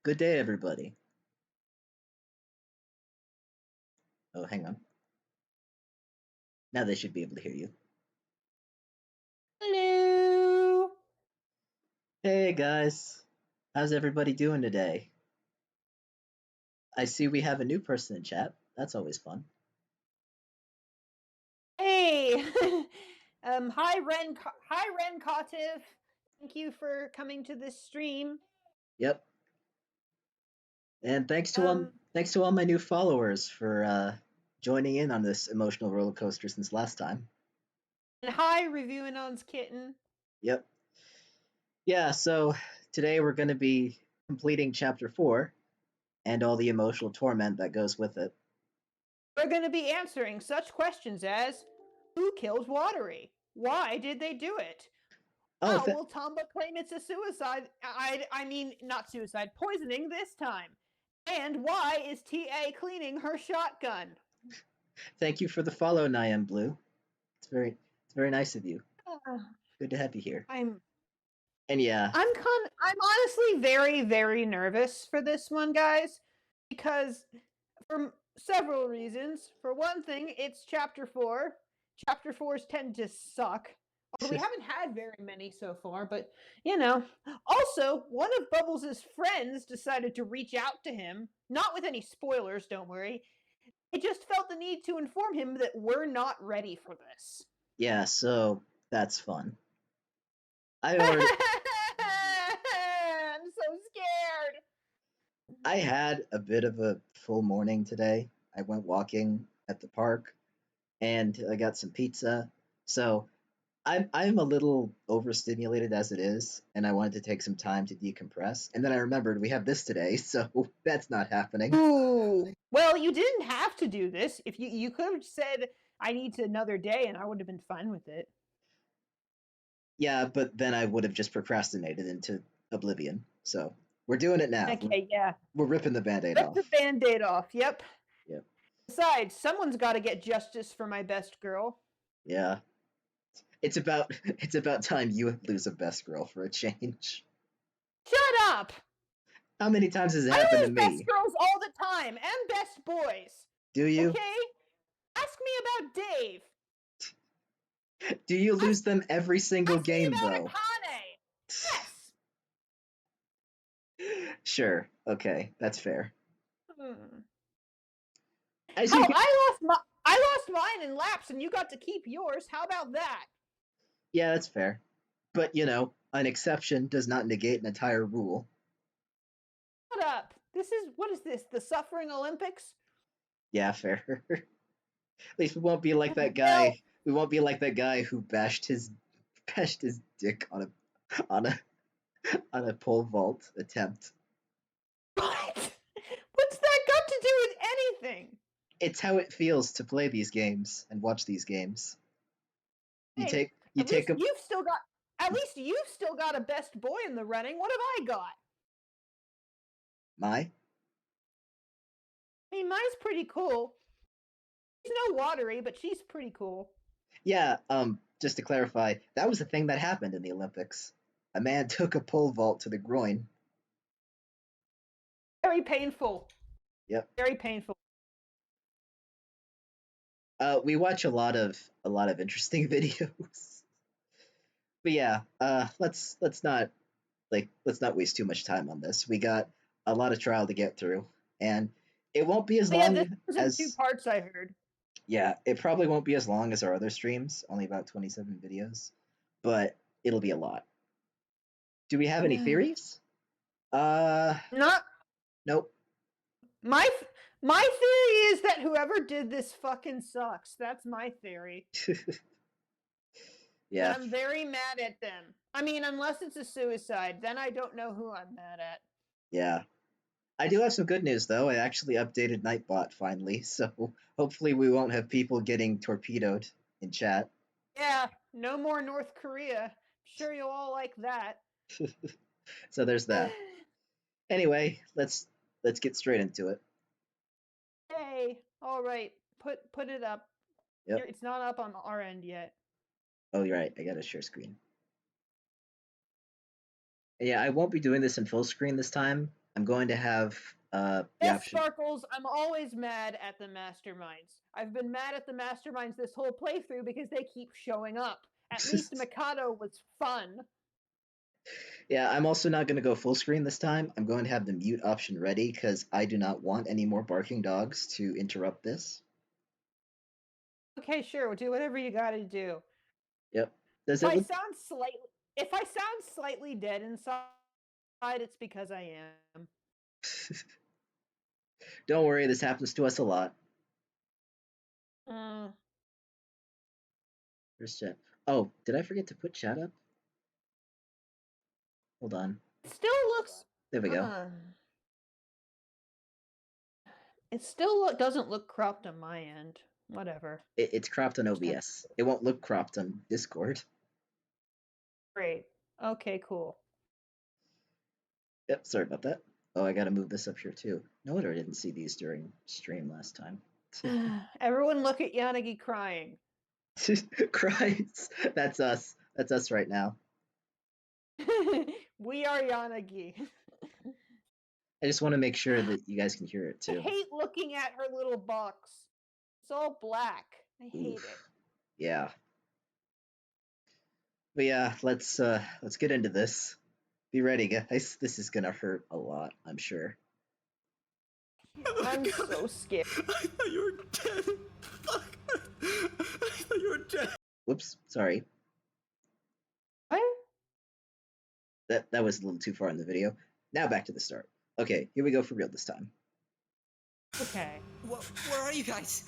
Good day, everybody. Oh, hang on. Now they should be able to hear you. Hello. Hey, guys. How's everybody doing today? I see we have a new person in chat. That's always fun. Hey. Hi Ren Cautive. Thank you for coming to this stream. Yep. And thanks to all my new followers for joining in on this emotional roller coaster since last time. And hi Reviewing On's Kitten. Yep. Yeah, so today we're going to be completing chapter 4 and all the emotional torment that goes with it. We're going to be answering such questions as who killed Watery? Why did they do it? Oh, How will Tomba claim it's a suicide? I mean, not suicide, poisoning this time. And why is TA cleaning her shotgun? thank you for the follow, Nyam Blue. It's very nice of you. Uh, Good to have you here. I'm And yeah, I'm honestly very, very nervous for this one, guys, because for several reasons. For one thing, it's chapter 4. Chapter 4s tend to suck. Although we haven't had very many so far, but you know. Also, one of Bubbles' friends decided to reach out to him, not with any spoilers, don't worry. I just felt the need to inform him that we're not ready for this. yeah, so that's fun. I I'm already so scared. I had a bit of a full morning today. I went walking at the park and I got some pizza. So I'm a little overstimulated as it is, and I wanted to take some time to decompress. And then I remembered we have this today, so that's not happening. Ooh. Well, you didn't have to do this. If you could have said I need another day and I would have been fine with it. Yeah, but then I would have just procrastinated into oblivion. So we're doing it now. Okay, yeah. We're ripping the band-aid Rip off. the band-aid off. Yep. Yep. Besides, someone's got to get justice for my best girl. Yeah. It's about time you lose a best girl for a change. Shut up. How many times has it I happened to lose best me? girls all the time and best boys. Do you? Okay? Ask me about Dave. Do you lose them every single Ask me game about though? Akane. Yes. Sure. Okay, that's fair. Hmm. As you Hell, can, I lost mine in laps and you got to keep yours. How about that? yeah, that's fair. But an exception does not negate an entire rule. Shut up. What is this? The Suffering Olympics? Yeah, fair. At least we won't be like that No. guy. We won't be like that guy who bashed his dick on a on a pole vault attempt. What? What's that got to do with anything? It's how it feels to play these games and watch these games. You Hey, take a at least you've still got a best boy in the running. What have I got? my I mean, mine's pretty cool. She's no Watery, but she's pretty cool. Yeah, just to clarify, that was the thing that happened in the Olympics. A man took a pole vault to the groin. Very painful. Yep. Very painful. We watch a lot of interesting videos. But yeah, let's not waste too much time on this. We got a lot of trial to get through, and it won't be as Oh, yeah, long this was in 2 parts, I heard. yeah, it probably won't be as long as our other streams, only about 27 videos, but it'll be a lot. Do we have any theories? Not Nope. my theory is that whoever did this fucking sucks. That's my theory. Yeah. And I'm very mad at them. I mean, unless it's a suicide, then I don't know who I'm mad at. Yeah. I do have some good news though. I actually updated Nightbot finally, so hopefully we won't have people getting torpedoed in chat. Yeah, no more North Korea. I'm sure you'll all like that. So there's that. Anyway, let's get straight into it. Hey, all right, put it up. Yep. It's not up on our end yet. Oh, you're right. I got to share screen. Yeah, I won't be doing this in full screen this time. I'm going to have the Yes, option. Sparkles, I'm always mad at the masterminds. I've been mad at the masterminds this whole playthrough because they keep showing up. At least Mikado was fun. Yeah, I'm also not going to go full screen this time. I'm going to have the mute option ready because I do not want any more barking dogs to interrupt this. Okay, sure, we'll do whatever you gotta do. Yep. Does If it I look? sound slightly dead inside, it's because I am. Don't worry, this happens to us a lot. Uh, Where's chat? Oh, did I forget to put chat up? Hold on. it still looks. There we go. It still doesn't look cropped on my end. Whatever. It's cropped on OBS. It won't look cropped on Discord. Great. Okay, cool. Yep, sorry about that. Oh, I gotta move this up here too. No wonder I didn't see these during stream last time. Everyone look at Yanagi crying. Cries. That's us. That's us right now. We are Yanagi. I just want to make sure that you guys can hear it I too. hate looking at her little box. It's all black. I hate it. Yeah. But yeah, let's get into this. Be ready, guys. This is gonna hurt a lot, I'm sure. I'm so scared. I thought you were dead. Fuck. I thought you were dead. Whoops, sorry. What? That was a little too far in the video. Now back to the start. Okay, here we go for real this time. Okay. Where are you guys?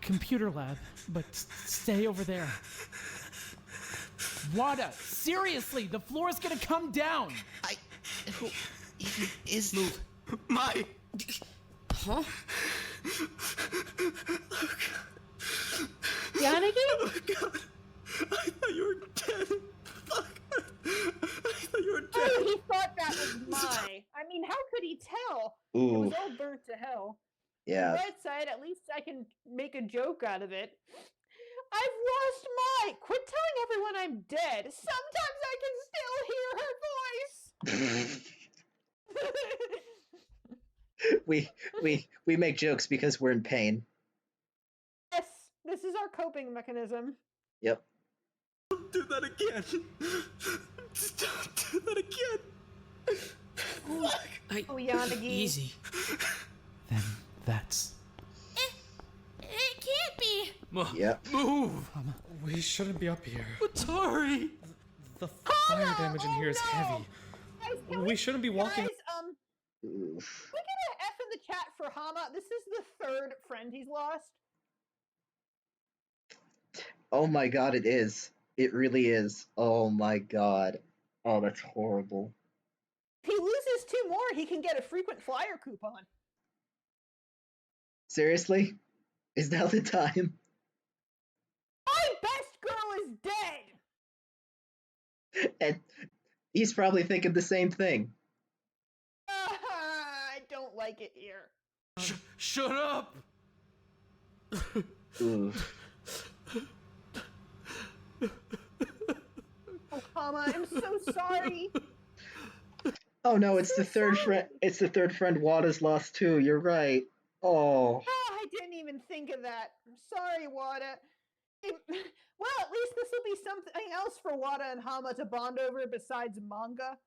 Computer lab, but stay over there. Wada, seriously, the floor is gonna come down. Who even is Move? My. Huh? Yanagi? Oh God! I thought you were dead. Fuck! I thought you were dead. Oh, he thought that was my. I mean, how could he tell? It Ooh, was all burnt to hell. yeah. Right side, at least I can make a joke out of it. I've lost my. Quit telling everyone I'm dead. Sometimes I can still hear her voice. we make jokes because we're in pain. Yes, this is our coping mechanism. Yep. Don't do that again. Don't do that again. Fuck. Oh, Yanagi. Easy. Then that's... It can't be. Yep. Move. We shouldn't be up here. Atari. The fire damage in here is heavy. Guys, We shouldn't be walking. Guys, Oof. can we get an F in the chat for Hama? This is the third friend he's lost. Oh my god, it is. It really is. Oh my god. Oh, that's horrible. If he loses 2 more, he can get a frequent flyer coupon. Seriously? Is now the time? My best girl is dead! And he's probably thinking the same thing. I don't like it here. Shut up. Ooh. Oh, Hama, I'm so sorry. Oh no, it's the third friend. It's the third friend Wada's lost too. You're right. Oh. Oh, I didn't even think of that. I'm sorry, Wada. Well, at least this will be something else for Wada and Hama to bond over besides manga.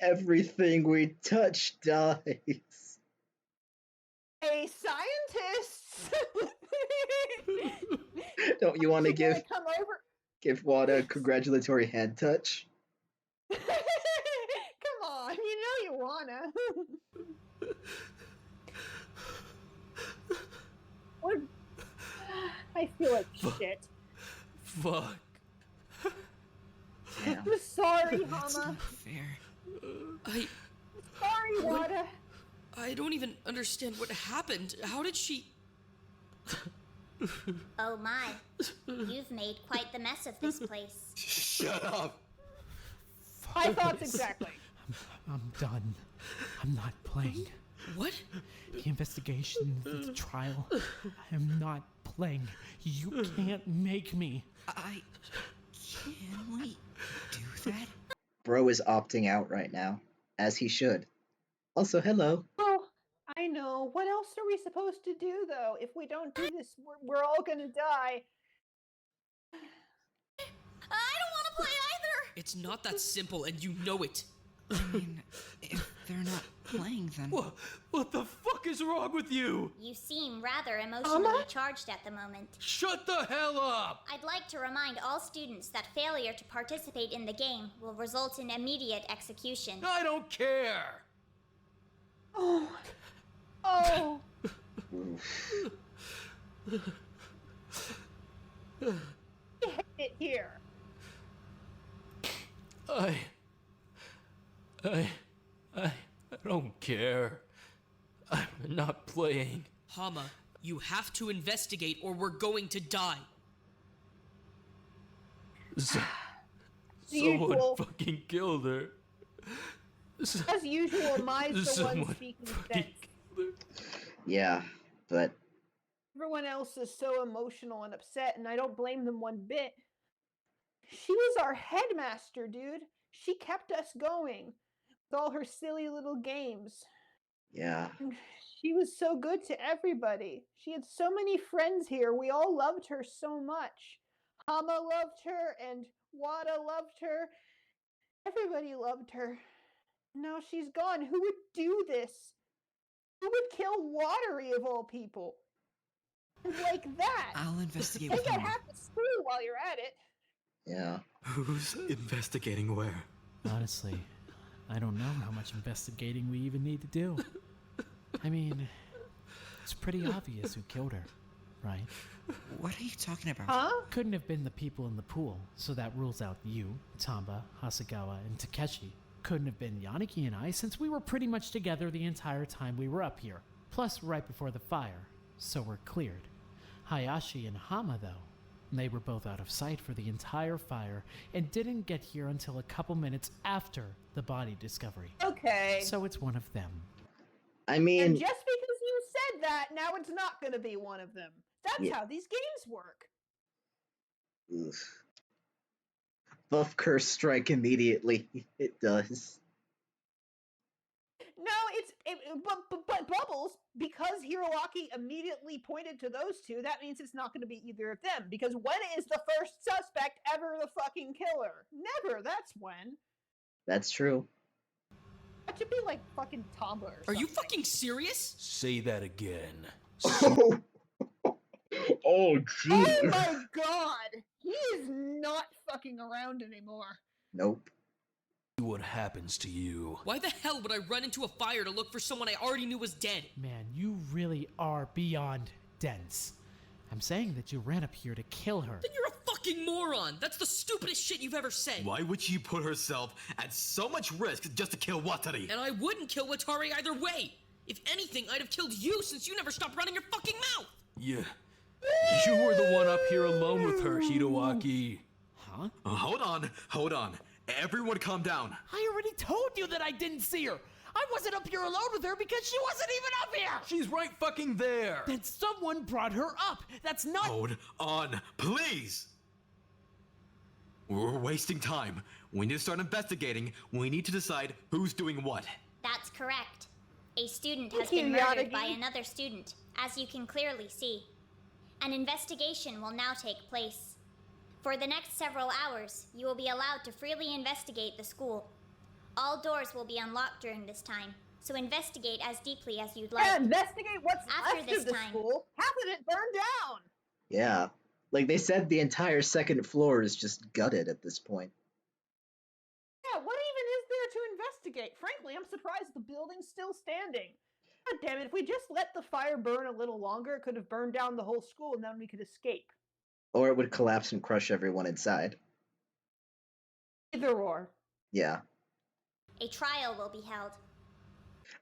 Everything we touch dies. Hey, scientists! Don't you want to You wanna give come over? Wada a congratulatory hand touch? Come on, you know you wanna. I feel like shit. Fuck. Damn. I'm sorry, That's Hama. not fair. Sorry, Wada. I don't even understand what happened. How did she... Oh my, you've made quite the mess of this place. Shut up. My thoughts exactly. I'm done. I'm not playing. What? The investigation, the trial. I'm not playing. You can't make me. Can we do that? Bro is opting out right now, as he should. Also, hello. Oh, I know. What else are we supposed to do, though? If we don't do this, we're all gonna die. I don't want to play either! It's not that simple, and you know it. I mean, if they're not playing, then... What the fuck is wrong with you? You seem rather emotionally charged at the moment. Shut the hell up! I'd like to remind all students that failure to participate in the game will result in immediate execution. I don't care! Oh. Oh. I hate it here. I don't care. I'm not playing. Hama, you have to investigate or we're going to die. Someone usual. fucking killed her. As usual, Mai's the one Someone speaking fucking sense. killed her. Yeah, but Everyone else is so emotional and upset, and I don't blame them one bit. She was our headmaster, dude. She kept us going with all her silly little games. yeah. She was so good to everybody. She had so many friends here. We all loved her so much. Hama loved her, and Wada loved her. Everybody loved her. Now she's gone. Who would do this? Who would kill Watery of all people? And like that. I'll investigate Take with out Hama. half the school while you're at it. Yeah. Who's investigating where? Honestly, I don't know how much investigating we even need to do. I mean, it's pretty obvious who killed her, right? What are you talking about? Huh? Couldn't have been the people in the pool, so that rules out you, Tamba, Hasegawa, and Takeshi. Couldn't have been Yaniki and I, since we were pretty much together the entire time we were up here. Plus, right before the fire, so we're cleared. Hayashi and Hama, though, they were both out of sight for the entire fire and didn't get here until a couple minutes after the body discovery. Okay. So it's one of them. I And mean, just because you said that, now it's not going to be one of them. That's Yeah. how these games work. oof. Buff curse strike immediately. It does. No, but Bubbles, because Hiroaki immediately pointed to those two, that means it's not going to be either of them. Because when is the first suspect ever the fucking killer? Never. That's when. That's true. That should be like fucking Tamba or Are something. you fucking serious? Say that again. Oh, Oh jeez. my god! He is not fucking around anymore. Nope. What happens to you? Why the hell would I run into a fire to look for someone I already knew was dead? Man, you really are beyond dense. I'm saying that you ran up here to kill her. Then you're a fucking moron! That's the stupidest shit you've ever said! Why would she put herself at so much risk just to kill Watari? And I wouldn't kill Watari either way! If anything, I'd have killed you since you never stopped running your fucking mouth! Yeah. You were the one up here alone with her, Hiroaki. Huh? Hold on. Everyone calm down. I already told you that I didn't see her. I wasn't up here alone with her because she wasn't even up here. She's right fucking there. Then someone brought her up. That's not... Hold on, please! We're wasting time. We need to start investigating. We need to decide who's doing what. That's correct. A student Thank has been you, murdered Yadagi. by another student, as you can clearly see. An investigation will now take place. For the next several hours, you will be allowed to freely investigate the school. All doors will be unlocked during this time, so investigate as deeply as you'd like. Yeah, investigate what's After left this of the time. school. Half of it burned down. Yeah. Like they said, the entire second floor is just gutted at this point. Yeah, what even is there to investigate? Frankly, I'm surprised the building's still standing. God damn it, if we just let the fire burn a little longer, it could have burned down the whole school and then we could escape. Or it would collapse and crush everyone inside. Either or. Yeah. A trial will be held.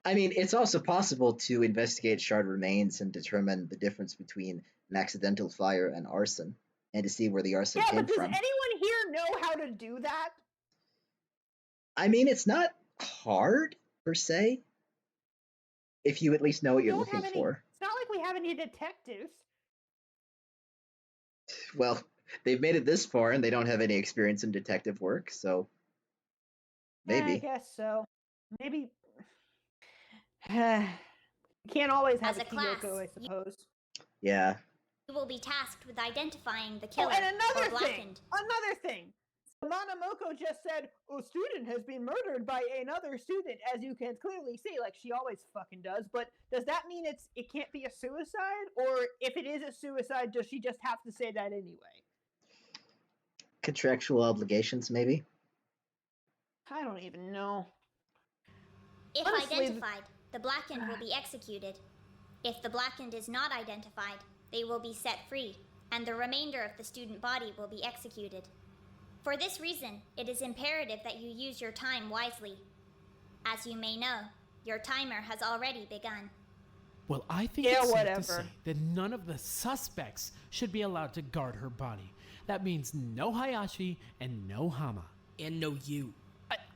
I mean, it's also possible to investigate shard remains and determine the difference between an accidental fire and arson, and to see where the arson Yeah, came but does from. anyone here know how to do that? I mean, it's not hard, per se, if you at least know what We you're don't looking have any- for. It's not like we have any detectives. Well, they've made it this far, and they don't have any experience in detective work, so Yeah, I maybe. guess so. Maybe. You can't always have As a a class, Kyoko, I suppose. Yeah. You will be tasked with identifying the Oh, killer and or another blackened. thing. So Manamoko just said, a student has been murdered by another student, as you can clearly see, like she always fucking does. But does that mean it can't be a suicide? Or if it is a suicide, does she just have to say that anyway? Contractual obligations, maybe? I don't even know. If Honestly, identified, the blackened will be executed. If the blackened is not identified, they will be set free, and the remainder of the student body will be executed. For this reason, it is imperative that you use your time wisely. As you may know, your timer has already begun. Well, I think it's safe to say that none of the suspects should be allowed to guard her body. That means no Hayashi and no Hama. And no you.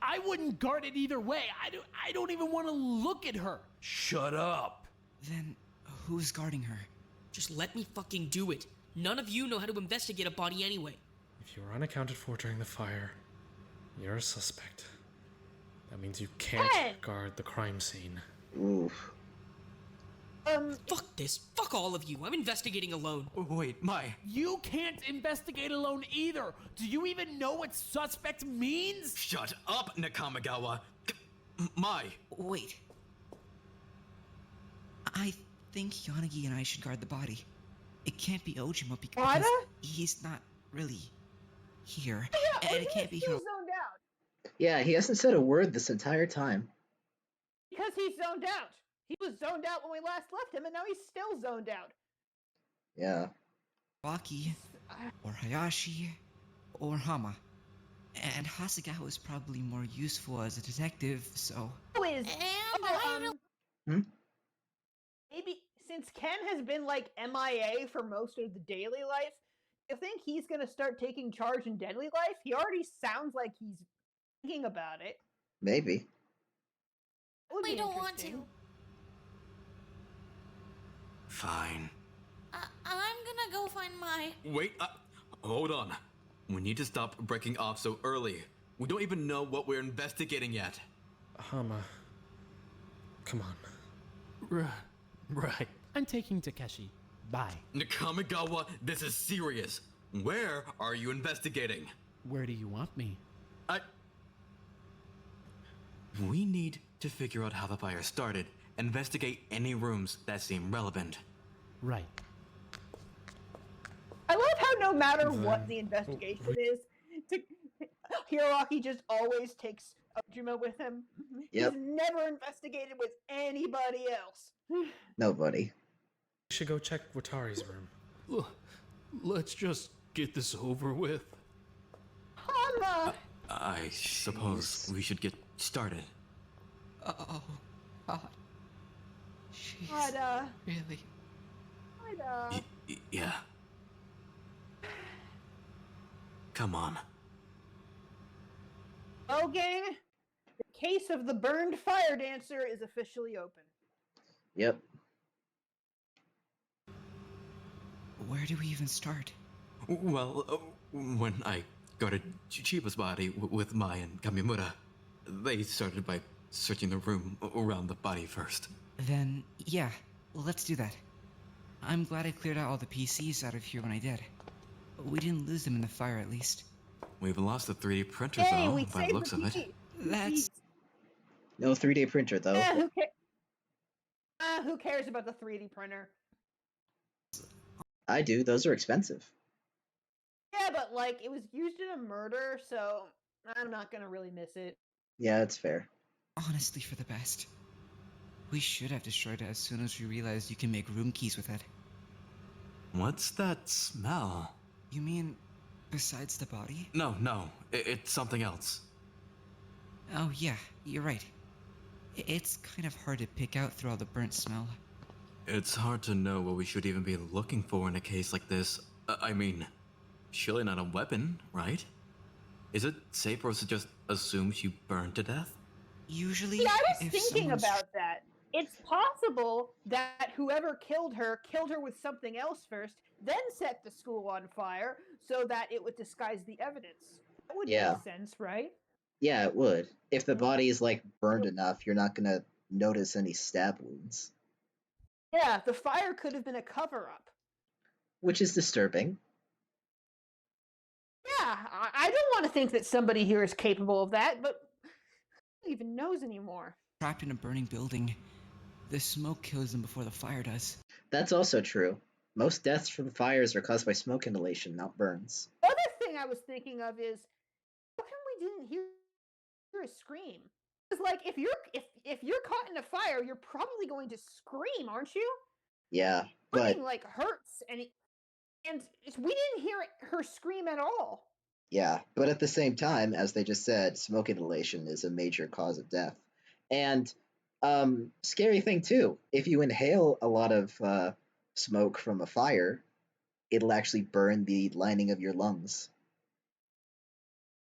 I wouldn't guard it either way. I don't even want to look at her. Shut up. Then who's guarding her? Just let me fucking do it. None of you know how to investigate a body anyway. If you were unaccounted for during the fire, you're a suspect. That means you can't guard the crime scene. Oof. Fuck this. Fuck all of you. I'm investigating alone. Wait, Mai. You can't investigate alone either. Do you even know what suspect means? Shut up, Nakamagawa. Mai. Wait. I think Yanagi and I should guard the body. It can't be Ojima because he's not really here. Yeah, and it can't be He's Hiro. zoned out. Yeah, he hasn't said a word this entire time. Because he's zoned out. He was zoned out when we last left him, and now he's still zoned out. Yeah. Baki, or Hayashi, or Hama. And Hasegawa is probably more useful as a detective, so... Maybe, since Ken has been, like, MIA for most of the daily life, I think he's gonna start taking charge in deadly life. He already sounds like he's thinking about it. Maybe. I don't want to. Fine. I'm gonna go find my... Wait, hold on. We need to stop breaking off so early. We don't even know what we're investigating yet. Hama. Come on. Right. I'm taking Takeshi. Bye. Nakamigawa, this is serious. Where are you investigating? Where do you want me? We need to figure out how the fire started. Investigate any rooms that seem relevant. Right. I love how no matter what the investigation is, Hiroaki just always takes Ojima with him. Yep. He's never investigated with anybody else. Nobody. We should go check Watari's room. Let's just get this over with. Hama! I suppose we should get started. Oh, God. She's Hada. really... Hada. Yeah. Come on. Well, gang, the case of the burned fire dancer is officially open. Yep. Where do we even start? Well, when I guarded Chiba's body with Mai and Kamimura, they started by searching the room around the body first. Then, yeah, let's do that. I'm glad I cleared out all the PCs out of here when I did. We didn't lose them in the fire, at least. We've lost the 3D printer, Hey, though, we by the saved looks the of it. PC. That's... No 3D printer, though. Who cares about the 3D printer? I do. Those are expensive. Yeah, but, like, it was used in a murder, so I'm not gonna really miss it. Yeah, it's fair. honestly for the best. We should have destroyed it as soon as we realized you can make room keys with it. What's that smell? You mean, besides the body? No, it's something else. Oh yeah, you're right. It's kind of hard to pick out through all the burnt smell. It's hard to know what we should even be looking for in a case like this. I mean, surely not a weapon, right? Is it safe for us to just assume she burned to death? Usually, See, I was if thinking someone's... about that. It's possible that whoever killed her with something else first, then set the school on fire so that it would disguise the evidence. That would make sense, right? Yeah, it would. If the body is like burned enough, you're not gonna notice any stab wounds. Yeah, the fire could have been a cover-up. Which is disturbing. Yeah, I don't want to think that somebody here is capable of that, but who even knows anymore? Trapped in a burning building, the smoke kills them before the fire does. That's also true. Most deaths from fires are caused by smoke inhalation, not burns. The other thing I was thinking of is, how come we didn't hear a scream? Because, like, if you're caught in a fire, you're probably going to scream, aren't you? Yeah, but Screaming, like, hurts, and we didn't hear her scream at all. yeah, but at the same time, as they just said, smoke inhalation is a major cause of death. And scary thing too, if you inhale a lot of smoke from a fire, it'll actually burn the lining of your lungs.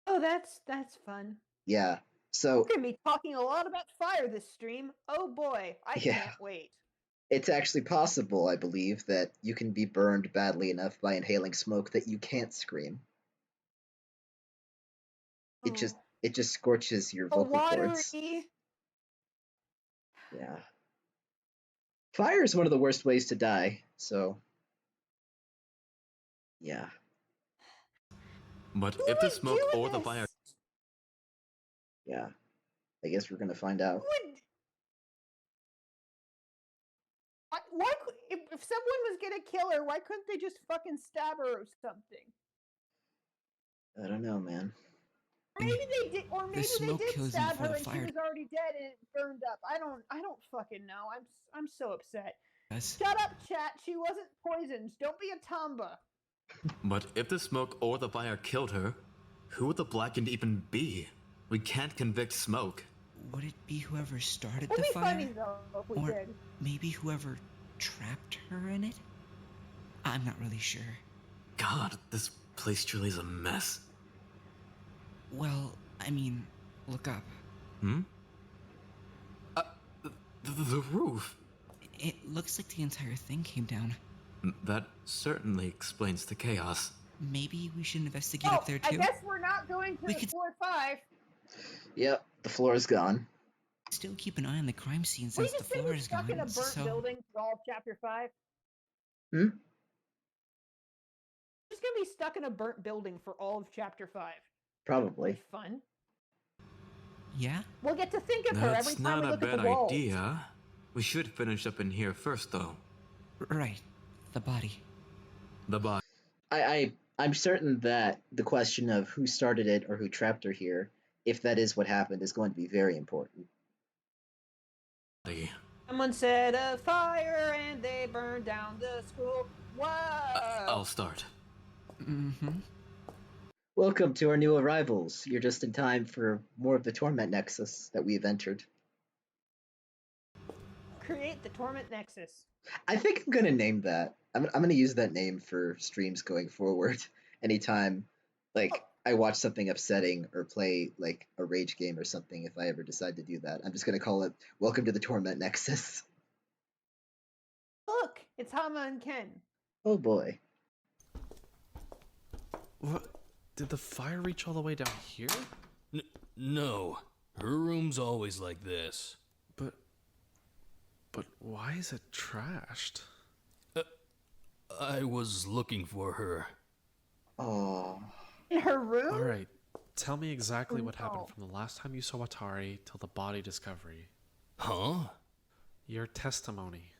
Oh, that's fun. Yeah. So We're gonna be talking a lot about fire this stream. Oh boy, I Yeah. can't wait. it's actually possible, I believe, that you can be burned badly enough by inhaling smoke that you can't scream. It just Oh. it just scorches your A vocal cords. watery. Yeah. Fire is one of the worst ways to die, so yeah. But Who if the would smoke do or the this? fire. Yeah. I guess we're gonna find out. Why if someone was gonna kill her, why couldn't they just fucking stab her or something? I don't know, man. Maybe they did, or maybe they smoke did kills them stab before her the and she fire was already dead and it burned up. I don't fucking know. I'm so upset. does. Shut up, chat. She wasn't poisoned. Don't be a Tomba. But if the smoke or the fire killed her, who would the blackened even be? We can't convict Smoke. Would it be whoever started It'd the be fire? funny though if we Or did. maybe whoever trapped her in it? I'm not really sure. God, this place truly is a mess. Well, I mean, look up. Hmm? The roof. It looks like the entire thing came down. That certainly explains the chaos. Maybe we should investigate Oh, up there too? I guess we're not going to We could- floor 5. Yep, the floor is gone. Still keep an eye on the crime scene We since the just gonna floor be is stuck gone. in a burnt so building for all of chapter 5. Hmm? We're just gonna be stuck in a burnt building for all of chapter 5. Probably. It's fun. yeah, We'll get to think of her every That's time not we a look at bad the walls. idea. We should finish up in here first, though. right. The body. The body. I'm certain that the question of who started it or who trapped her here, if that is what happened, is going to be very important. Someone set a fire and they burned down the school. Whoa! I'll start. Mm-hmm. Welcome to our new arrivals. You're just in time for more of the Torment Nexus that we've entered. Create the Torment Nexus. I think I'm gonna name that. I'm gonna use that name for streams going forward. Anytime, like, I watch something upsetting or play like a rage game or something, if I ever decide to do that, I'm just gonna call it "Welcome to the Torment Nexus." Look, it's Hama and Ken. Oh boy. What? Did the fire reach all the way down here? No, her room's always like this. But why is it trashed? I was looking for her. Oh. In her room? Alright, tell me exactly what no. happened from the last time you saw Atari till the body discovery. Huh? Your testimony.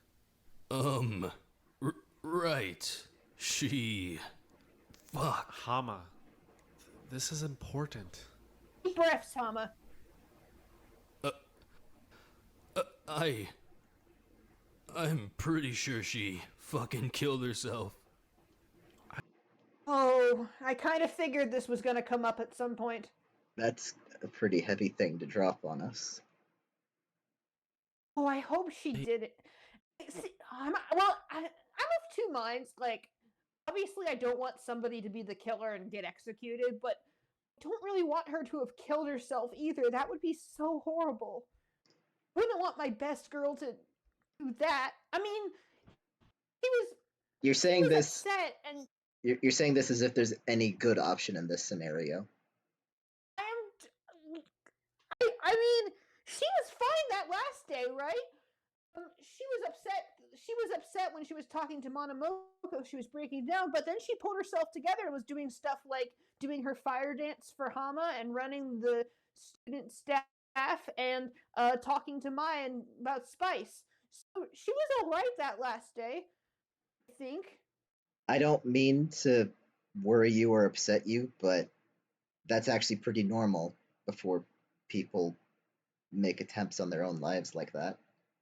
Right. She... Fuck. Hama, this is important. Deep breaths, Hama. I'm pretty sure she fucking killed herself. Oh, I kind of figured this was gonna come up at some point. That's a pretty heavy thing to drop on us. Oh, I hope she did it. See, I'm of two minds. Like, obviously, I don't want somebody to be the killer and get executed, but I don't really want her to have killed herself either. That would be so horrible. I wouldn't want my best girl to do that. I mean, You're saying he was this. upset, and You're saying this as if there's any good option in this scenario. I mean, she was fine that last day, was upset. She was upset when she was talking to Monomoko. She was breaking down, but then she pulled herself together and was doing stuff like doing her fire dance for Hama and running the student staff and talking to Mayan about Spice. So she was all right that last day, I think. I don't mean to worry you or upset you, but that's actually pretty normal before people make attempts on their own lives like that.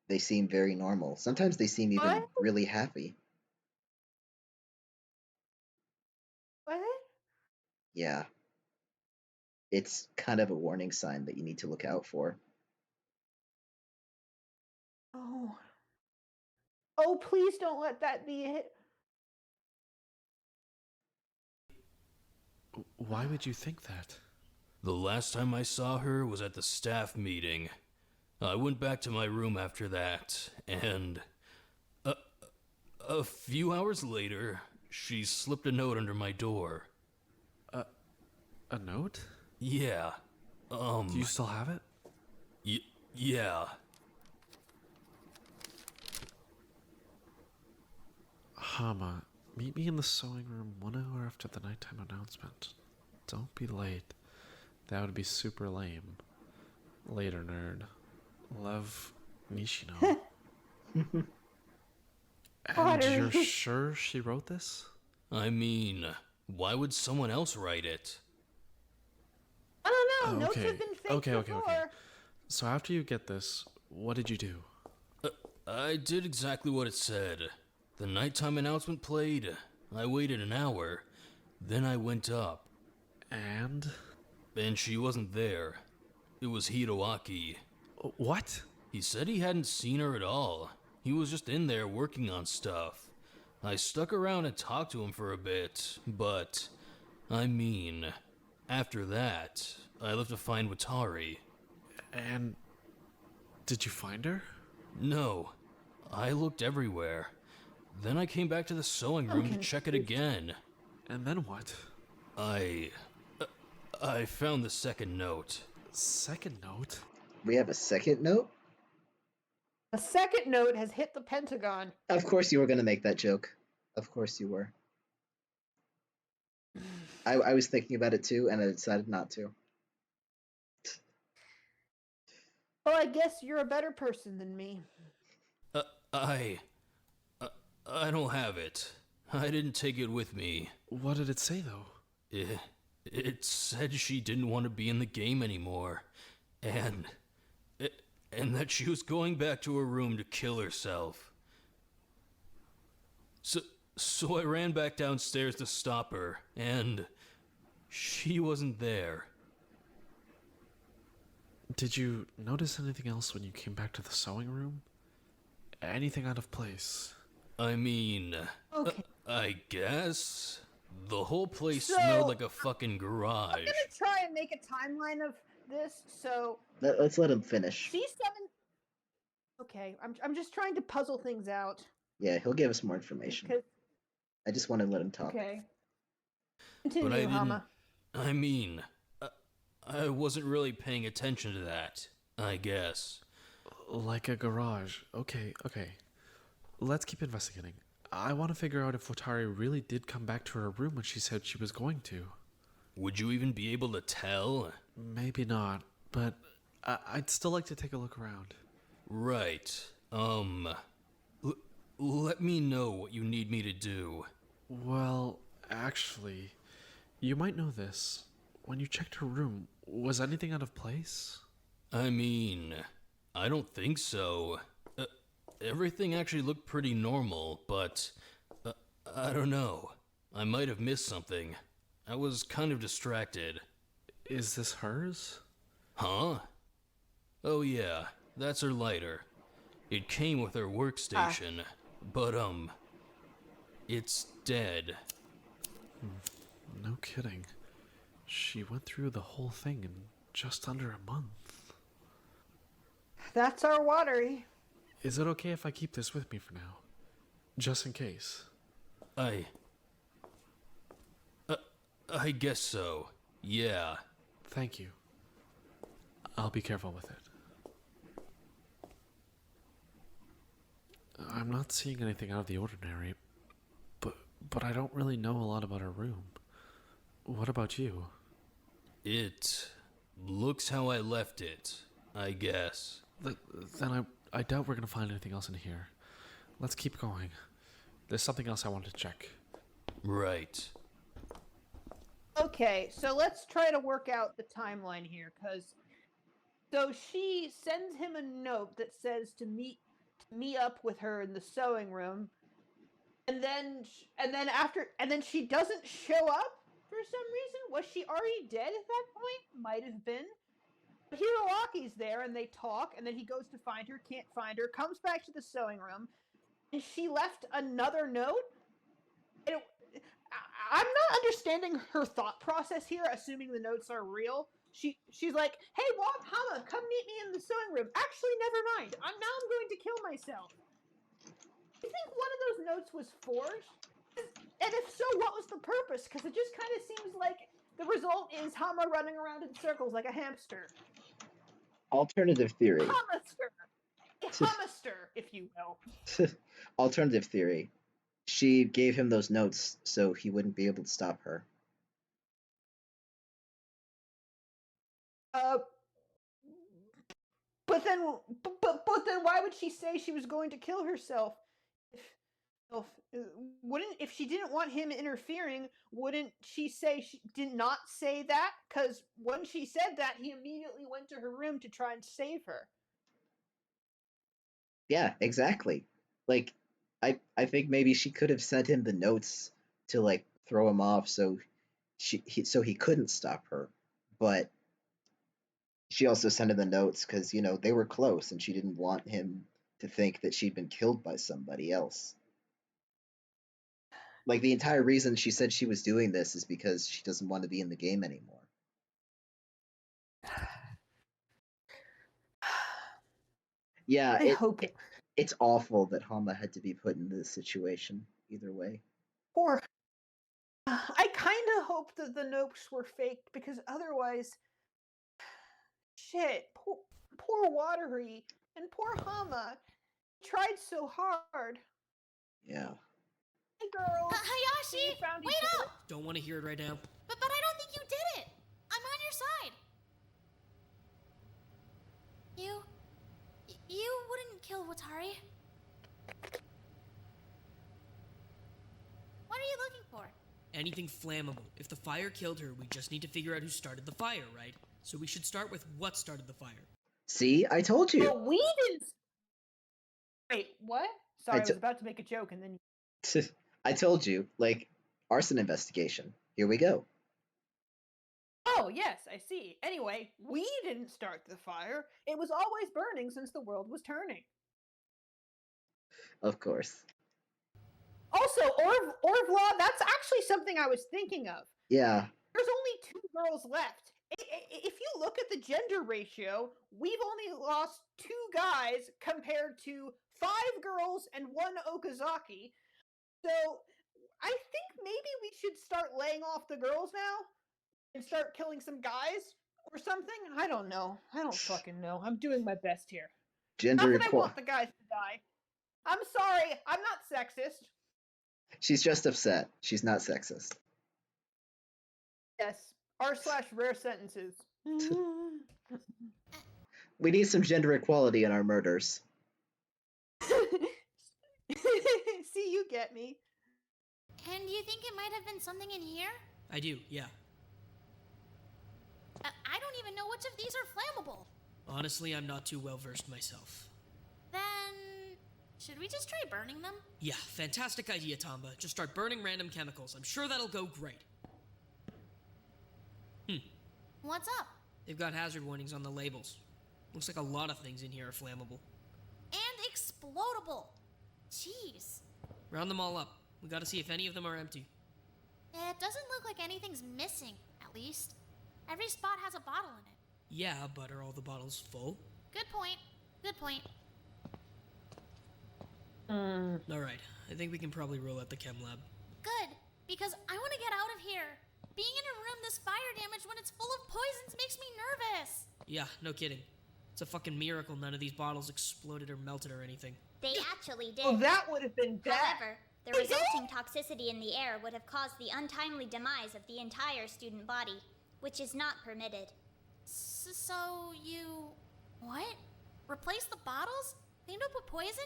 They seem very normal. Sometimes they seem even What? really happy. What? Yeah. It's kind of a warning sign that you need to look out for. Oh. Oh, please don't let that be it. Why would you think that? The last time I saw her was at the staff meeting. I went back to my room after that, and a few hours later, she slipped a note under my door. A note? Yeah. Do you still have it? Yeah. Hama, meet me in the sewing room 1 hour after the nighttime announcement. Don't be late. That would be super lame. Later, nerd. Love, Nishino. And you're sure she wrote this? I mean, why would someone else write it? I don't know. Notes have been faked before. So after you get this, what did you do? I did exactly what it said. The nighttime announcement played. I waited an hour. Then I went up. And she wasn't there. It was Hiroaki. What? He said he hadn't seen her at all. He was just in there working on stuff. I stuck around and talked to him for a bit, but I mean, after that, I left to find Watari. And did you find her? No. I looked everywhere. Then I came back to the sewing room to check it again. And then what? I found the second note. Second note? We have a second note? A second note has hit the Pentagon. Of course you were going to make that joke. Of course you were. I was thinking about it too, and I decided not to. Well, I guess you're a better person than me. I don't have it. I didn't take it with me. What did it say, though? It said she didn't want to be in the game anymore. And that she was going back to her room to kill herself. So I ran back downstairs to stop her, and she wasn't there. Did you notice anything else when you came back to the sewing room? Anything out of place? I mean, okay. I guess the whole place smelled like a fucking garage. I'm gonna try and make a timeline of this. So let's let him finish. C7. Okay, I'm just trying to puzzle things out. Yeah, he'll give us more information. I just want to let him talk. Okay. Continue, Hama. I mean, I wasn't really paying attention to that, I guess. Like a garage. Okay. Let's keep investigating. I want to figure out if Watari really did come back to her room when she said she was going to. Would you even be able to tell? Maybe not, but I'd still like to take a look around. Right. Let me know what you need me to do. Well, actually, you might know this. When you checked her room, was anything out of place? I mean, I don't think so. Everything actually looked pretty normal, but I don't know. I might have missed something. I was kind of distracted. Is this hers? Huh? Oh yeah, that's her lighter. It came with her workstation, but it's dead. No kidding. She went through the whole thing in just under a month. That's our Watari. Is it okay if I keep this with me for now? Just in case. I guess so. Yeah. Thank you. I'll be careful with it. I'm not seeing anything out of the ordinary, but I don't really know a lot about her room. What about you? It looks how I left it, I guess. Then I doubt we're gonna find anything else in here. Let's keep going. There's something else I wanted to check. Right. Okay, so let's try to work out the timeline here, because so she sends him a note that says to meet up with her in the sewing room, and then she doesn't show up for some reason. Was she already dead at that point? Might have been. But Hiroaki's there, and they talk, and then he goes to find her, can't find her, comes back to the sewing room, and she left another note. I'm not understanding her thought process here, assuming the notes are real. She's like, hey, Hama, come meet me in the sewing room. Actually, never mind. I'm going to kill myself. I think one of those notes was forged. And if so, what was the purpose? Because it just kind of seems like the result is Hama running around in circles like a hamster. Alternative theory. Hamster, if you will. Alternative theory. She gave him those notes so he wouldn't be able to stop her. But then why would she say she was going to kill herself? If she didn't want him interfering, wouldn't she say she did not say that? Because when she said that, he immediately went to her room to try and save her. Yeah, exactly. Like, I think maybe she could have sent him the notes to like throw him off so he couldn't stop her. But she also sent him the notes because, they were close and she didn't want him to think that she'd been killed by somebody else. Like, the entire reason she said she was doing this is because she doesn't want to be in the game anymore. Yeah, it's awful that Hama had to be put in this situation, either way. I kind of hope that the notes were faked, because otherwise, shit, poor Watery and poor Hama tried so hard. Yeah. Hey, girl. Hayashi, wait up! Don't want to hear it right now. But I don't think you did it. I'm on your side. You wouldn't kill Watari. What are you looking for? Anything flammable. If the fire killed her, we just need to figure out who started the fire, right? So we should start with what started the fire. See, I told you. But we didn't. Wait, what? Sorry, I was about to make a joke and then. I told you, like, arson investigation. Here we go. Oh, yes, I see. Anyway, we didn't start the fire. It was always burning since the world was turning. Of course. Also, Orvla, that's actually something I was thinking of. Yeah. There's only 2 girls left. If you look at the gender ratio, we've only lost 2 guys compared to 5 girls and 1 Okazaki. So, I think maybe we should start laying off the girls now and start killing some guys or something. I don't know. I don't fucking know. I'm doing my best here. Gender Not that I want the guys to die. I'm sorry. I'm not sexist. She's just upset. She's not sexist. Yes. R/rare sentences. We need some gender equality in our murders. See, you get me. And you think it might have been something in here? I do, yeah. I don't even know which of these are flammable. Honestly, I'm not too well versed myself. Then, should we just try burning them? Yeah, fantastic idea, Tamba. Just start burning random chemicals. I'm sure that'll go great. What's up? They've got hazard warnings on the labels. Looks like a lot of things in here are flammable. And explodable. Jeez. Round them all up. We gotta see if any of them are empty. It doesn't look like anything's missing, at least. Every spot has a bottle in it. Yeah, but are all the bottles full? Good point. Good point. Alright, I think we can probably roll out the chem lab. Good, because I want to get out of here. Being in a room this fire damaged when it's full of poisons makes me nervous. Yeah, no kidding. It's a fucking miracle none of these bottles exploded or melted or anything. They actually did. Oh, that would have been bad. However, the resulting toxicity in the air would have caused the untimely demise of the entire student body, which is not permitted. So you... what? Replace the bottles? Cleaned up with poison?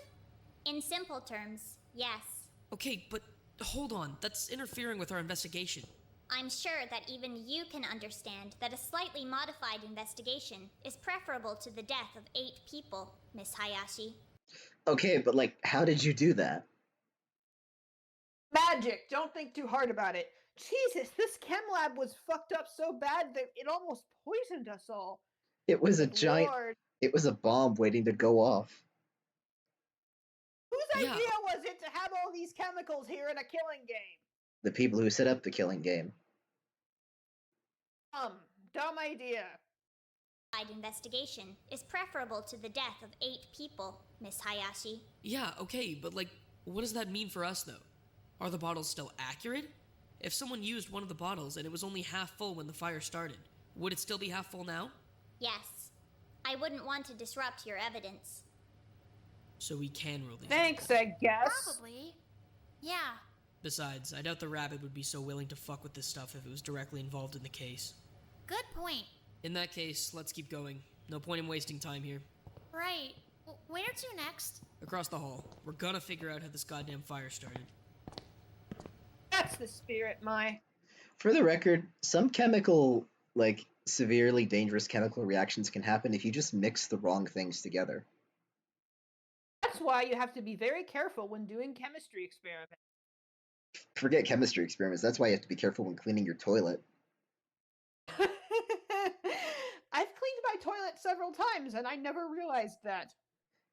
In simple terms, yes. Okay, but hold on. That's interfering with our investigation. I'm sure that even you can understand that a slightly modified investigation is preferable to the death of 8 people, Miss Hayashi. Okay, but like, how did you do that? Magic. Don't think too hard about it. Jesus, this chem lab was fucked up so bad that it almost poisoned us all. It was a Good giant. Lord. It was a bomb waiting to go off. Whose Yeah. idea was it to have all these chemicals here in a killing game? The people who set up the killing game. Dumb idea. Investigation is preferable to the death of 8 people, Miss Hayashi. Yeah, okay, but like, what does that mean for us though? Are the bottles still accurate? If someone used one of the bottles and it was only half full when the fire started, would it still be half full now? Yes. I wouldn't want to disrupt your evidence. So we can rule these. Thanks, I guess. Probably. Yeah. Besides, I doubt the rabbit would be so willing to fuck with this stuff if it was directly involved in the case. Good point. In that case, let's keep going. No point in wasting time here. Right. Where to next? Across the hall. We're gonna figure out how this goddamn fire started. That's the spirit, Mai. For the record, some chemical, like severely dangerous chemical reactions can happen if you just mix the wrong things together. That's why you have to be very careful when doing chemistry experiments. Forget chemistry experiments. That's why you have to be careful when cleaning your toilet. I've cleaned my toilet several times and I never realized that.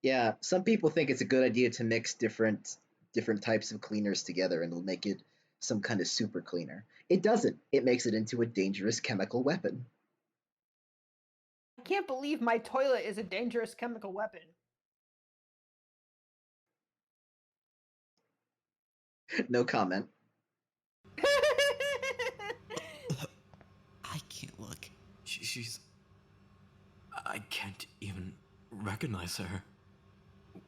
Yeah, some people think it's a good idea to mix different types of cleaners together and it'll make it some kind of super cleaner. It doesn't. It makes it into a dangerous chemical weapon. I can't believe my toilet is a dangerous chemical weapon. No comment. I can't look. She's... I can't even recognize her.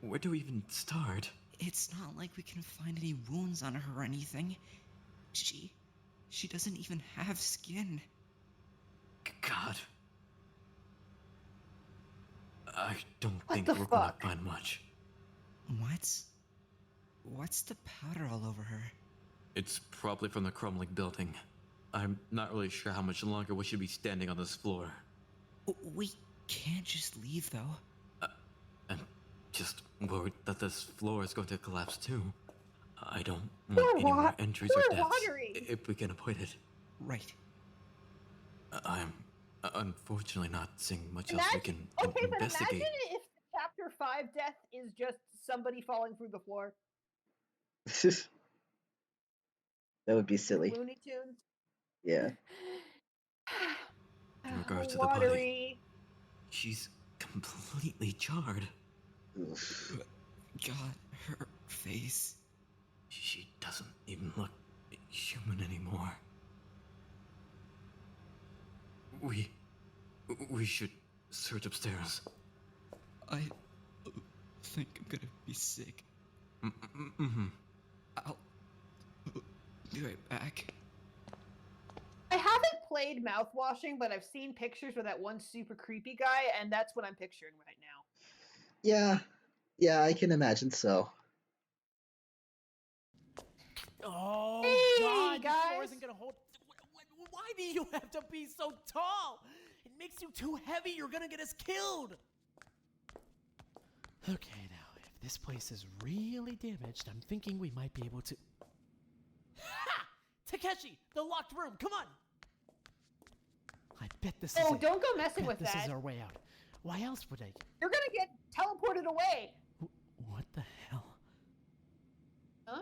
Where do we even start? It's not like we can find any wounds on her or anything. She doesn't even have skin. God. I don't What think the we're gonna fuck? find much. What's the powder all over her? It's probably from the crumbling building. I'm not really sure how much longer we should be standing on this floor. We can't just leave, though. I'm just worried that this floor is going to collapse too. I don't Poor want any more Wa- injuries poor or deaths Watery. if we can avoid it. Right. I'm unfortunately not seeing much else we Imagine, can okay, but investigate. imagine if Chapter 5 death is just somebody falling through the floor. That would be silly. Looney Tunes. Yeah. In regards to the body, Watery. she's completely charred. Oof. God, her face. She doesn't even look human anymore. We should search upstairs. I think I'm gonna be sick. Mm-hmm. I'll be right back. I haven't played mouthwashing, but I've seen pictures with that one super creepy guy, and that's what I'm picturing right now. Yeah, I can imagine so. Oh, Hey, God, this floor guys. isn't gonna hold. Why do you have to be so tall? It makes you too heavy. You're gonna get us killed. Okay, now, if this place is really damaged, I'm thinking we might be able to... Ha! Takeshi, the locked room, come on! I bet this is Oh, it. don't go messing with This that. is our way out. Why else would I... You're gonna get teleported away. What the hell? Huh?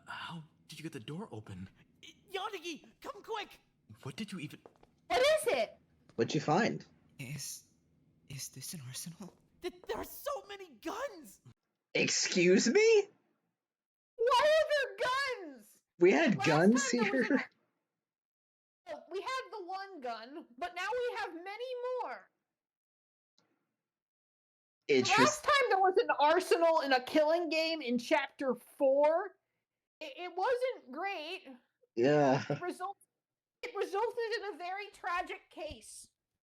How did you get the door open? Yonagi, come quick! What did you even... What is it? What'd you find? Is this an arsenal? There are so many guns! Excuse me? Why are there guns? We had Last guns time there was here? Oh, we had the one gun, but now we have many more. Last time there was an arsenal in a killing game in Chapter 4, it wasn't great. Yeah. It resulted in a very tragic case.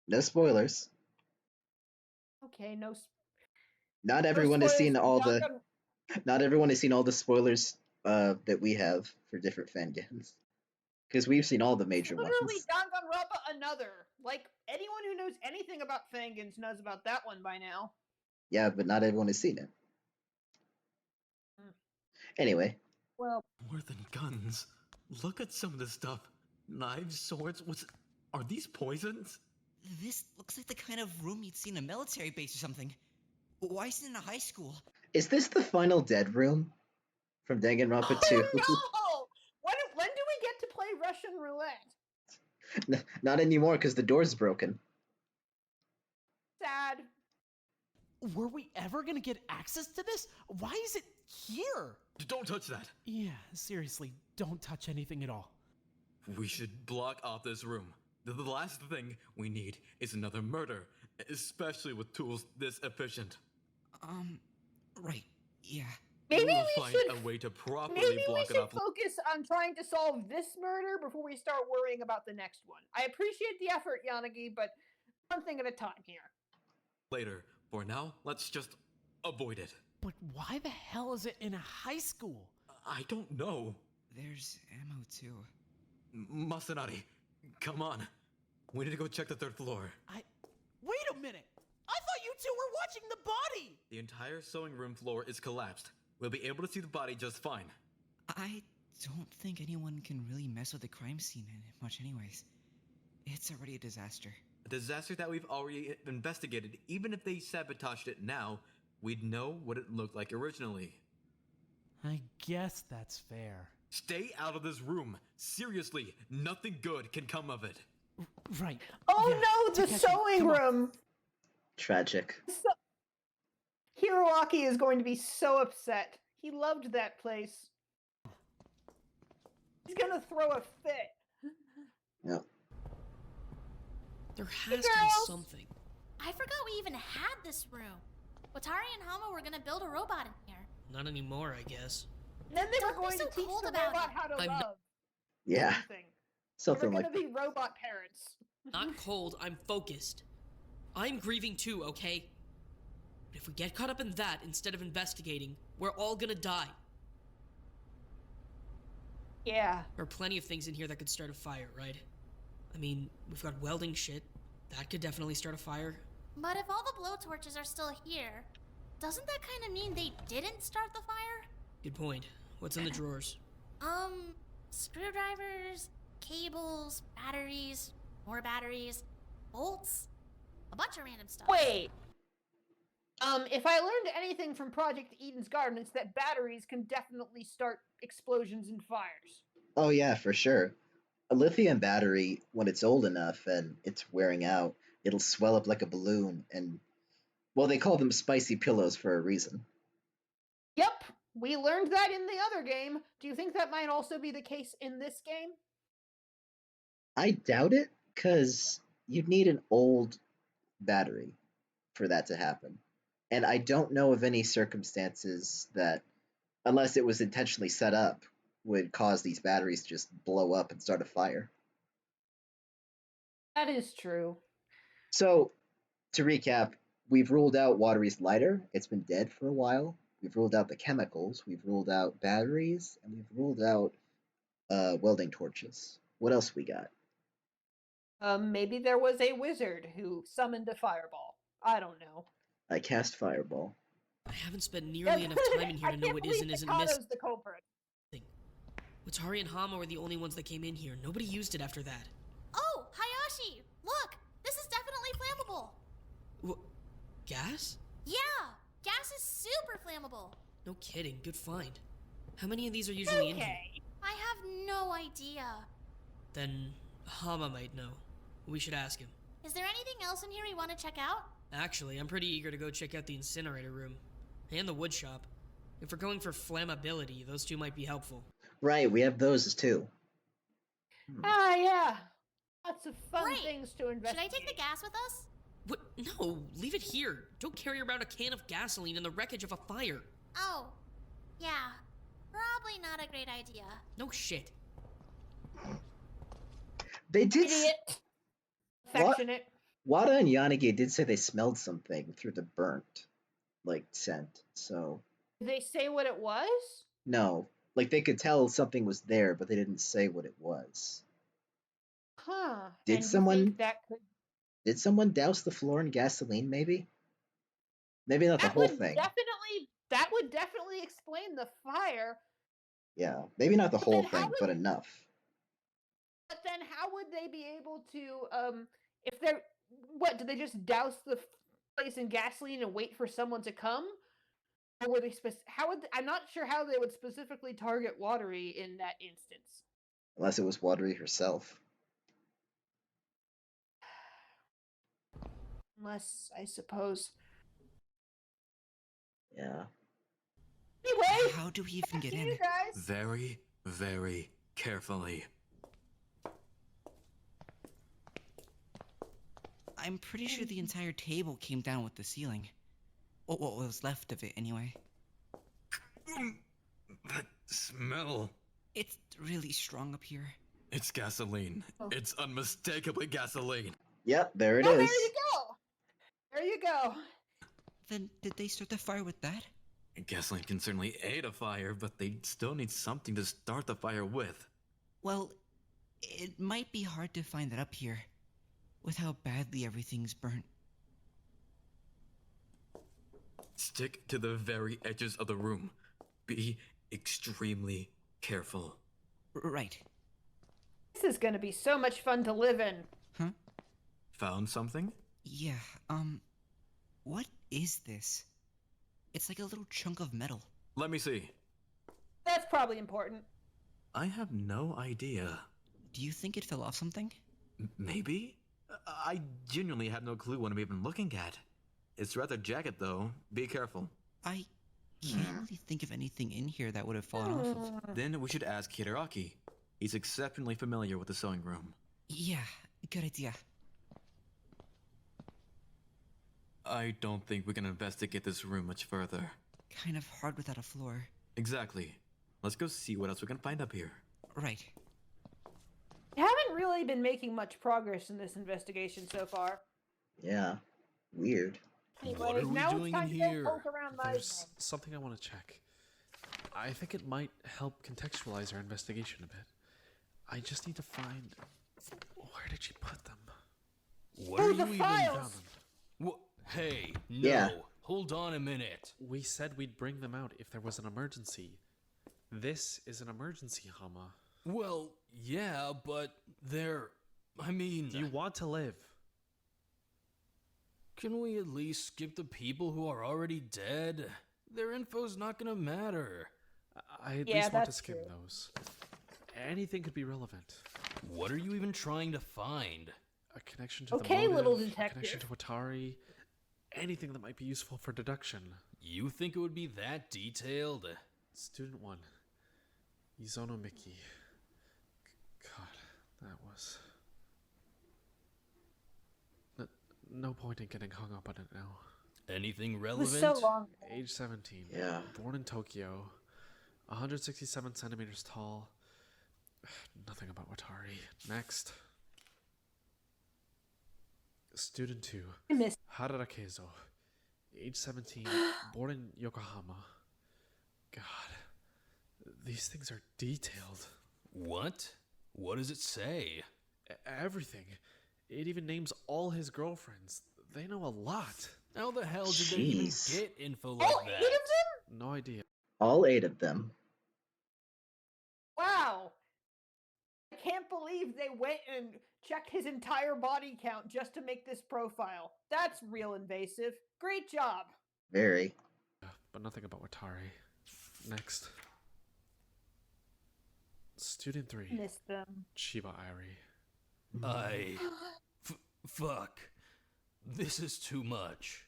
No spoilers. Okay, no. Not everyone has seen all the. Not everyone has seen all the spoilers that we have for different fan games, because we've seen all the major Literally, ones. Danganronpa another. Like anyone who knows anything about fangans knows about that one by now. Yeah, but not everyone has seen it. Anyway. Well, more than guns. Look at some of this stuff. Knives, swords. Are these poisons? This looks like the kind of room you'd see in a military base or something. Why isn't it in a high school? Is this the final dead room from Danganronpa 2? Oh no! When do we get to play Russian roulette? Not anymore, because the door's broken. Sad. Were we ever gonna get access to this? Why is it here? Don't touch that. Yeah, seriously, don't touch anything at all. We should block off this room. The last thing we need is another murder, especially with tools this efficient. Right, yeah. Maybe we'll we find should a way to properly maybe we block should it off focus on trying to solve this murder before we start worrying about the next one. I appreciate the effort, Yanagi, but one thing at a time here. later. For now, let's just avoid it. But why the hell is it in a high school? I don't know. There's ammo too. Masanari, come on. We need to go check the third floor. Wait a minute! I thought you two were watching the body! The entire sewing room floor is collapsed. We'll be able to see the body just fine. I don't think anyone can really mess with the crime scene much anyways. It's already a disaster. A disaster that we've already investigated. Even if they sabotaged it now, we'd know what it looked like originally. I guess that's fair. Stay out of this room. Seriously, nothing good can come of it. Right. Oh yeah, no, the sewing room! Tragic. Hiroaki is going to be so upset. He loved that place. He's gonna throw a fit. Yep. There has to be something. I forgot we even had this room. Watari and Hama were gonna build a robot in here. Not anymore, I guess. Then they were Don't be going so to teach cold the about robot it. how to I'm love. not- Yeah. Something. Something We're like gonna be robot parents. Not cold, I'm focused. I'm grieving too, okay? But if we get caught up in that instead of investigating, we're all gonna die. Yeah. There are plenty of things in here that could start a fire, right? I mean, we've got welding shit. That could definitely start a fire. But if all the blowtorches are still here, doesn't that kind of mean they didn't start the fire? Good point. What's in the drawers? Screwdrivers, cables, batteries, more batteries, bolts, a bunch of random stuff. Wait. If I learned anything from Project Eden's Garden, it's that batteries can definitely start explosions and fires. Oh yeah, for sure. A lithium battery, when it's old enough and it's wearing out, it'll swell up like a balloon and, well, they call them spicy pillows for a reason. Yep, we learned that in the other game. Do you think that might also be the case in this game? I doubt it, because you'd need an old battery for that to happen. And I don't know of any circumstances that, unless it was intentionally set up, would cause these batteries to just blow up and start a fire. That is true. So, to recap, we've ruled out Watery's lighter. It's been dead for a while. We've ruled out the chemicals. We've ruled out batteries. And we've ruled out welding torches. What else we got? Maybe there was a wizard who summoned a fireball. I don't know. I cast Fireball. I haven't spent nearly enough time in here to know what is and isn't missing. The culprit. Watari and Hama were the only ones that came in here. Nobody used it after that. Oh, Hayashi! Look! This is definitely flammable! Gas? Yeah! Gas is super flammable! No kidding, good find. How many of these are usually in here? I have no idea. Then Hama might know. We should ask him. Is there anything else in here we want to check out? Actually, I'm pretty eager to go check out the incinerator room. And the wood shop. If we're going for flammability, those two might be helpful. Right, we have those too. Ah, yeah. Lots of fun Great. things to investigate. Should I take the gas with us? What? No, leave it here. Don't carry around a can of gasoline in the wreckage of a fire. Oh, yeah. Probably not a great idea. No shit. They did. Idiot. Affectionate. Wada and Yanagi did say they smelled something through the burnt, scent. So Did they say what it was? no, they could tell something was there, but they didn't say what it was. Huh. Did and someone- You think that could? Did someone douse the floor in gasoline? Maybe. Maybe not the whole thing. That would definitely explain the fire. Yeah, maybe not the whole then how thing, but enough. But then, how would they be able to? If they're what? Did they just douse the place in gasoline and wait for someone to come? Or were they how would I'm not sure how they would specifically target Watery in that instance. Unless it was Watery herself. Unless, I suppose. Yeah. Anyway, How do we even get see in? you guys. Very, very carefully. I'm pretty sure the entire table came down with the ceiling. What was left of it, anyway. That smell. It's really strong up here. It's gasoline. It's unmistakably gasoline. Yep, there it Oh, is. there you go. There you go. Then did they start the fire with that? Gasoline can certainly aid a fire, but they still need something to start the fire with. Well, it might be hard to find that up here, with how badly everything's burnt. Stick to the very edges of the room. Be extremely careful. Right. This is going to be so much fun to live in. Huh? Found something? Yeah, what is this? It's like a little chunk of metal. Let me see. That's probably important. I have no idea. Do you think it fell off something? Maybe? I genuinely have no clue what I'm even looking at. It's rather jagged, though. Be careful. I can't really think of anything in here that would have fallen off of. Then we should ask Hideraki. He's exceptionally familiar with the sewing room. Yeah, good idea. I don't think we can investigate this room much further. Kind of hard without a floor. Exactly. Let's go see what else we can find up here. Right. I haven't really been making much progress in this investigation so far. Yeah. Weird. Anyway, What are we now doing it's time in to here? go poke around my There's something I want to check. I think it might help contextualize our investigation a bit. I just need to find... Where did she put them? What are the you even files! Found them. Hey, no. Yeah. Hold on a minute. We said we'd bring them out if there was an emergency. This is an emergency, Hama. Well, yeah, but I mean... You want to live. Can we at least skip the people who are already dead? Their info's not gonna matter. I at Yeah, least want to that's skim true. those. Anything could be relevant. What are you even trying to find? A connection to Okay, the motive, little a detective. connection to Atari, anything that might be useful for deduction. You think it would be that detailed? Student 1, Izono Miki. God, that was... No point in getting hung up on it now. Anything It relevant? was so long. Age 17. Yeah. Born in Tokyo. 167 centimeters tall. Nothing about Watari. Next. Student 2. I miss. Harada Keizo. Age 17. Born in Yokohama. God. These things are detailed. What? What does it say? Everything. It even names all his girlfriends. They know a lot. How the hell did they even Jeez. get info like All 8 that? of them? No idea. All 8 of them. Wow. I can't believe they went and checked his entire body count just to make this profile. That's real invasive. Great job. Very. But nothing about Watari. Next. Student 3. Missed them. Chiba Airi. Fuck. This is too much.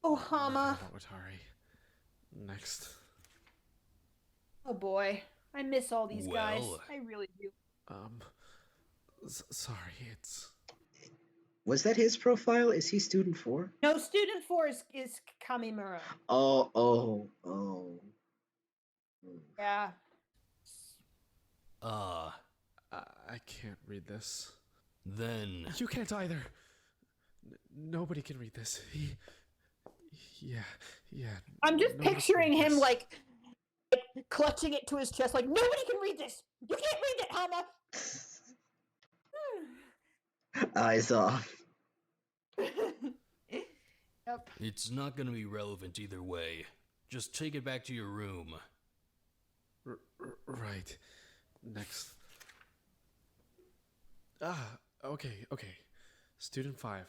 Oh, Hama. Nothing about Watari. Next. Oh boy. I miss all these guys. Well. I really do. Sorry, it's... Was that his profile? Is he student 4? No, student 4 is Kamimura. Oh. Yeah. I can't read this. Then You can't either. Nobody can read this. Yeah. I'm just nobody can picturing read him this. like clutching it to his chest, like nobody can read this. You can't read it, Hama. Eyes off. Yep. it's not gonna be relevant either way. Just take it back to your room. Right. Next. Okay. Student 5,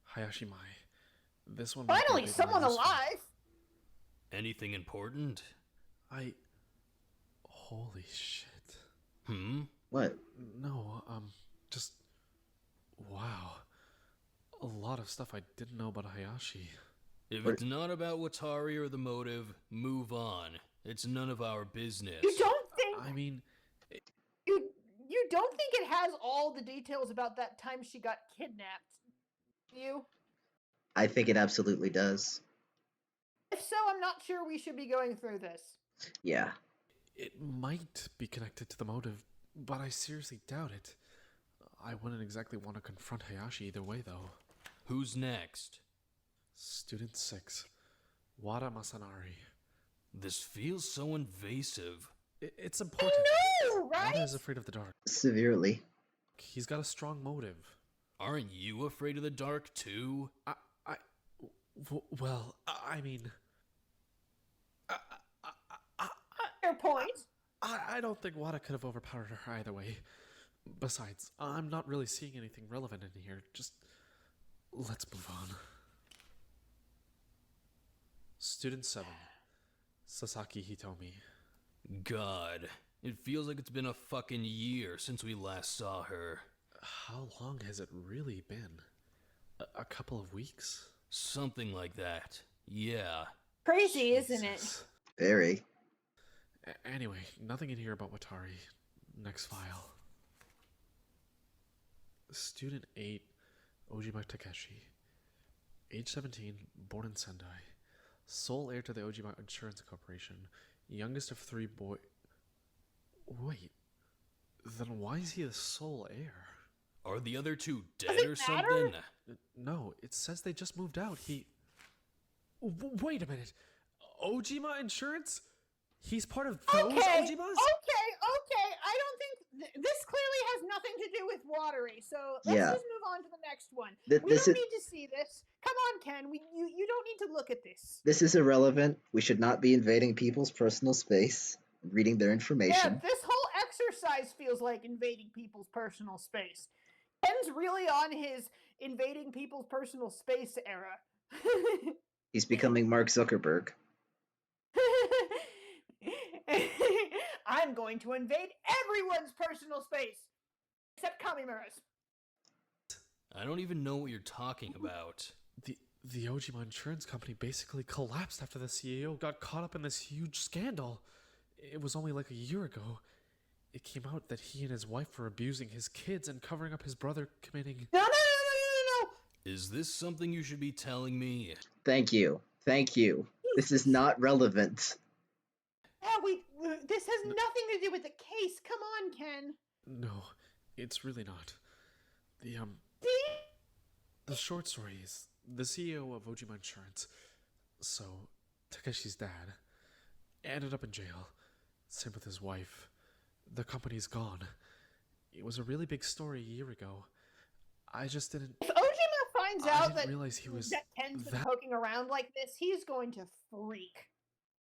Hayashi Mai. This one. might be a Finally, bit more someone useful. alive. Anything important? Holy shit. What? No, just. Wow. A lot of stuff I didn't know about Hayashi. If it's not about Watari or the motive, move on. It's none of our business. You don't think I mean, you don't think it has all the details about that time she got kidnapped? Do you? I think it absolutely does. If so, I'm not sure we should be going through this. Yeah. it might be connected to the motive, but I seriously doubt it. I wouldn't exactly want to confront Hayashi either way, though. Who's next? Student 6, Wada Masanari. This feels so invasive. It's important. No, right? Wada is afraid of the dark. Severely. He's got a strong motive. Aren't you afraid of the dark too? Well, I mean... Fair point. I don't think Wada could have overpowered her either way. Besides, I'm not really seeing anything relevant in here. Just... let's move on. Student 7, Sasaki Hitomi. God, it feels like it's been a fucking year since we last saw her. How long has it really been? A couple of weeks? Something like that. Yeah. Crazy, isn't it? Jesus. Very. Anyway, nothing in here about Watari. Next file. Student 8, Ojima Takeshi. Age 17, born in Sendai. Sole heir to the Ojima Insurance Corporation. Youngest of 3 boys. Wait. Then why is he the sole heir? Are the other two dead or something? No, it says they just moved out. Wait a minute. Ojima Insurance? He's part of those Ojimas? Okay. I don't think this clearly has nothing to do with Watery. So let's just move on to the next one. We don't need to see this. Come on, Ken. You don't need to look at this. This is irrelevant. We should not be invading people's personal space, reading their information. Yeah, this whole exercise feels like invading people's personal space. Ken's really on his invading people's personal space era. He's becoming Mark Zuckerberg. I'm going to invade everyone's personal space, except Kamimura's. I don't even know what you're talking about. The Ojima Insurance Company basically collapsed after the CEO got caught up in this huge scandal. It was only like a year ago. It came out that he and his wife were abusing his kids and covering up his brother committing... No! Is this something you should be telling me? Thank you. This is not relevant. Yeah, this has nothing to do with the case. Come on, Ken. No, it's really not. The short story is, the CEO of Ojima Insurance, so Takeshi's dad, ended up in jail. Same with his wife. The company's gone. It was a really big story a year ago. I just didn't... If Ojima finds out that Ken's been that poking around like this, he's going to freak.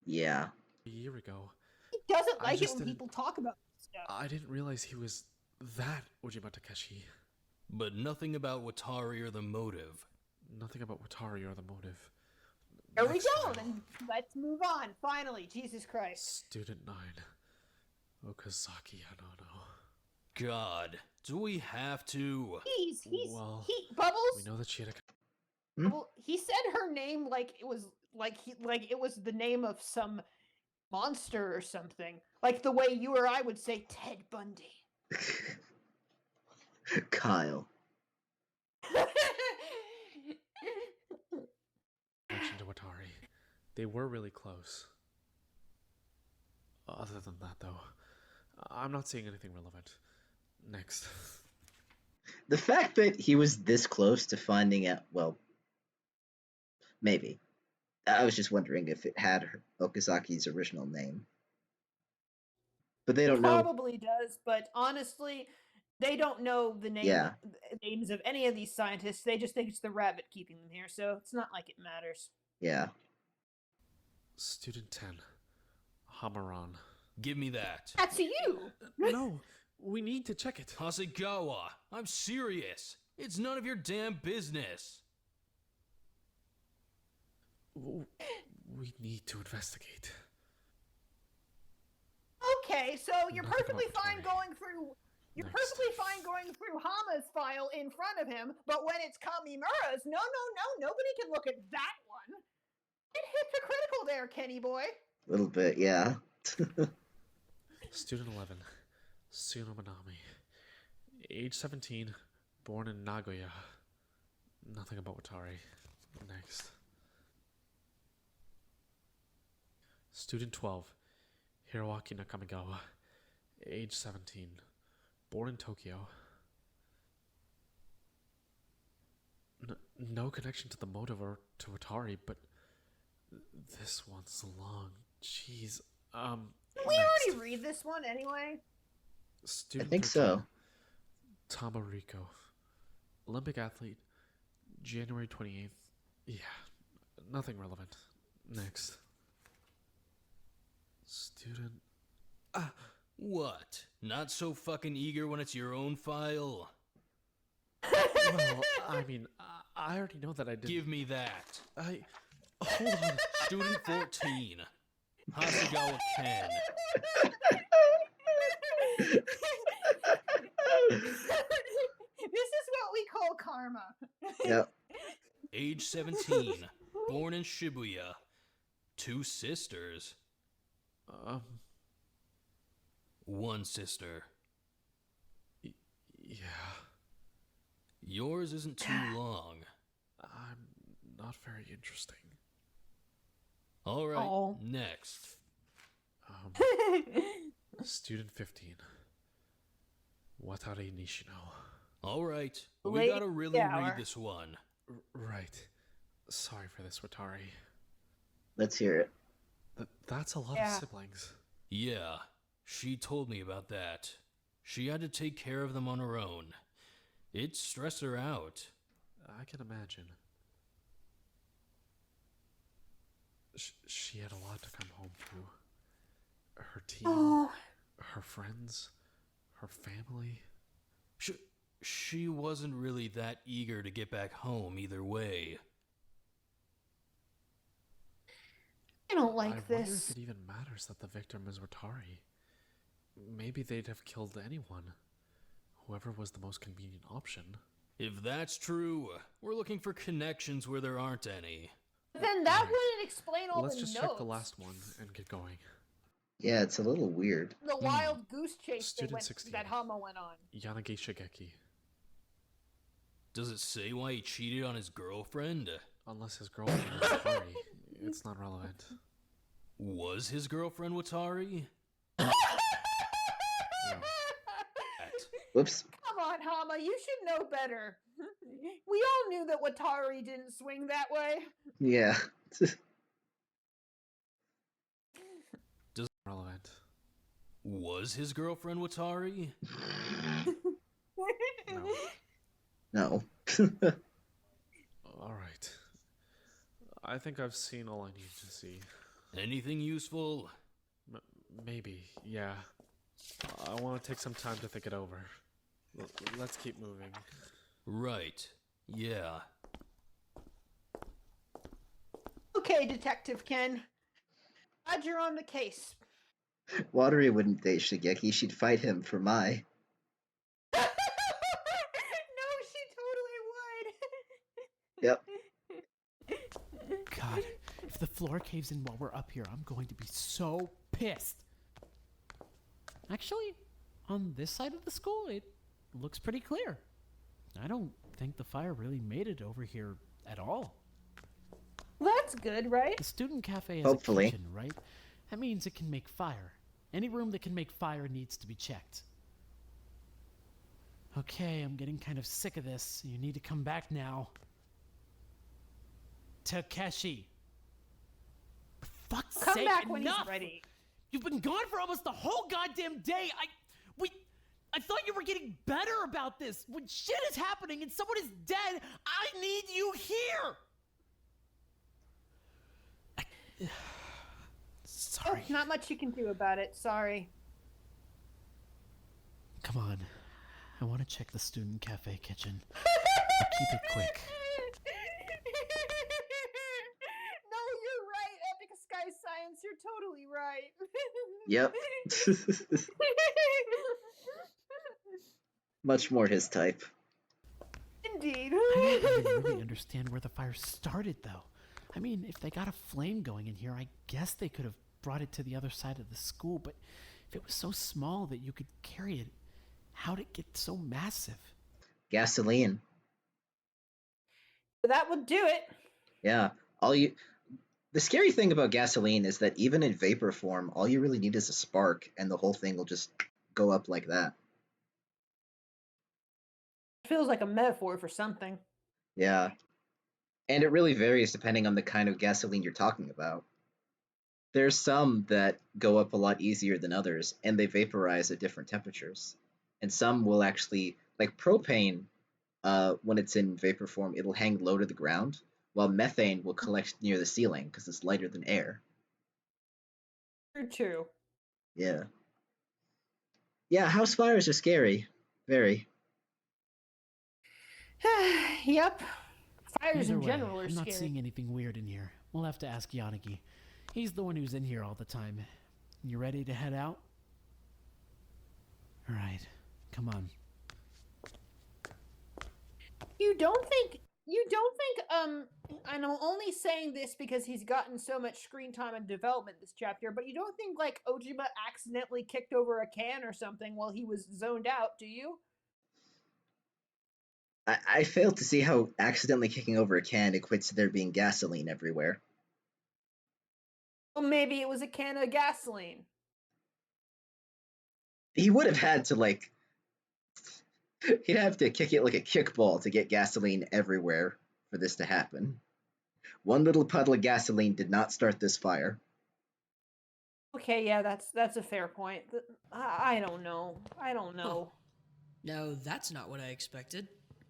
Yeah. a year ago. He doesn't like it when people talk about this stuff. I didn't realize he was that Ojima Takeshi. But nothing about Watari or the motive. Nothing about Watari or the motive. There we go, then let's move on. Finally, Jesus Christ. Student 9. Okazaki Hanano. God, do we have to? Bubbles. We know that she had a... Well, he said her name like it was it was the name of some monster or something. Like the way you or I would say Ted Bundy. Kyle. to Watari. They were really close. Other than that, though, I'm not seeing anything relevant. Next. The fact that he was this close to finding out, well, maybe. I was just wondering if it had Okazaki's original name. But they don't know. Probably does, but honestly, they don't know the names of any of these scientists. They just think it's the rabbit keeping them here, so it's not like it matters. Yeah. Student 10. Hamaran. Give me that. That's you! No, we need to check it. Hasegawa, I'm serious. It's none of your damn business. We need to investigate. Okay, so you're Nothing perfectly about fine Tori. going through. You're Next. perfectly fine going through Hama's file in front of him, but when it's Kamimura's, no, nobody can look at that one. It's hypocritical there, Kenny boy. A little bit, yeah. Student 11. Suno Manami. Age 17. Born in Nagoya. Nothing about Watari. Next. Student 12. Hiroaki Nakamigawa. Age 17. Born in Tokyo. No connection to the motive or to Watari, but this one's long. Jeez. Did we already read this one anyway? Student I think 13, so. Tamariko. Olympic athlete. January 28th. Yeah. Nothing relevant. Next. Student. What? Not so fucking eager when it's your own file? Well, I mean, I already know that I did. Give me that. Hold on. Student 14. Hasegawa Ken. This is what we call karma. Yep. Age 17. Born in Shibuya. 2 sisters. One sister. Yeah. Yours isn't too long. I'm not very interesting. All right, Oh. next. Student 15. Watari Nishino. All right, we Late gotta really hour. read this one. Right. Sorry for this, Watari. Let's hear it. That's a lot Yeah. of siblings. Yeah, she told me about that. She had to take care of them on her own. It stressed her out. I can imagine. She had a lot to come home to. Her team, her friends, her family. She wasn't really that eager to get back home either way. I don't like I this. wonder if it even matters that the victim is Watari. Maybe they'd have killed anyone. Whoever was the most convenient option. If that's true, we're looking for connections where there aren't any. Then that Right. wouldn't explain all Let's the just notes. check the last one and get going. Yeah, it's a little weird. The wild goose chase Student 16. that Hama went on. Yanagi Shigeki. Does it say why he cheated on his girlfriend? Unless his girlfriend is Watari, it's not relevant. Was his girlfriend Watari? No. Whoops. Come on, Hama, you should know better. We all knew that Watari didn't swing that way. Yeah. Relevant. Was his girlfriend Watari? No. No. Alright. I think I've seen all I need to see. Anything useful? Maybe, yeah. I want to take some time to think it over. Let's keep moving. Right. Yeah. Okay, Detective Ken. Glad you're on the case. Watery wouldn't date Shigeki. She'd fight him for Mai. No, she totally would. Yep. God, if the floor caves in while we're up here, I'm going to be so pissed. Actually, on this side of the school, it looks pretty clear. I don't think the fire really made it over here at all. Well, that's good, right? The student cafe has Hopefully. a kitchen, right? That means it can make fire. Any room that can make fire needs to be checked. Okay, I'm getting kind of sick of this. You need to come back now. Takeshi. For fuck's Come sake, back when enough! he's ready. You've been gone for almost the whole goddamn day. I thought you were getting better about this. When shit is happening and someone is dead, I need you here. Sorry. Oh, not much you can do about it. Sorry. Come on. I want to check the student cafe kitchen. I'll keep it quick. No, you're right, Epic Sky Science. You're totally right. Yep. Much more his type. Indeed. I don't even really understand where the fire started, though. I mean, if they got a flame going in here, I guess they could have brought it to the other side of the school, but if it was so small that you could carry it, how'd it get so massive? Gasoline. That would do it. Yeah. The scary thing about gasoline is that even in vapor form, all you really need is a spark, and the whole thing will just go up like that. Feels like a metaphor for something. Yeah. And it really varies depending on the kind of gasoline you're talking about. There's some that go up a lot easier than others, and they vaporize at different temperatures. And some will actually, like propane, when it's in vapor form, it'll hang low to the ground, while methane will collect near the ceiling because it's lighter than air. True. Yeah. Yeah, house fires are scary. Very. Yep. Fires Either in way, general are I'm not scary. seeing anything weird in here. We'll have to ask Yanagi. He's the one who's in here all the time. You ready to head out? All right, come on. You don't think and I'm only saying this because he's gotten so much screen time and development this chapter, but you don't think like Ojima accidentally kicked over a can or something while he was zoned out, do you? I fail to see how accidentally kicking over a can equates to there being gasoline everywhere. Well, maybe it was a can of gasoline. He would have had to, like, he'd have to kick it like a kickball to get gasoline everywhere for this to happen. One little puddle of gasoline did not start this fire. Okay, yeah, that's a fair point. I don't know. I don't know. No, that's not what I expected.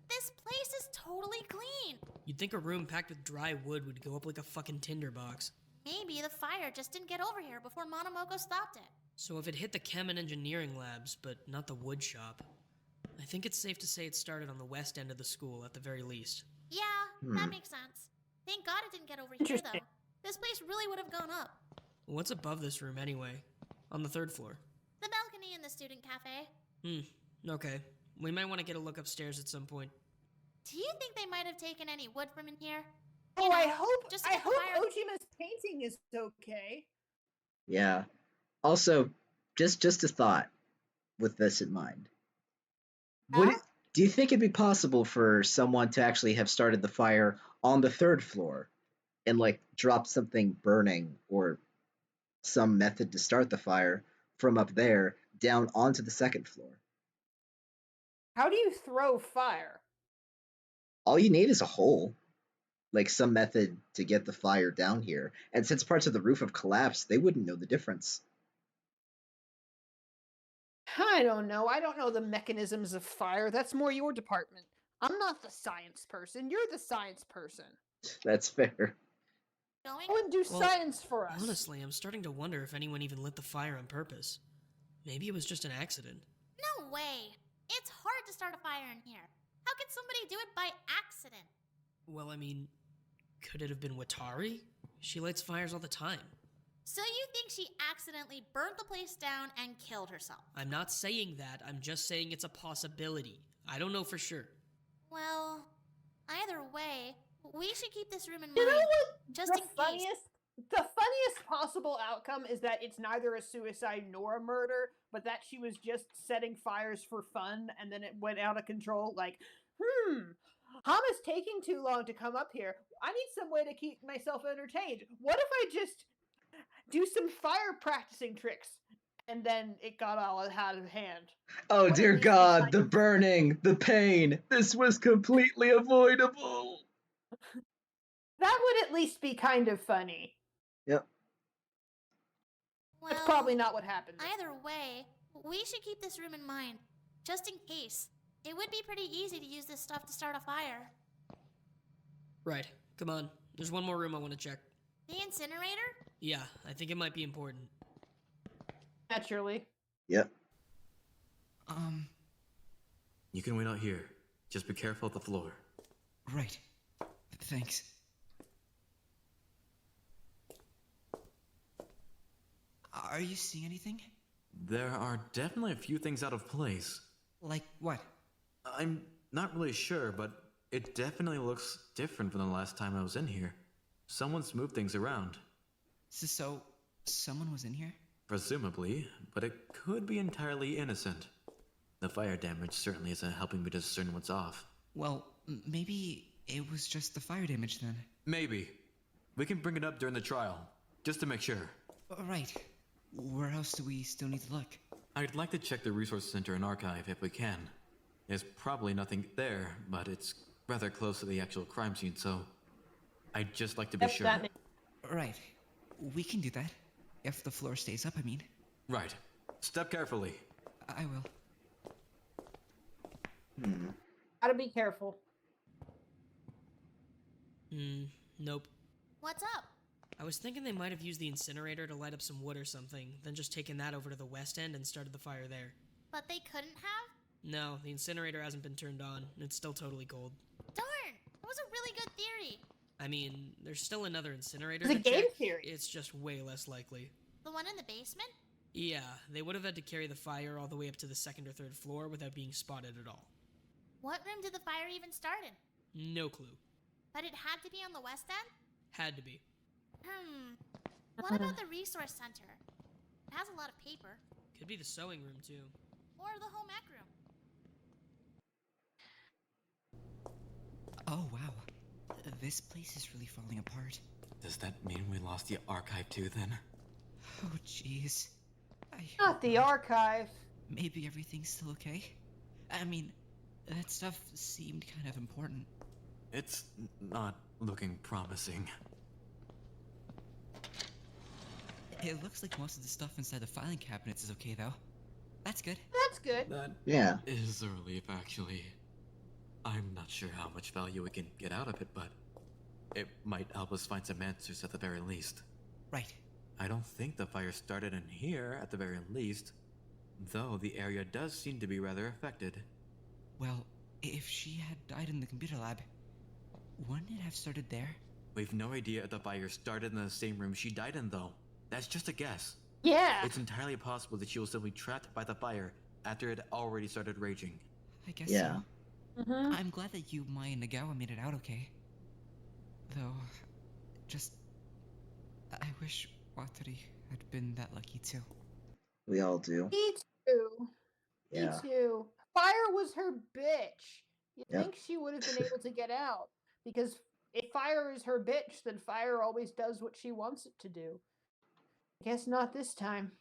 This place is totally clean. You'd think a room packed with dry wood would go up like a fucking tinderbox. Maybe the fire just didn't get over here before Monomoko stopped it. So if it hit the chem and engineering labs, but not the wood shop, I think it's safe to say it started on the west end of the school at the very least. Yeah, that makes sense. Thank God it didn't get over here, though. This place really would have gone up. What's above this room anyway? On the third floor? The balcony in the student cafe. Okay. We might want to get a look upstairs at some point. Do you think they might have taken any wood from in here? Oh, I hope just to I get the hope fire- Ojima's painting is okay. Yeah. Also, just a thought with this in mind. Do you think it'd be possible for someone to actually have started the fire on the third floor and like drop something burning or some method to start the fire from up there down onto the second floor? How do you throw fire? All you need is a hole, like some method to get the fire down here. And since parts of the roof have collapsed, they wouldn't know the difference. I don't know. I don't know the mechanisms of fire. That's more your department. I'm not the science person. You're the science person. That's fair. Going? Go and do science for us. Honestly, I'm starting to wonder if anyone even lit the fire on purpose. Maybe it was just an accident. No way. It's hard to start a fire in here. How could somebody do it by accident? Well, I mean, could it have been Watari? She lights fires all the time. So you think she accidentally burnt the place down and killed herself? I'm not saying that, I'm just saying it's a possibility. I don't know for sure. Well, either way, we should keep this room in mind. You know what? Just in case. The funniest possible outcome is that it's neither a suicide nor a murder, but that she was just setting fires for fun and then it went out of control. Like, Hama's taking too long to come up here. I need some way to keep myself entertained. What if I just do some fire practicing tricks? And then it got all out of hand. Oh dear God, the burning, the pain. This was completely avoidable. That would at least be kind of funny. Yep. That's probably not what happened. Either way, we should keep this room in mind, just in case. It would be pretty easy to use this stuff to start a fire. Right. Come on. There's one more room I want to check. The incinerator? Yeah, I think it might be important. Naturally. Yep. You can wait out here. Just be careful of the floor. Right. Thanks. Are you seeing anything? There are definitely a few things out of place. Like what? I'm not really sure, but it definitely looks different from the last time I was in here. Someone's moved things around. So, someone was in here? Presumably, but it could be entirely innocent. The fire damage certainly isn't helping me discern what's off. Well, maybe it was just the fire damage then. Maybe. We can bring it up during the trial, just to make sure. Right. Where else do we still need to look? I'd like to check the resource center and archive if we can. There's probably nothing there, but it's rather close to the actual crime scene, so I'd just like to be sure. Right. We can do that. If the floor stays up, I mean. Right. Step carefully. I will. Gotta be careful. Nope. What's up? I was thinking they might have used the incinerator to light up some wood or something, then just taken that over to the west end and started the fire there. But they couldn't have? No, the incinerator hasn't been turned on. It's still totally cold. Darn! That was a really good theory. I mean, there's still another incinerator It's a to game check. theory. It's just way less likely. The one in the basement? Yeah, they would have had to carry the fire all the way up to the second or third floor without being spotted at all. What room did the fire even start in? No clue. But it had to be on the west end? Had to be. What about the resource center? It has a lot of paper. Could be the sewing room, too. Or the home ec room. Oh, wow. This place is really falling apart. Does that mean we lost the archive too, then? Oh, jeez. Not the archive. Maybe everything's still okay? I mean, that stuff seemed kind of important. It's not looking promising. It looks like most of the stuff inside the filing cabinets is okay, though. That's good. That's good. That Yeah. is a relief, actually. I'm not sure how much value we can get out of it, but it might help us find some answers at the very least. Right. I don't think the fire started in here at the very least, though the area does seem to be rather affected. Well, if she had died in the computer lab, wouldn't it have started there? We've no idea if the fire started in the same room she died in, though. That's just a guess. Yeah. It's entirely possible that she was simply trapped by the fire after it already started raging. I guess Yeah. so. I'm glad that you, Mai, and Nagawa made it out okay. Though, I wish Watari had been that lucky too. We all do. Me too. Yeah. Me too. Fire was her bitch. You Yep. think she would have been able to get out? Because if fire is her bitch, then fire always does what she wants it to do. Guess not this time.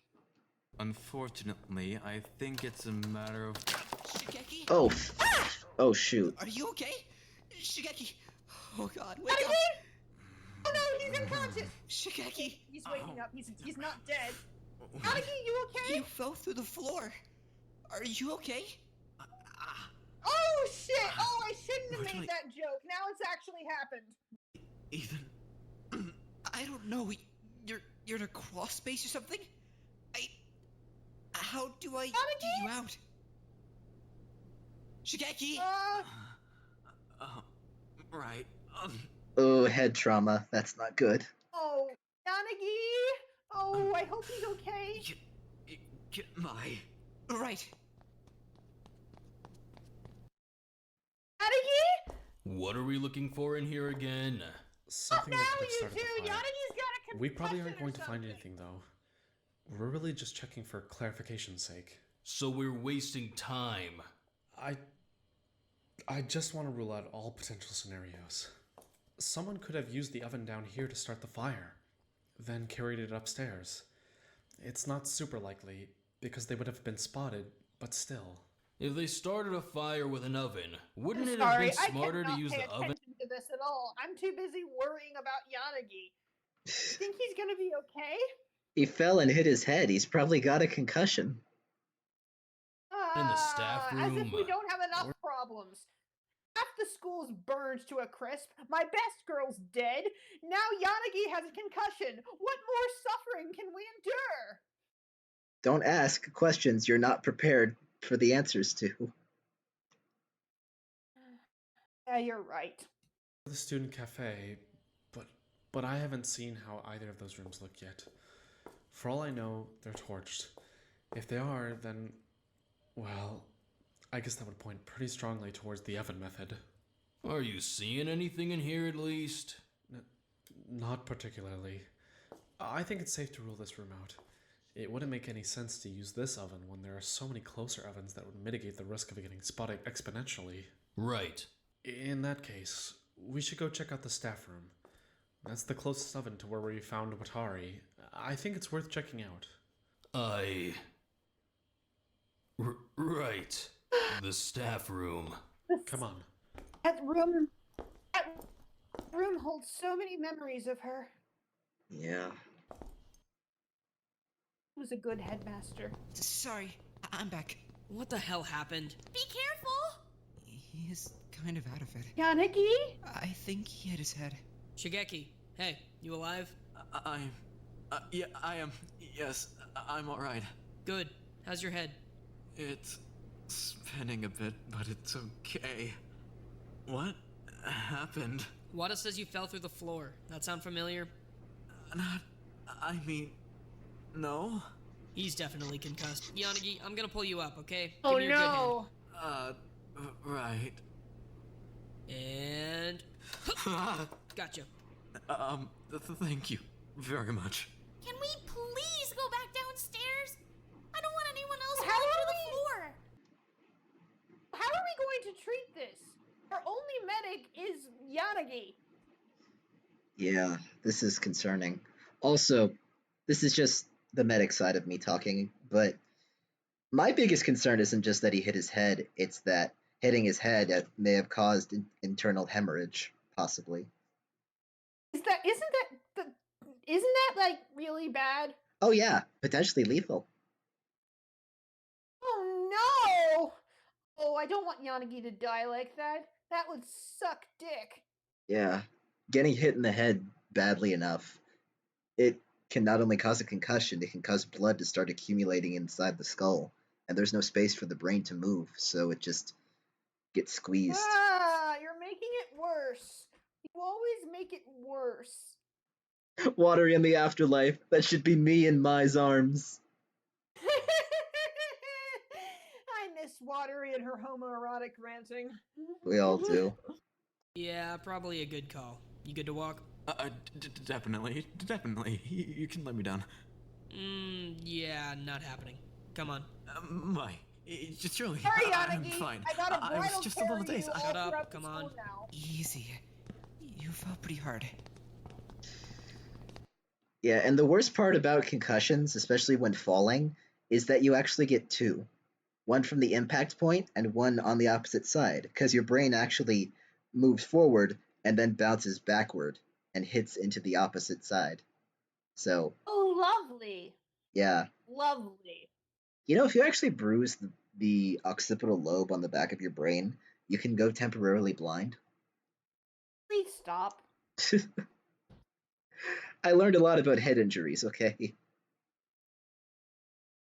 Unfortunately, I think it's a matter of... Shigeki? Oh. Oh shoot. Are you okay? Shigeki! Oh god, wake Shigeki! up! Oh no, he's unconscious! Shigeki! He's waking up. He's not dead. Hanagi, you okay? You fell through the floor. Are you okay? Oh shit! Oh, I shouldn't have Originally- made that joke. Now it's actually happened. Ethan... I don't know. You're in a crawl space or something? How do I get you out? Shigeki! Right. Oh, head trauma. That's not good. Oh, Yanagi! Oh, I hope he's okay. Get my... Right. Yanagi! What are we looking for in here again? Something Now that could have you started two! the fire. Yanagi's got a We probably aren't concussion going or to find something. anything, though. We're really just checking for clarification's sake. So we're wasting time. I just want to rule out all potential scenarios. Someone could have used the oven down here to start the fire, then carried it upstairs. It's not super likely, because they would have been spotted, but still. If they started a fire with an oven, wouldn't I'm it have sorry, been smarter to use I the cannot pay oven? attention to this at all. I'm too busy worrying about Yanagi. You think he's gonna be okay? He fell and hit his head. He's probably got a concussion. In the staff As if we room. don't have enough problems. Half the school's burned to a crisp. My best girl's dead. Now Yanagi has a concussion. What more suffering can we endure? Don't ask questions you're not prepared for the answers to. Yeah, you're right. The student cafe, but I haven't seen how either of those rooms look yet. For all I know, they're torched. If they are, then, well, I guess that would point pretty strongly towards the oven method. Are you seeing anything in here at least? Not particularly. I think it's safe to rule this room out. It wouldn't make any sense to use this oven when there are so many closer ovens that would mitigate the risk of getting spotted exponentially. Right. In that case, we should go check out the staff room. That's the closest oven to where we found Watari. I think it's worth checking out. Right. The staff room. Come on. That room holds so many memories of her. Yeah. He was a good headmaster. Sorry, I'm back. What the hell happened? Be careful! He is kind of out of it. Yanagi? I think he hit his head. Shigeki, hey, you alive? Yeah, I am. Yes, I'm alright. Good. How's your head? It's spinning a bit, but it's okay. What happened? Wada says you fell through the floor. That sound familiar? No? He's definitely concussed. Yanagi, I'm gonna pull you up, okay? Oh Give me your no! Right. good hand. And... Gotcha. Thank you very much. Can we please go back downstairs? I don't want anyone else How falling are through the we- floor. How are we going to treat this? Our only medic is Yanagi. Yeah, this is concerning. Also, this is just the medic side of me talking, but my biggest concern isn't just that he hit his head, it's that hitting his head may have caused internal hemorrhage, possibly. Isn't that like really bad? Oh yeah, potentially lethal. Oh no! Oh, I don't want Yanagi to die like that. That would suck dick. Yeah, getting hit in the head badly enough, it can not only cause a concussion, it can cause blood to start accumulating inside the skull, and there's no space for the brain to move, so it just gets squeezed. Ah, you're making it worse. You always make it worse. Watery in the afterlife, that should be me in Mai's arms. I miss Watery and her homoerotic ranting. We all do. Yeah, probably a good call. You good to walk? Definitely. You can let me down. Yeah, not happening. Come on. Mai, surely. Hurry, I'm Yanagi! fine. I got a I was bridal just a little carry dazed. you all Shut up, throughout the come on. school now. Easy. You fell pretty hard. Yeah, and the worst part about concussions, especially when falling, is that you actually get two. One from the impact point and one on the opposite side, because your brain actually moves forward and then bounces backward and hits into the opposite side. So, Oh, lovely. yeah. Lovely. You know, if you actually bruise the occipital lobe on the back of your brain, you can go temporarily blind. Please stop. I learned a lot about head injuries, okay?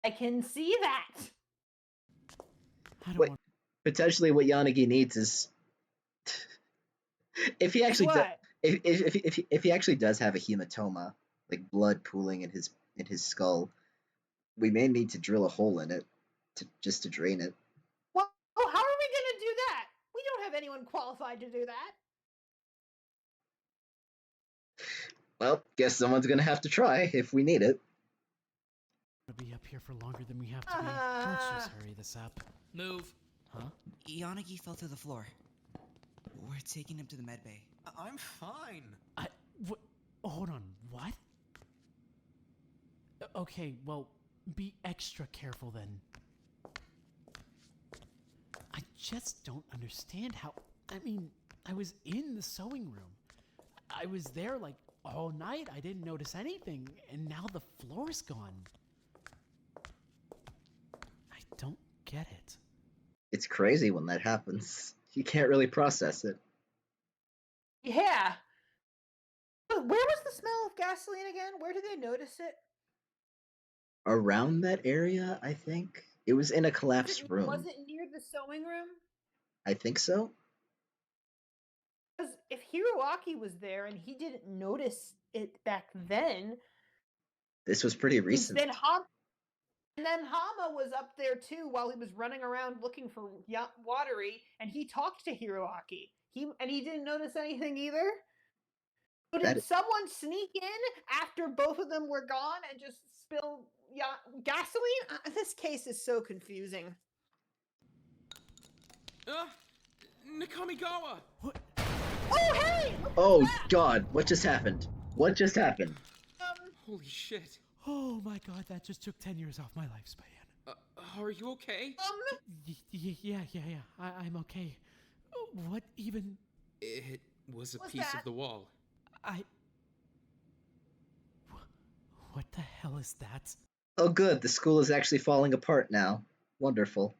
I can see that. I don't Wait. want. Potentially what Yanagi needs is if he actually What? if he actually does have a hematoma, like blood pooling in his skull, we may need to drill a hole in it just to drain it. Well, how are we going to do that? We don't have anyone qualified to do that. Well, guess someone's gonna have to try if we need it. To be up here for longer than we have to be. Let's just hurry this up. Move. Huh? Yanagi fell to the floor. We're taking him to the med bay. I'm fine. Hold on, what? Okay, well, be extra careful then. I just don't understand how... I mean, I was in the sewing room. I was there like all night. I didn't notice anything, and now the floor's gone. I don't get it. It's crazy when that happens. You can't really process it. Yeah. Where was the smell of gasoline again? Where did they notice it? Around that area, I think. It was in a collapsed room. Was it near the sewing room? I think so. Because if Hiroaki was there and he didn't notice it back then, This was pretty recent. then Hama was up there too while he was running around looking for Watery, and he talked to Hiroaki. He didn't notice anything either. So did someone sneak in after both of them were gone and just spill gasoline? This case is so confusing. Nakamigawa! What? Oh, hey! Oh, God, what just happened? What just happened? Holy shit. Oh my god, that just took 10 years off my lifespan. Are you okay? Yeah, I'm okay. What even... It was a What's piece that? of the wall. What the hell is that? Oh, good, the school is actually falling apart now. Wonderful.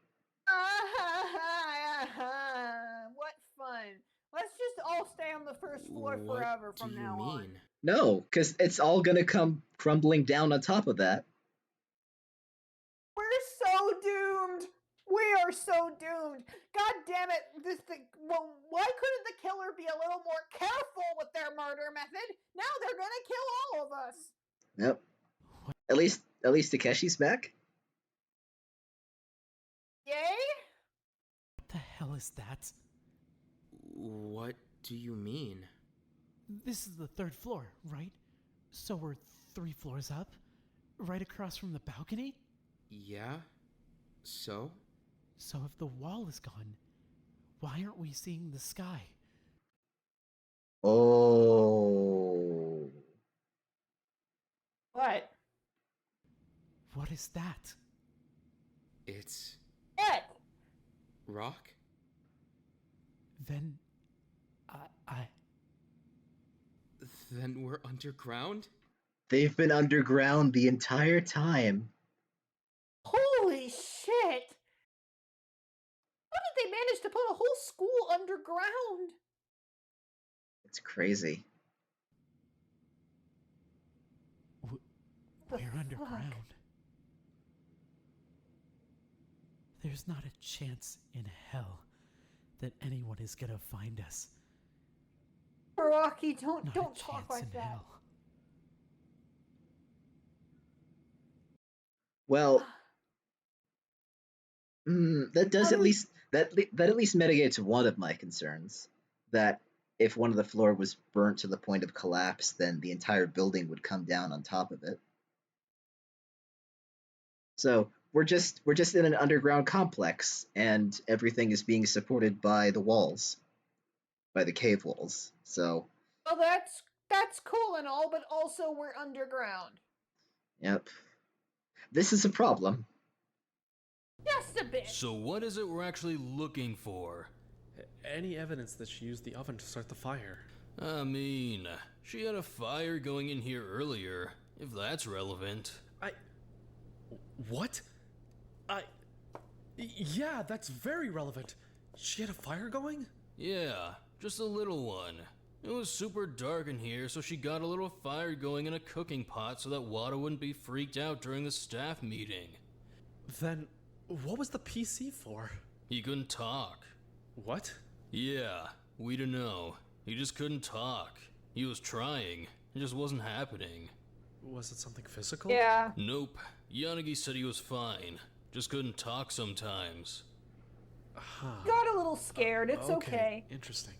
What fun. Let's just all stay on the first floor forever from now on. No, because it's all gonna come crumbling down on top of that. We're so doomed. We are so doomed. God damn it. Why couldn't the killer be a little more careful with their murder method? Now they're gonna kill all of us. Yep. At least Takeshi's back. Yay? What the hell is that? What do you mean? This is the 3rd floor, right? So we're 3 floors up? Right across from the balcony? Yeah? So? So if the wall is gone, why aren't we seeing the sky? Oh. What? What is that? It's What? rock? Then... Then we're underground? They've been underground the entire time. Holy shit! How did they manage to put a whole school underground? It's crazy. We're underground. There's not a chance in hell that anyone is gonna find us. Hiroaki, don't Not a talk chance like in that. hell. Well, that does at least that at least mitigates one of my concerns. That if one of the floor was burnt to the point of collapse, then the entire building would come down on top of it. So we're just in an underground complex, and everything is being supported by the walls, by the cave walls. So. Well, that's cool and all, but also we're underground. Yep. This is a problem. Just a bit. So what is it we're actually looking for? Any evidence that she used the oven to start the fire? I mean, she had a fire going in here earlier, if that's relevant. What? Yeah, that's very relevant. She had a fire going? Yeah, just a little one. It was super dark in here, so she got a little fire going in a cooking pot so that Wada wouldn't be freaked out during the staff meeting. Then, what was the PC for? He couldn't talk. What? Yeah, we don't know. He just couldn't talk. He was trying. It just wasn't happening. Was it something physical? Yeah. Nope. Yanagi said he was fine. Just couldn't talk sometimes. Got a little scared. It's okay. Interesting.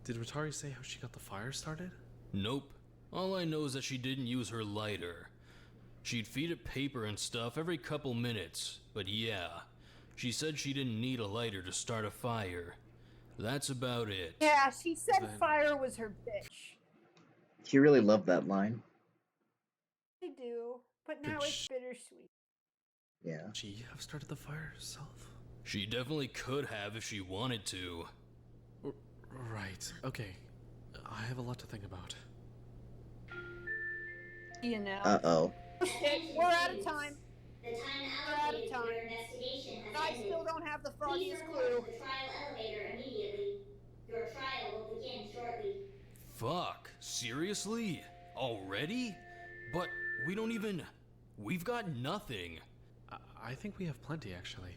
Did Rotari say how she got the fire started? Nope. All I know is that she didn't use her lighter. She'd feed it paper and stuff every couple minutes, but yeah. She said she didn't need a lighter to start a fire. That's about it. Yeah, she said fire was her bitch. He really loved that line. I do, but now it's bittersweet. Yeah. She have started the fire herself? She definitely could have if she wanted to. Right, okay. I have a lot to think about. You know. Uh-oh. Shit, we're out of time. The time We're out of allocated time. for your investigation has I ended. still don't have the Please foggiest report clue. to the trial elevator immediately. Your trial will begin shortly. Fuck, seriously? Already? But we don't even... We've got nothing. I think we have plenty, actually.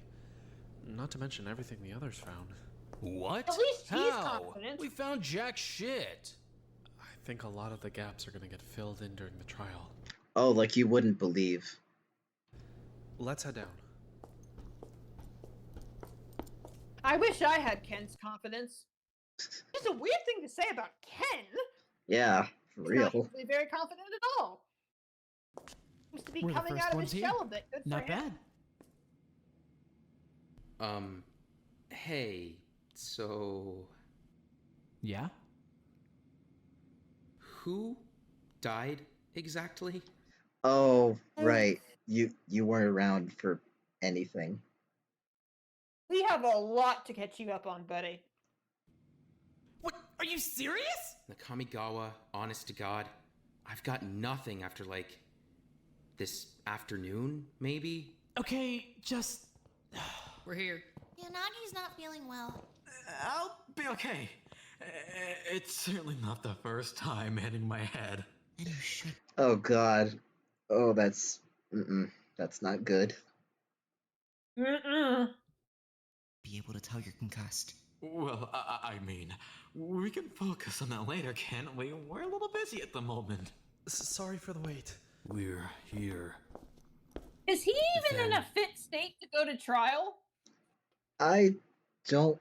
Not to mention everything the others found. What? At least he's How? confident. We found jack shit. I think a lot of the gaps are gonna get filled in during the trial. Oh, like you wouldn't believe. Let's head down. I wish I had Ken's confidence. It's a weird thing to say about Ken. Yeah, for He's real. not usually very confident at all. Seems to be We're the coming first out of ones his here. shell a bit. Good Not for him. bad. Hey, so... Yeah? Who died exactly? Oh, right. You weren't around for anything. We have a lot to catch you up on, buddy. What? Are you serious? The Kamigawa, honest to God, I've got nothing after, like, this afternoon, maybe? Okay, just... We're here. Yeah, Nagi's not feeling well. I'll be okay. It's certainly not the first time hitting my head. And you should Oh god. Oh, that's that's not good. Mm-mm. be able to tell you're concussed. Well, I mean, we can focus on that later, can't we? We're a little busy at the moment. Sorry for the wait. We're here. Is he even in a fit state to go to trial? I don't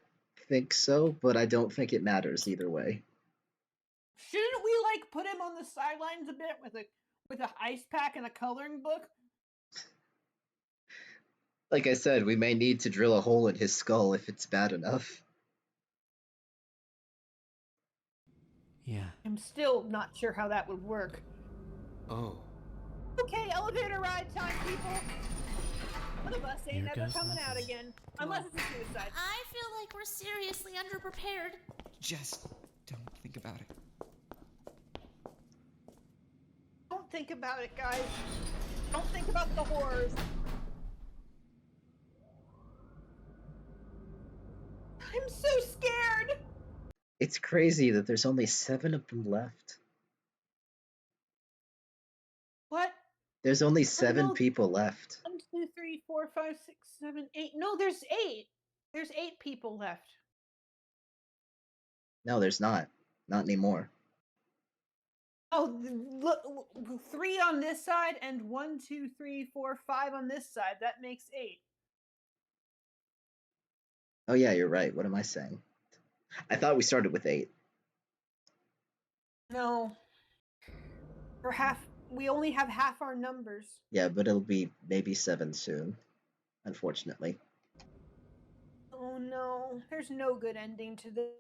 think so, but I don't think it matters either way. Shouldn't we like put him on the sidelines a bit with a ice pack and a coloring book? Like I said, we may need to drill a hole in his skull if it's bad enough. Yeah. I'm still not sure how that would work. Oh. Okay, elevator ride time, people. One of us ain't Here never goes coming out nothing. again. Unless it's a suicide. I feel like we're seriously underprepared. Just don't think about it. Don't think about it, guys. Don't think about the horrors. I'm so scared. It's crazy that there's only 7 of them left. What? There's only 7 no. people left. 1, 2, 3, 4, 5, 6, 7, 8. No, there's 8. There's 8 people left. No, there's not. Not anymore. Oh, look, 3 on this side and 1, 2, 3, 4, 5 on this side. That makes 8. Oh yeah, you're right. What am I saying? I thought we started with 8. No. For half, we only have half our numbers. Yeah, but it'll be maybe 7 soon, unfortunately. Oh no, there's no good ending to this.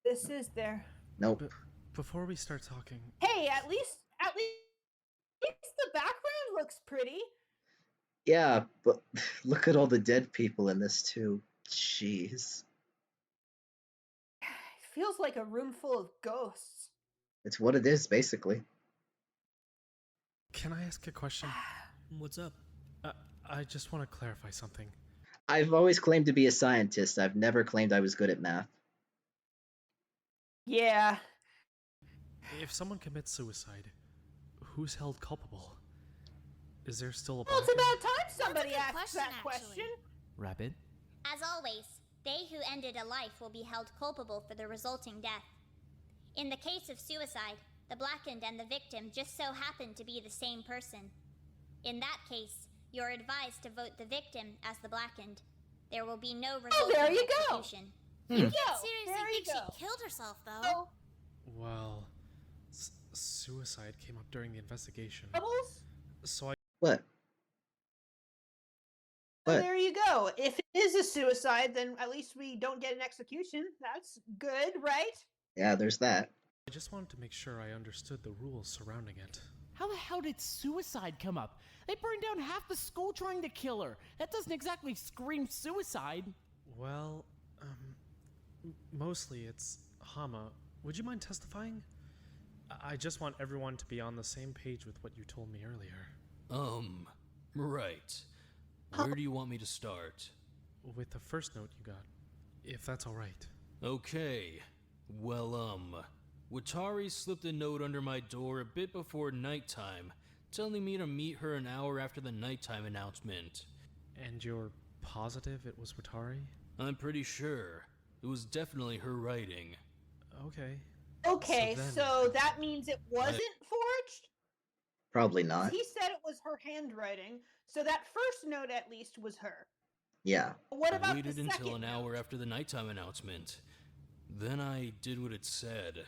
This is there. Nope. But before we start talking... Hey, at least the background looks pretty. Yeah, but look at all the dead people in this too. Jeez. It feels like a room full of ghosts. It's what it is, basically. Can I ask a question? What's up? I just want to clarify something. I've always claimed to be a scientist. I've never claimed I was good at math. Yeah. If someone commits suicide, who's held culpable? Is there still a Well, it's blackened? about time somebody good asked question, that actually. question. Rabbit? As always, they who ended a life will be held culpable for the resulting death. In the case of suicide, the blackened and the victim just so happen to be the same person. In that case, you're advised to vote the victim as the blackened. There will be no resulting there you go. execution. You can't There seriously you think go. she killed herself, though. Oh, Well, suicide came up during the investigation. Bubbles? So I... What? So But there you go. If it is a suicide, then at least we don't get an execution. That's good, right? yeah, there's that. I just wanted to make sure I understood the rules surrounding it. How the hell did suicide come up? They burned down half the school trying to kill her. That doesn't exactly scream suicide. Well, mostly it's Hama. Would you mind testifying? I just want everyone to be on the same page with what you told me earlier. Right. Where do you want me to start? With the first note you got, if that's alright. Okay. Well, Watari slipped a note under my door a bit before nighttime, telling me to meet her an hour after the nighttime announcement. And you're positive it was Watari? I'm pretty sure. It was definitely her writing. Okay. Okay, so that means it wasn't forged? Probably not. He said it was her handwriting, so that first note at least was her. Yeah. What about I waited the until second an hour note? after the nighttime announcement. Then I did what it said.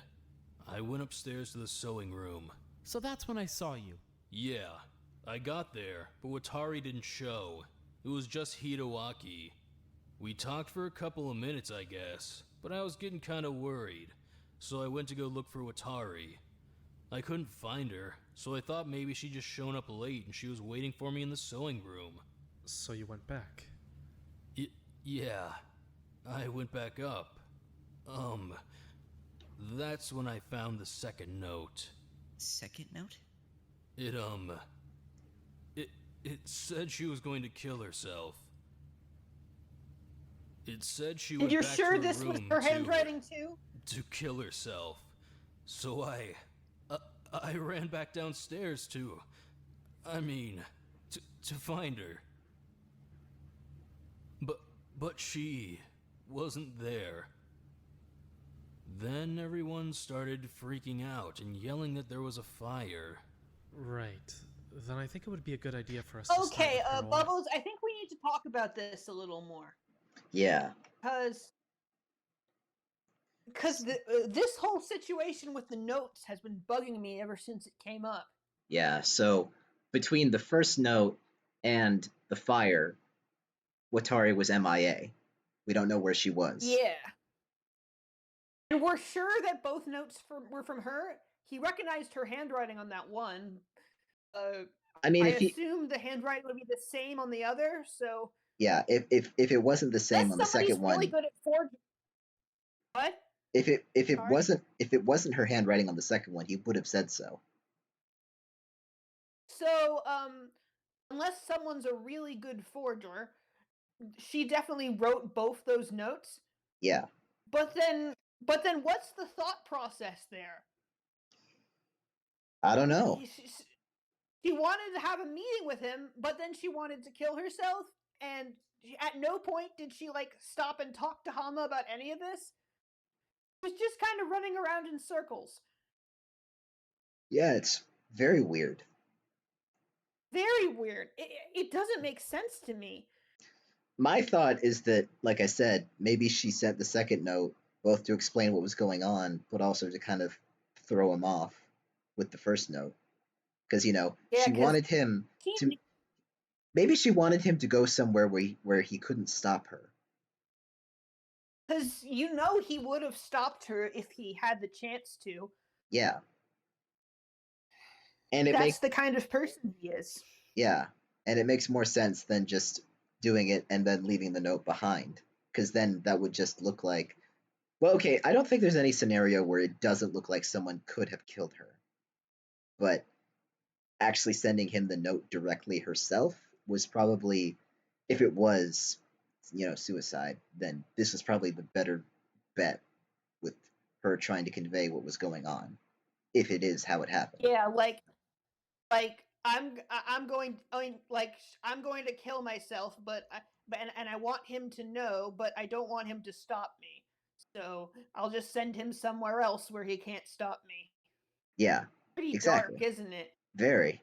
I went upstairs to the sewing room. So that's when I saw you. Yeah, I got there, but Watari didn't show. It was just Hidewaki. We talked for a couple of minutes, I guess, but I was getting kind of worried, so I went to go look for Watari. I couldn't find her, so I thought maybe she'd just shown up late and she was waiting for me in the sewing room. So you went back? Yeah, I went back up. That's when I found the second note. Second note? It said she was going to kill herself. It said she And went you're back sure to the this was room her handwriting too? to kill herself. So I ran back downstairs to find her. But she wasn't there. Then everyone started freaking out and yelling that there was a fire. Right. Then I think it would be a good idea for us to start Okay, with Colonel Bubbles, I think we need to talk about this a little more. Yeah. Because this whole situation with the notes has been bugging me ever since it came up. Yeah. So between the first note and the fire, Watari was MIA. We don't know where she was. Yeah. And we're sure that both notes were from her. He recognized her handwriting on that one. I mean, I assume the handwriting would be the same on the other, so... Yeah, if it wasn't the same on the second one... really good at forging... What? If it wasn't her handwriting on the second one, he would have said so. So, unless someone's a really good forger, she definitely wrote both those notes. Yeah. But then what's the thought process there? I don't know. She wanted to have a meeting with him, but then she wanted to kill herself, and at no point did she, stop and talk to Hama about any of this. It was just kind of running around in circles. Yeah, it's very weird. Very weird. It doesn't make sense to me. My thought is that, like I said, maybe she sent the second note both to explain what was going on, but also to kind of throw him off with the first note. Because, she wanted him to... Maybe she wanted him to go somewhere where he couldn't stop her. Because he would have stopped her if he had the chance to. Yeah. And that's the kind of person he is. Yeah. And it makes more sense than just doing it and then leaving the note behind. Because then that would just look like... Well, okay, I don't think there's any scenario where it doesn't look like someone could have killed her. But actually sending him the note directly herself was probably... If it was, suicide, then this was probably the better bet with her trying to convey what was going on. If it is how it happened. Yeah, I'm going to kill myself, but I want him to know, but I don't want him to stop me. So I'll just send him somewhere else where he can't stop me. Yeah, pretty exactly. dark, isn't it? Very.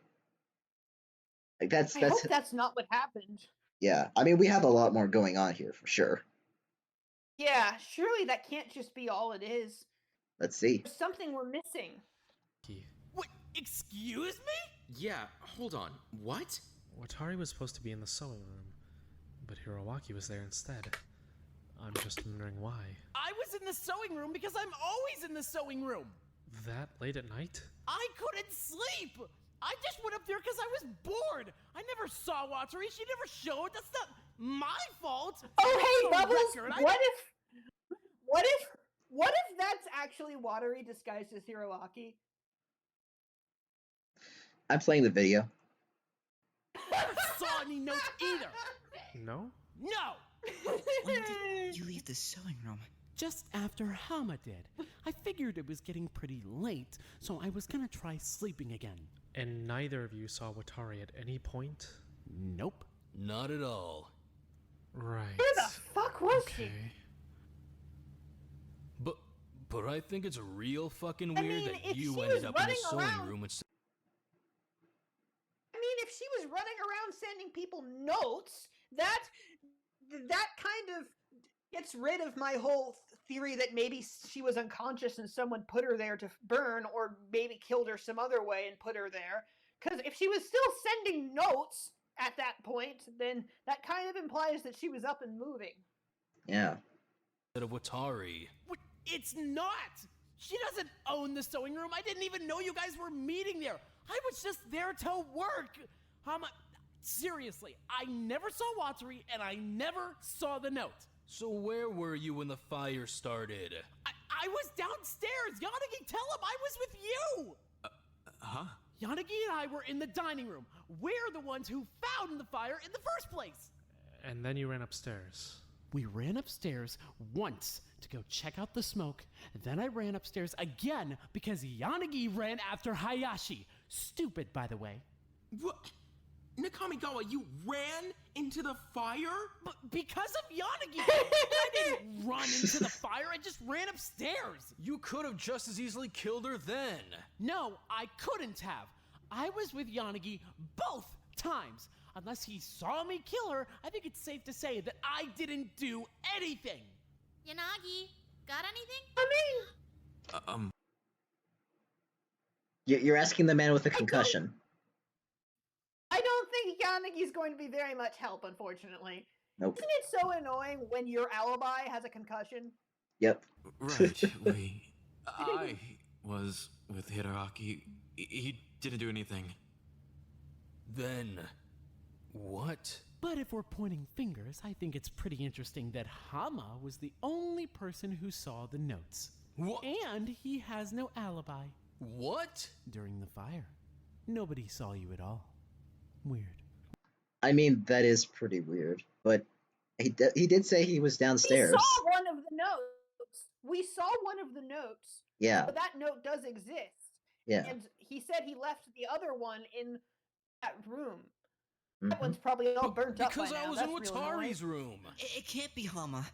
I hope that's not what happened. Yeah, I mean, we have a lot more going on here for sure. Yeah, surely that can't just be all it is. Let's see. There's something we're missing. What? Excuse me? Yeah, hold on. What? Watari was supposed to be in the sewing room. But Hiroaki was there instead. I'm just wondering why. I was in the sewing room because I'm always in the sewing room. That late at night? I couldn't sleep. I just went up there because I was bored. I never saw Watery. She never showed. That's not my fault. Oh, hey, On Bubbles. record, What if that's actually Watery disguised as Hiroaki? I'm playing the video. I never saw any notes either. No? No. When did you leave the sewing room? Just after Hama did. I figured it was getting pretty late, so I was gonna try sleeping again. And neither of you saw Watari at any point? Nope. Not at all. Right. Where the fuck was Okay. But I think it's real fucking I weird mean, that if you she ended was up in the running sewing around- room instead. I mean, if she was running around sending people notes, that kind of gets rid of my whole theory that maybe she was unconscious and someone put her there to burn, or maybe killed her some other way and put her there. Because if she was still sending notes at that point, then that kind of implies that she was up and moving. Yeah. Instead of Watari. It's not. She doesn't own the sewing room. I didn't even know you guys were meeting there. I was just there to work. Seriously, I never saw Watery and I never saw the note. So where were you when the fire started? I was downstairs. Yanagi, tell him I was with you. Huh? Yanagi and I were in the dining room. We're the ones who found the fire in the first place. And then you ran upstairs. We ran upstairs once to go check out the smoke. Then I ran upstairs again because Yanagi ran after Hayashi. Stupid, by the way. What? Nakamigawa, you ran into the fire? But because of Yanagi, I didn't run into the fire. I just ran upstairs. You could have just as easily killed her then. No, I couldn't have. I was with Yanagi both times. Unless he saw me kill her, I think it's safe to say that I didn't do anything. Yanagi, got anything? I mean, You're asking the man with a concussion. I don't think Yanagi's going to be very much help, unfortunately. Nope. Isn't it so annoying when your alibi has a concussion? Yep. Right. I was with Hiroaki. He didn't do anything. Then, what? But if we're pointing fingers, I think it's pretty interesting that Hama was the only person who saw the notes. What? And he has no alibi. What? During the fire. Nobody saw you at all. Weird. I mean, that is pretty weird, but he did say he was downstairs. We saw one of the notes. We saw one of the notes. Yeah. So that note does exist. Yeah. And he said he left the other one in that room. That Mhm. one's probably all burnt up by Because now. I was That's in really Watari's annoying. room. It can't be Hama.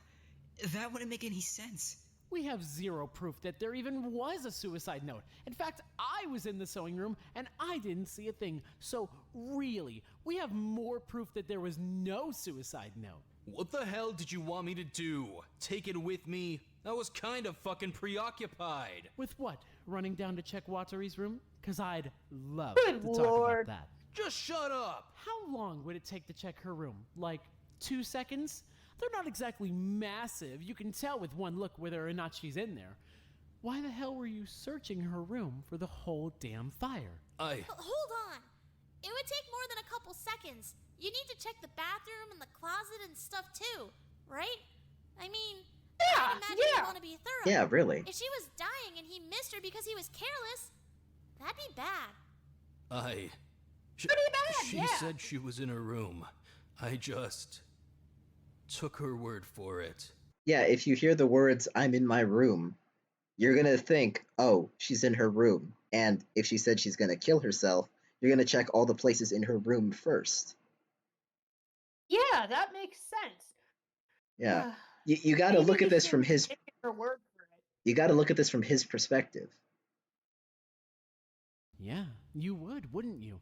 That wouldn't make any sense. We have zero proof that there even was a suicide note. In fact, I was in the sewing room and I didn't see a thing. So really, we have more proof that there was no suicide note. What the hell did you want me to do? Take it with me? I was kind of fucking preoccupied. With what? Running down to check Watari's room? Cause I'd love Good to talk lord. about that. Just shut up. How long would it take to check her room? Like 2 seconds? They're not exactly massive. You can tell with one look whether or not she's in there. Why the hell were you searching her room for the whole damn fire? Hold on. It would take more than a couple seconds. You need to check the bathroom and the closet and stuff too, right? I mean, I imagine you want to be thorough. Yeah, really. If she was dying and he missed her because he was careless, that'd be bad. Pretty bad, She yeah. said she was in her room. I just took her word for it. Yeah, if you hear the words, I'm in my room, you're gonna think, oh, she's in her room. And if she said she's gonna kill herself, you're gonna check all the places in her room first. Yeah, that makes sense. Yeah. You gotta Maybe look at you this from shouldn't his take her word for it. you gotta look at this from his perspective. Yeah, you would, wouldn't you?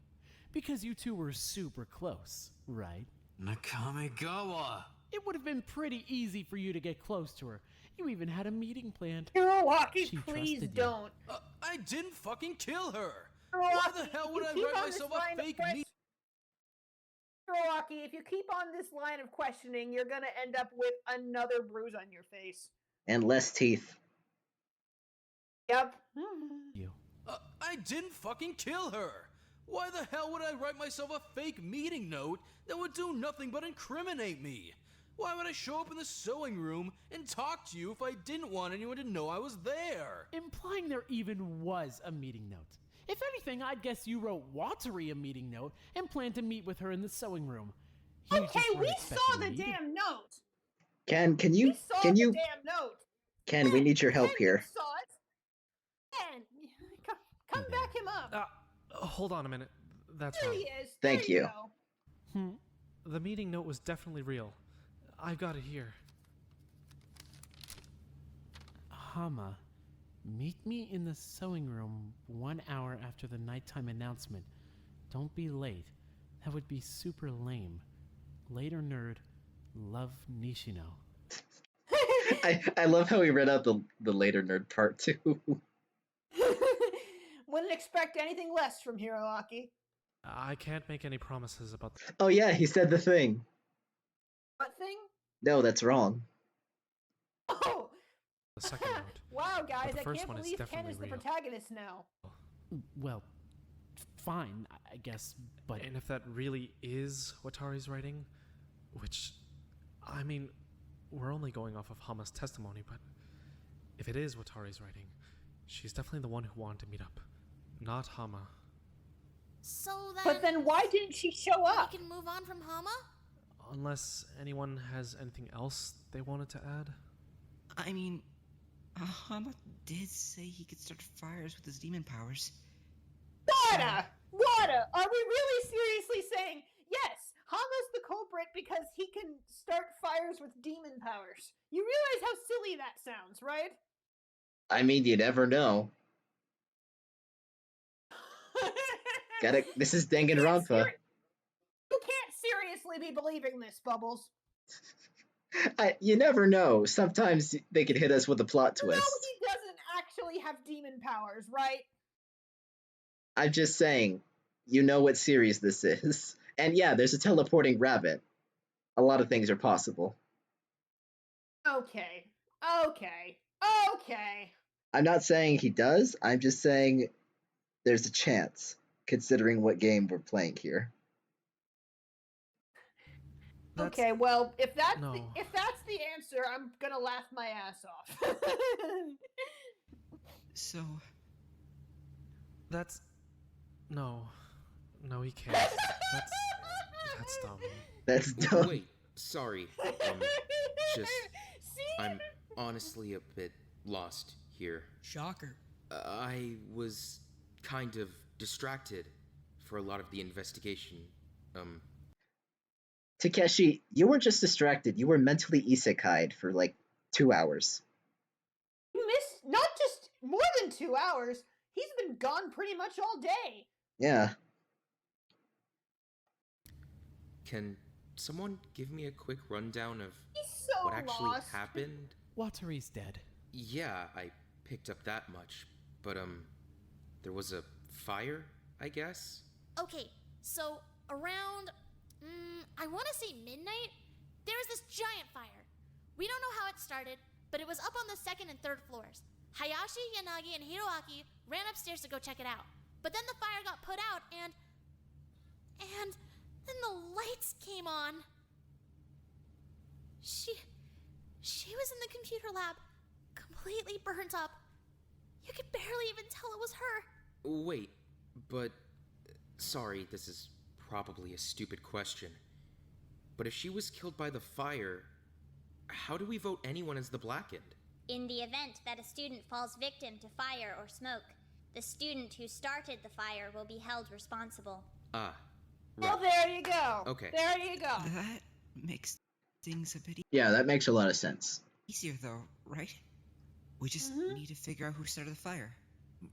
Because you two were super close, right? Nakamigawa! It would have been pretty easy for you to get close to her. You even had a meeting planned. Hiroaki, She please trusted you. don't. I didn't fucking kill her. Hiroaki, Why the hell would you I keep write on myself this line a of fake questioning. meeting? Hiroaki, if you keep on this line of questioning, you're gonna end up with another bruise on your face. And less teeth. Yep. You. I didn't fucking kill her! Why the hell would I write myself a fake meeting note that would do nothing but incriminate me? Why would I show up in the sewing room and talk to you if I didn't want anyone to know I was there? Implying there even was a meeting note. If anything, I'd guess you wrote Watery a meeting note and planned to meet with her in the sewing room. You Okay, just weren't we saw expecting the me to- damn note. Can We you saw can the you damn note. Ken, we need your help Ken, here. You saw it. Ken, come back him up. Hold on a minute. That's There wrong. he is. Thank There you. Go. The meeting note was definitely real. I've got it here. Hama, meet me in the sewing room 1 hour after the nighttime announcement. Don't be late. That would be super lame. Later, nerd. Love, Nishino. I love how he read out the later nerd part too. Wouldn't expect anything less from Hiroaki. I can't make any promises about Oh yeah, he said the thing. What thing? No, that's wrong. Oh! the second note. Wow, guys, the I first can't one is believe Ken definitely is the real. protagonist now. Well, fine, I guess, but... And if that really is Watari's writing, which, I mean, we're only going off of Hama's testimony, but if it is Watari's writing, she's definitely the one who wanted to meet up, not Hama. So then. But then why didn't she show up? We can move on from Hama? Unless anyone has anything else they wanted to add? I mean, Hama did say he could start fires with his demon powers. Wada! Are we really seriously saying, yes, Hama's the culprit because he can start fires with demon powers? You realize how silly that sounds, right? I mean, you never know. This is Danganronpa. You can't seriously be believing this, Bubbles. You never know. Sometimes they could hit us with a plot twist. No, he doesn't actually have demon powers, right? I'm just saying, you know what series this is. And yeah, there's a teleporting rabbit. A lot of things are possible. Okay. I'm not saying he does, I'm just saying there's a chance, considering what game we're playing here. Okay, well, if that's No. if that's the answer, I'm gonna laugh my ass off. So, That's... No, he can't. That's dumb. That's dumb. Wait, sorry. I'm honestly a bit lost here. Shocker. I was kind of distracted for a lot of the investigation. Takeshi, you were just distracted. You were mentally isekai'd for like 2 hours. You missed not just more than 2 hours. He's been gone pretty much all day. Yeah. Can someone give me a quick rundown of He's so what actually lost. happened? Watari's dead. Yeah, I picked up that much, but there was a fire, I guess? Okay, so around, I want to say midnight, there was this giant fire. We don't know how it started, but it was up on the second and third floors. Hayashi, Yanagi, and Hiroaki ran upstairs to go check it out. But then the fire got put out, and then the lights came on. She was in the computer lab, completely burnt up. You could barely even tell it was her. Wait, but... Sorry, this is probably a stupid question. But if she was killed by the fire, how do we vote anyone as the blackened? In the event that a student falls victim to fire or smoke, the student who started the fire will be held responsible. Ah, Well, right. there you go. Okay. There you go. that makes things a bit Yeah, that makes a lot of sense. easier, though, right? We just need to figure out who started the fire.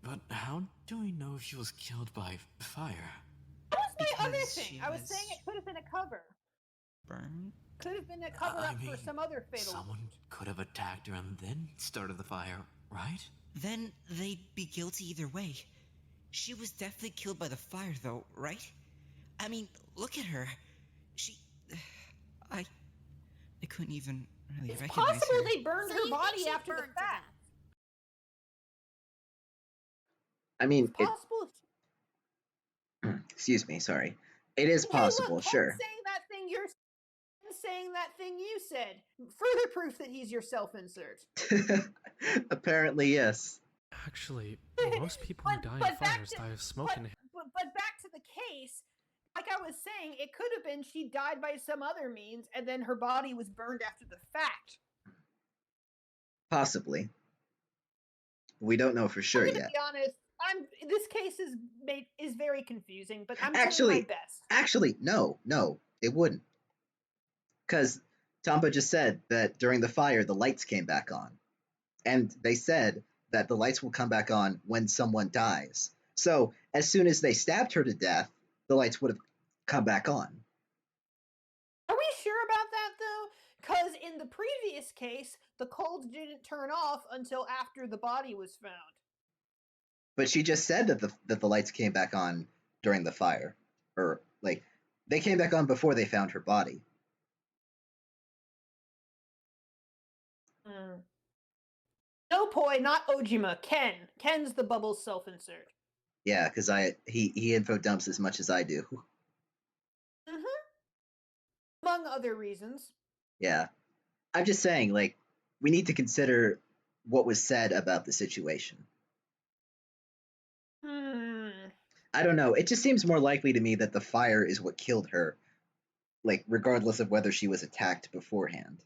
But how do we know if she was killed by fire? That was my other Because thing. she I was was- saying it could have been a cover. Burned? Could have been a cover I up for mean, some other fatal. Someone could have attacked her and then started the fire, right? Then they'd be guilty either way. She was definitely killed by the fire, though, right? I mean, look at her. I couldn't even really It's recognize possible her. they burned her body after the fact. I mean, It's possible. excuse me, sorry. It is Hey, possible, look, sure. Ken's saying that thing you're saying that thing you said. Further proof that he's your self-insert. Apparently, yes. Actually, most people who die in fires die of smoke and But back to the case, like I was saying, it could have been she died by some other means, and then her body was burned after the fact. Possibly. We don't know for sure I'm gonna yet. be honest. This case is very confusing, but I'm doing my best. Actually, no, it wouldn't. Because Tomba just said that during the fire, the lights came back on. And they said that the lights will come back on when someone dies. So as soon as they stabbed her to death, the lights would have come back on. Are we sure about that, though? Because in the previous case, the cold didn't turn off until after the body was found. But she just said that the lights came back on during the fire. Or, like, they came back on before they found her body. No, Poi, not Ojima. Ken. Ken's the Bubbles self-insert. Yeah, because he info dumps as much as I do. Among other reasons. Yeah. I'm just saying, like, we need to consider what was said about the situation. I don't know. It just seems more likely to me that the fire is what killed her, like, regardless of whether she was attacked beforehand.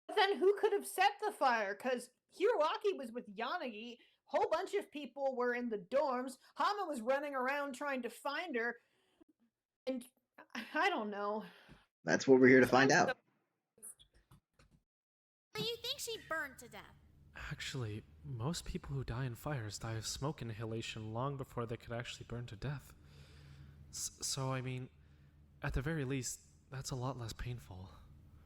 But then who could have set the fire? Because Hiroaki was with Yanagi. Whole bunch of people were in the dorms. Hama was running around trying to find her. And I don't know. That's what we're here to find out. Do you think she burned to death? Actually, most people who die in fires die of smoke inhalation long before they could actually burn to death. So, I mean, at the very least, that's a lot less painful.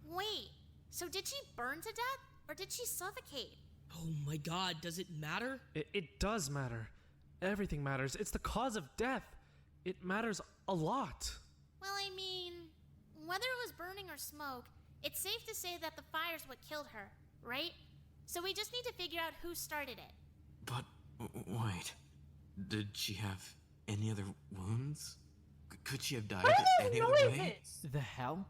Wait, so did she burn to death? Or did she suffocate? Oh my god, does it matter? It does matter. Everything matters. It's the cause of death. It matters a lot. Well, I mean, whether it was burning or smoke, it's safe to say that the fire's what killed her, right? So we just need to figure out who started it. But, wait. Did she have any other wounds? Could she have died any other way? The hell?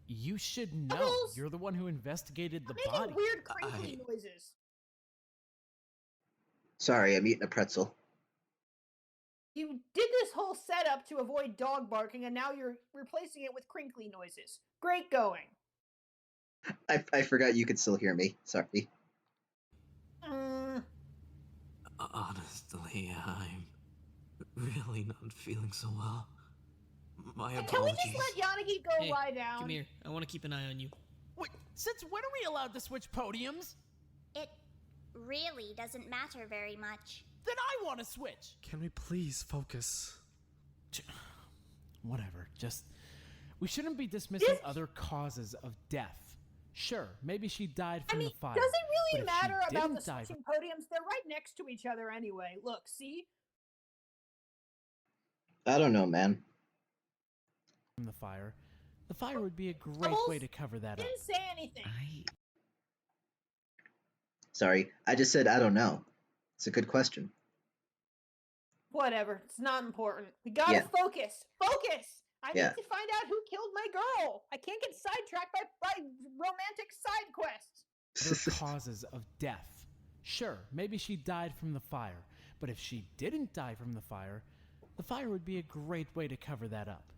You should know. Bubbles! You're the one who investigated the Making body. weird crinkly noises. Sorry, I'm eating a pretzel. You did this whole setup to avoid dog barking, and now you're replacing it with crinkly noises. Great going. I forgot you could still hear me. Sorry. Honestly, I'm really not feeling so well. My apologies. Can we just let Yanagi go lie down? Come here. I want to keep an eye on you. Wait, since when are we allowed to switch podiums? It really doesn't matter very much. Then I want to switch. Can we please focus? Whatever. Just, we shouldn't be dismissing other causes of death. Sure, maybe she died from the fire. Does it really but if she matter about the didn't die switching podiums? They're right next to each other anyway. Look, see? I don't know, man. from the fire would be a great Bubbles way to cover that up. Didn't say anything. Sorry, I just said I don't know. It's a good question. Whatever. It's not important. We gotta Yeah. focus. Focus! I Yeah. need to find out who killed my girl. I can't get sidetracked by romantic side quests. Other causes of death. Sure, maybe she died from the fire, but if she didn't die from the fire would be a great way to cover that up.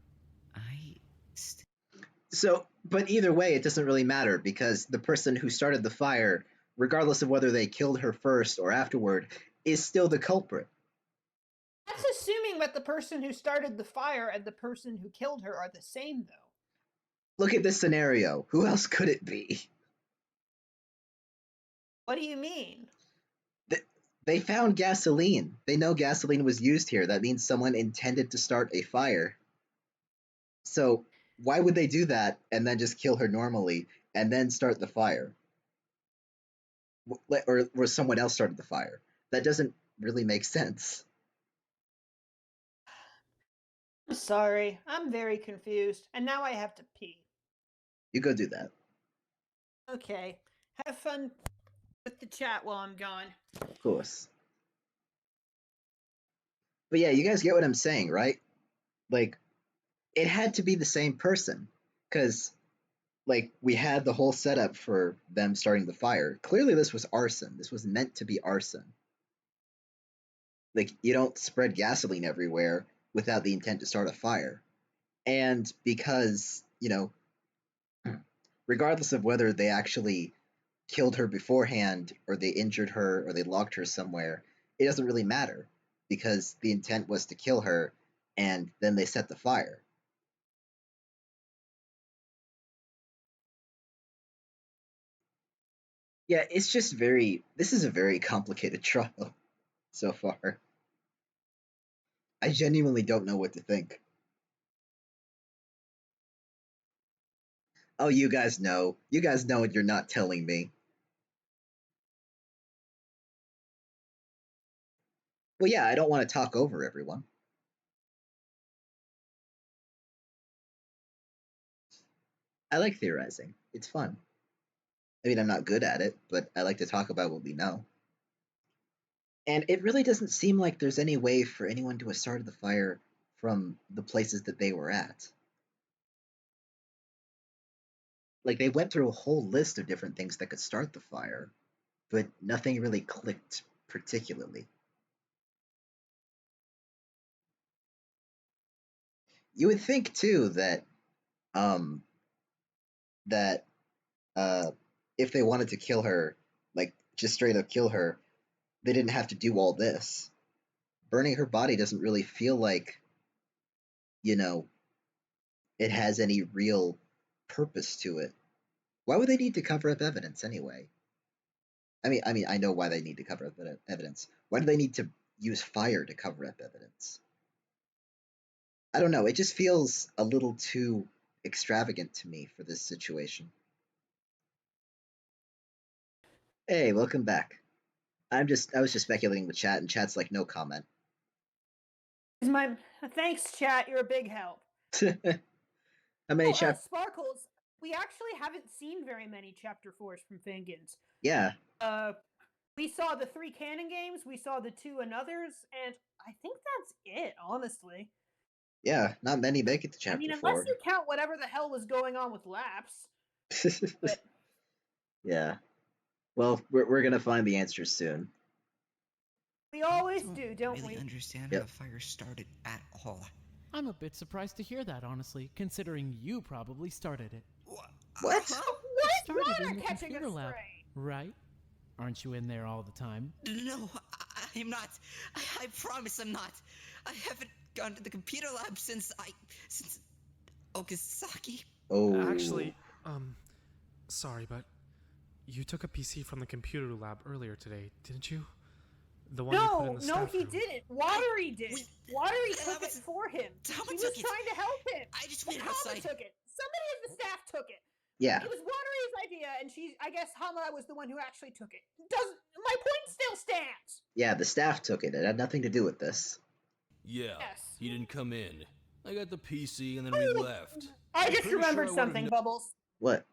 So, but either way, it doesn't really matter because the person who started the fire, regardless of whether they killed her first or afterward, is still the culprit. That's assuming that the person who started the fire and the person who killed her are the same, though. Look at this scenario. Who else could it be? What do you mean? They found gasoline. They know gasoline was used here. That means someone intended to start a fire. So why would they do that and then just kill her normally and then start the fire? Or someone else started the fire? That doesn't really make sense. I'm sorry. I'm very confused. And now I have to pee. You go do that. Okay. Have fun with the chat while I'm gone. Of course. But yeah, you guys get what I'm saying, right? Like, it had to be the same person. Because, like, we had the whole setup for them starting the fire. Clearly, this was arson. This was meant to be arson. Like, you don't spread gasoline everywhere without the intent to start a fire. And because, regardless of whether they actually killed her beforehand or they injured her or they locked her somewhere, it doesn't really matter because the intent was to kill her and then they set the fire. Yeah, it's just this is a very complicated trial so far. I genuinely don't know what to think. Oh, you guys know. You guys know and you're not telling me. Well, yeah, I don't want to talk over everyone. I like theorizing. It's fun. I mean, I'm not good at it, but I like to talk about what we know. And it really doesn't seem like there's any way for anyone to have started the fire from the places that they were at. Like, they went through a whole list of different things that could start the fire, but nothing really clicked particularly. You would think too that um that if they wanted to kill her, like just straight up kill her, they didn't have to do all this. Burning her body doesn't really feel like, you know, it has any real purpose to it. Why would they need to cover up evidence anyway? I know why they need to cover up evidence. Why do they need to use fire to cover up evidence? I don't know. It just feels a little too extravagant to me for this situation. Hey, welcome back. I was just speculating with chat, and chat's like no comment. Thanks, chat. You're a big help. How many Sparkles? We actually haven't seen very many chapter 4s from Fangins. Yeah. We saw the 3 canon games, we saw the 2 and others, and I think that's it, honestly. Yeah, not many make it to chapter 4. Unless you count whatever the hell was going on with Laps. Yeah. Well, we're gonna find the answers soon. We always do, don't really we? Understand how the fire started at all. I'm a bit surprised to hear that, honestly, considering you probably started it. What? What? Started in the computer lab, right? Aren't you in there all the time? No, I'm not. I promise I'm not. I haven't gone to the computer lab since Okazaki. Oh. Actually, sorry, but you took a PC from the computer lab earlier today, didn't you? The one you put in the staff he room. didn't. Watery did. Watery took it for him. Tama He was took it. trying to help him. I just went Hama outside. took it. Somebody in the staff took it. Yeah. It was Watery's idea, and I guess Hama was the one who actually took it. My point still stands. Yeah, the staff took it. It had nothing to do with this. Yeah, Yes. he didn't come in. I got the PC and then we left. I just Pretty remembered sure I something, would've Bubbles. What?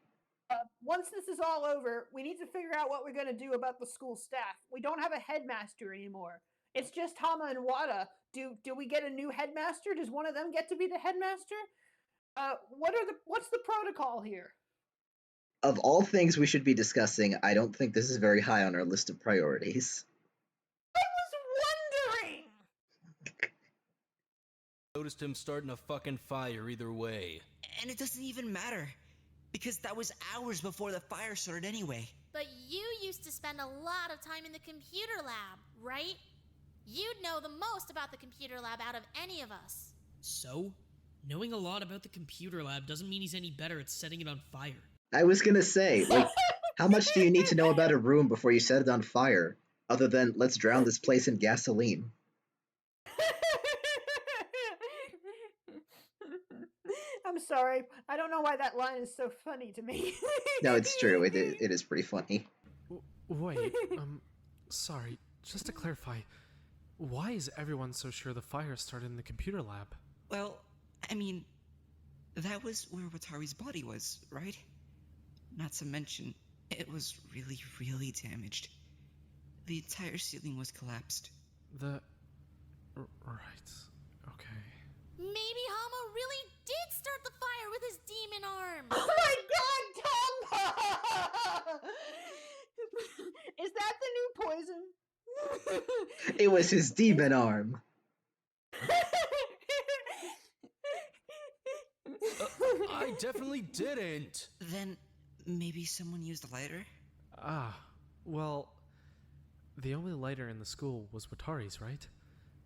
Once this is all over, we need to figure out what we're going to do about the school staff. We don't have a headmaster anymore. It's just Hama and Wada. Do we get a new headmaster? Does one of them get to be the headmaster? What's the protocol here? Of all things we should be discussing, I don't think this is very high on our list of priorities. I was wondering! Noticed him starting a fucking fire either way. And it doesn't even matter, because that was hours before the fire started anyway. But you used to spend a lot of time in the computer lab, right? You'd know the most about the computer lab out of any of us. So? Knowing a lot about the computer lab doesn't mean he's any better at setting it on fire. I was gonna say, like, how much do you need to know about a room before you set it on fire? Other than, let's drown this place in gasoline. I'm sorry. I don't know why that line is so funny to me. No, it's true. It is pretty funny. Wait, sorry. Just to clarify, why is everyone so sure the fire started in the computer lab? Well, I mean, That was where Watari's body was, right? Not to mention, it was really, really damaged. The entire ceiling was collapsed. Right. Okay. Maybe Hama really did start the fire with his demon arm. Oh my god, Tomba! Is that the new poison? It was his demon arm. I definitely didn't. Then maybe someone used a lighter? Well, the only lighter in the school was Watari's, right?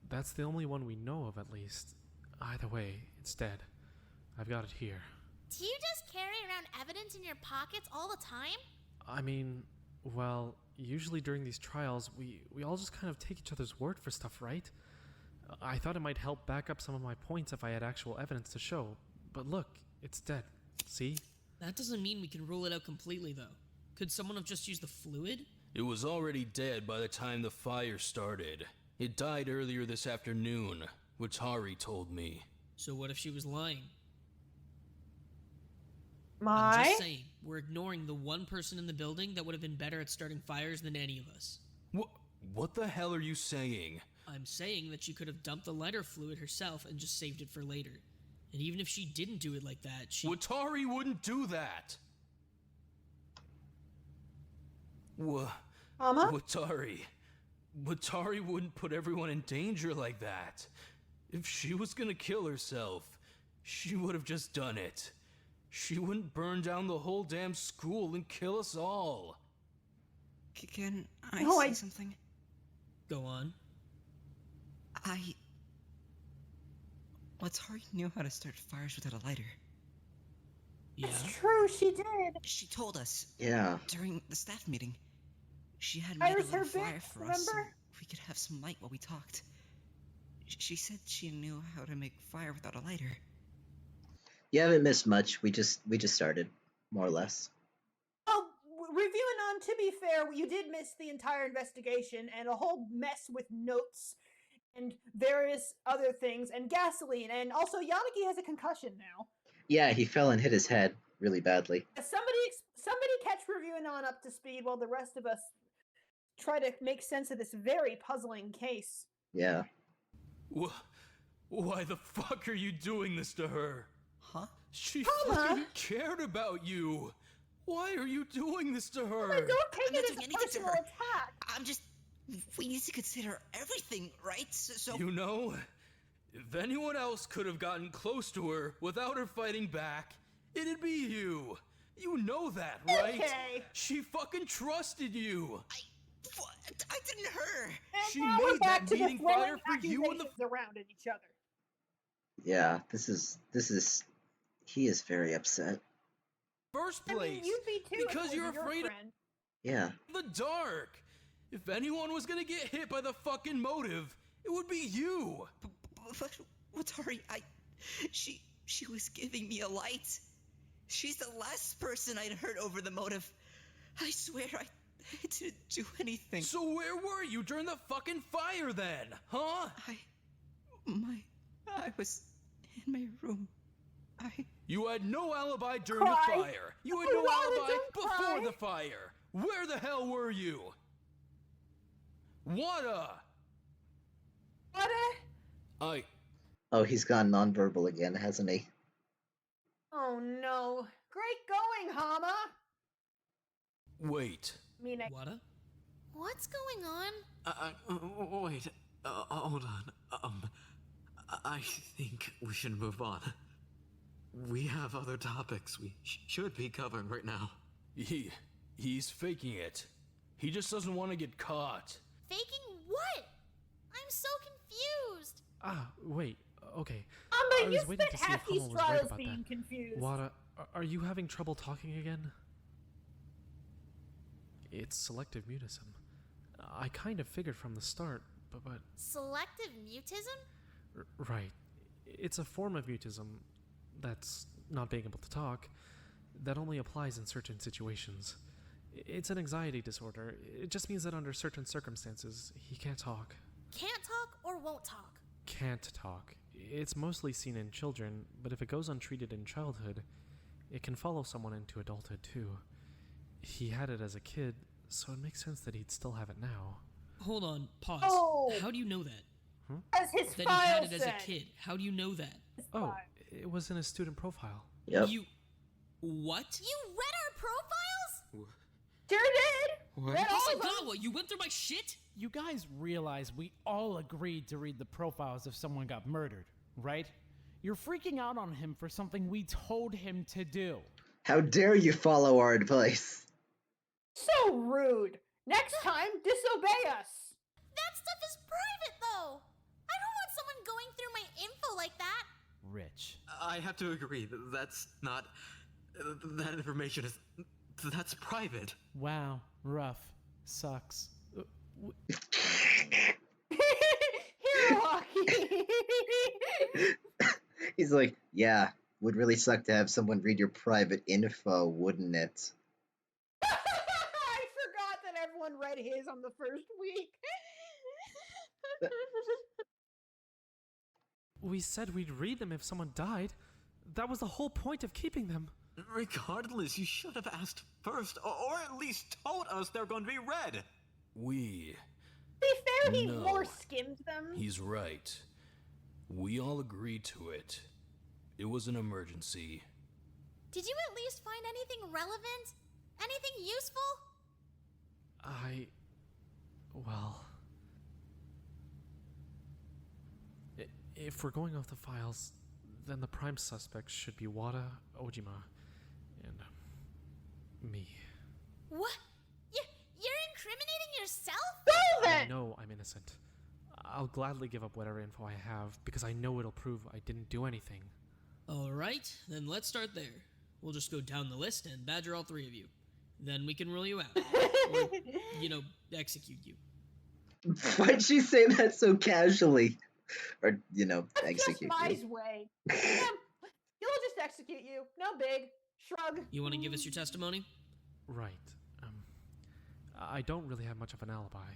That's the only one we know of, at least. Either way, it's dead. I've got it here. Do you just carry around evidence in your pockets all the time? I mean, well, usually during these trials, we all just kind of take each other's word for stuff, right? I thought it might help back up some of my points if I had actual evidence to show. But look, it's dead. See? That doesn't mean we can rule it out completely, though. Could someone have just used the fluid? It was already dead by the time the fire started. It died earlier this afternoon, Watari told me. So what if she was lying? My? I'm just saying, we're ignoring the one person in the building that would have been better at starting fires than any of us. What the hell are you saying? I'm saying that she could have dumped the lighter fluid herself and just saved it for later. And even if she didn't do it like that, Watari wouldn't do that! Mama? Watari wouldn't put everyone in danger like that. If she was gonna kill herself, she would have just done it. She wouldn't burn down the whole damn school and kill us all. Can I say something? Go on. Watari knew how to start fires without a lighter. Yeah. It's true, she did. She told us. Yeah. During the staff meeting. She had made a little fire for us so we could have some light while we talked. She said she knew how to make fire without a lighter. You haven't missed much. We just started, more or less. Oh, reviewing on, to be fair, you did miss the entire investigation and a whole mess with notes and various other things and gasoline, and also Yanagi has a concussion now. Yeah, he fell and hit his head really badly. Somebody catch reviewing on up to speed while the rest of us try to make sense of this very puzzling case. Yeah. Why the fuck are you doing this to her? Huh? She fucking cared about you. Why are you doing this to her? Don't take it as a personal attack. We need to consider everything, right? So You know, if anyone else could have gotten close to her without her fighting back, it'd be you. You know that, right? Okay. She fucking trusted you. I didn't hurt her. And She now we're made back that to the meeting throwing fire for you and the accusations around at each other. Yeah, this is he is very upset. first place. I mean, you'd be too because you're afraid of Yeah. the dark. If anyone was gonna get hit by the fucking motive, it would be you. But Watari, she was giving me a light. She's the last person I'd hurt over the motive. I swear I didn't do anything. So where were you during the fucking fire then, huh? I was in my room. You had no alibi during the fire. You had no alibi before the fire. Where the hell were you? Wada! Oh, he's gone nonverbal again, hasn't he? Oh no. Great going, Hama! Wait. Wada? What's going on? Wait. Hold on. I think we should move on. We have other topics we should be covering right now. He's faking it. He just doesn't want to get caught. Faking what? I'm so confused. Wait. Okay. But you spent half these trials being confused. Wada, are you having trouble talking again? It's selective mutism. I kind of figured from the start, but... Selective mutism? Right. It's a form of mutism that's not being able to talk that only applies in certain situations. It's an anxiety disorder. It just means that under certain circumstances, he can't talk. Can't talk or won't talk? Can't talk. It's mostly seen in children, but if it goes untreated in childhood, it can follow someone into adulthood too. He had it as a kid, so it makes sense that he'd still have it now. Hold on, pause. Oh. How do you know that? As his That file he had it as said. a kid. How do you know that? Oh, it was in his student profile. Yep. You... What? You read our profiles? Sure did. What? Read all of them. Hasagawa, you went through my shit? You guys realize we all agreed to read the profiles if someone got murdered, right? You're freaking out on him for something we told him to do. How dare you follow our advice? So rude. Next time, disobey us. That stuff is private, though. I don't want someone going through my info like that. Rich. I have to agree. That's not. That information is. That's private. Wow, rough. Sucks. Hiroaki. He's like, yeah, would really suck to have someone read your private info, wouldn't it? I forgot that everyone read his on the first week. We said we'd read them if someone died. That was the whole point of keeping them. Regardless, you should have asked first, or at least told us they're going to be read. We... To be fair, he No. more skimmed them. He's right. We all agreed to it. It was an emergency. Did you at least find anything relevant? Anything useful? Well... If we're going off the files, then the prime suspects should be Wada, Ojima, and me. What? You're incriminating yourself? Go I then! know I'm innocent. I'll gladly give up whatever info I have, because I know it'll prove I didn't do anything. Alright, then let's start there. We'll just go down the list and badger all three of you. Then we can rule you out. Or, execute you. Why'd she say that so casually? Or, That's execute just my you. way. Yeah, you'll just execute you. No big. Shrug. You want to give us your testimony? Right. I don't really have much of an alibi.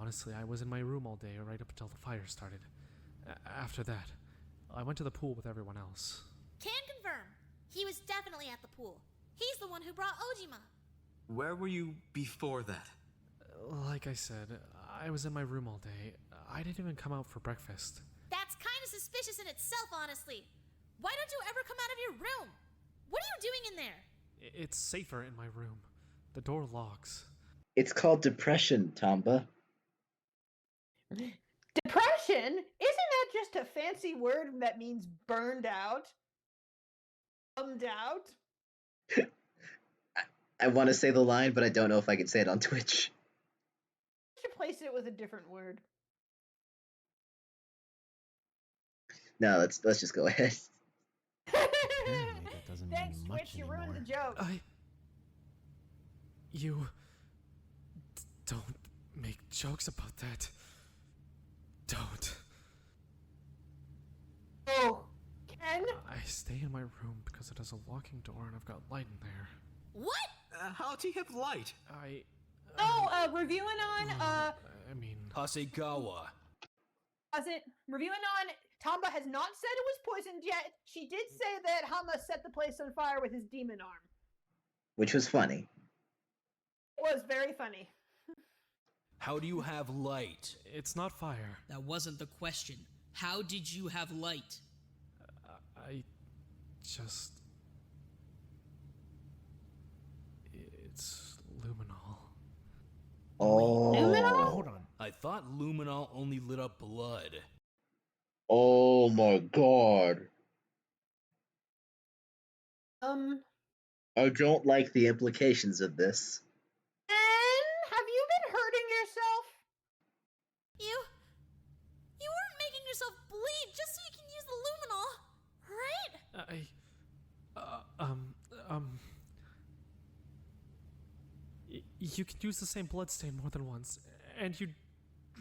Honestly, I was in my room all day right up until the fire started. After that, I went to the pool with everyone else. Can confirm. He was definitely at the pool. He's the one who brought Ojima. Where were you before that? Like I said, I was in my room all day. I didn't even come out for breakfast. That's kind of suspicious in itself, honestly. Why don't you ever come out of your room? What are you doing in there? It's safer in my room. The door locks. It's called depression, Tamba. Depression? Isn't that just a fancy word that means burned out? Bummed out? I want to say the line, but I don't know if I can say it on Twitch. I should place it with a different word. No, let's just go ahead. Apparently that doesn't Thanks, mean Twitch. much You anymore. ruined the joke. You... don't make jokes about that. Don't. Oh, Ken? I stay in my room because it has a locking door and I've got light in there. What? How do you have light? Reviewing on, I mean... Hasegawa. was it? Reviewing on, Tamba has not said it was poisoned yet. She did say that Hama set the place on fire with his demon arm. Which was funny. It was very funny. How do you have light? It's not fire. That wasn't the question. How did you have light? I just... It's luminol. Oh. Luminol? Hold on. I thought luminol only lit up blood. Oh my god. I don't like the implications of this. And have you been hurting yourself? You weren't making yourself bleed just so you can use the luminol, right? You can use the same bloodstain more than once, and you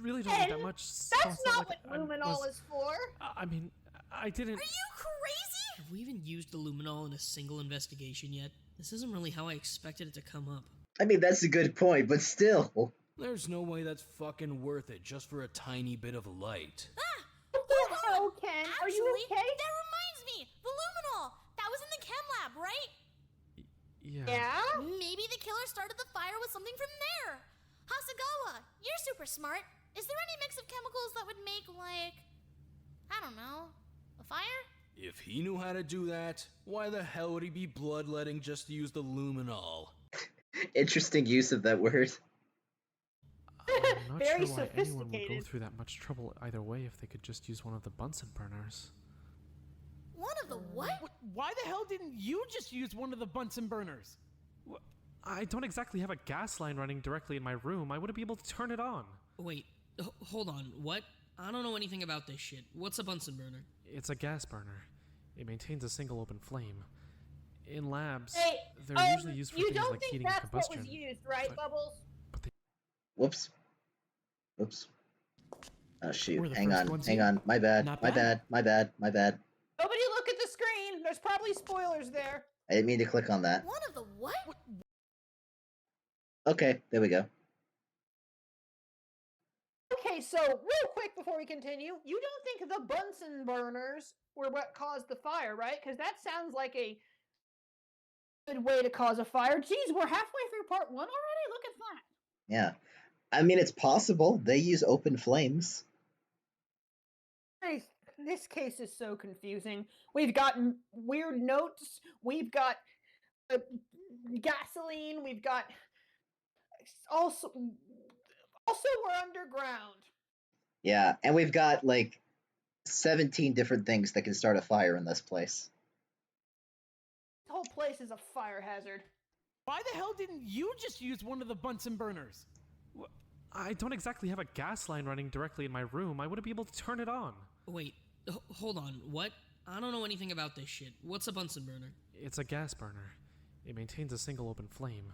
really don't need that much. So That's it's not like what luminol is for. I mean, I didn't... Are you crazy? Have we even used the luminol in a single investigation yet? This isn't really how I expected it to come up. I mean, that's a good point, but still. There's no way that's fucking worth it just for a tiny bit of light. Hold hell, Ken? Are you Actually, okay? that reminds me! The luminol! That was in the chem lab, right? Yeah? Maybe the killer started the fire with something from there. Hasagawa, you're super smart. Is there any mix of chemicals that would make, like, I don't know, a fire? If he knew how to do that, why the hell would he be bloodletting just to use the luminol? Interesting use of that word. I'm not Very sure why anyone would go sophisticated. through that much trouble either way if they could just use one of the Bunsen burners. One of the what? Why the hell didn't you just use one of the Bunsen burners? I don't exactly have a gas line running directly in my room. I wouldn't be able to turn it on. Wait, hold on. What? I don't know anything about this shit. What's a Bunsen burner? It's a gas burner. It maintains a single open flame. In labs, Hey, they're usually used for you things don't like think heating and that's what combustion. was used, right, Bubbles? Whoops. Oh shoot! We're the Hang first on, ones hang here. on. My bad. Not My bad. bad. My bad. Nobody look at the screen. There's probably spoilers there. I didn't mean to click on that. One of the what? Okay, there we go. Okay, so real quick before we continue, you don't think the Bunsen burners were what caused the fire, right? Because that sounds like a good way to cause a fire. Geez, we're halfway through part 1 already? Look at that. Yeah. I mean, it's possible. They use open flames. This case is so confusing. We've got weird notes. We've got gasoline. We've got also we're underground. Yeah, and we've got like 17 different things that can start a fire in this place. This whole place is a fire hazard. Why the hell didn't you just use one of the Bunsen burners? I don't exactly have a gas line running directly in my room. I wouldn't be able to turn it on. Wait, hold on. What? I don't know anything about this shit. What's a Bunsen burner? It's a gas burner. It maintains a single open flame.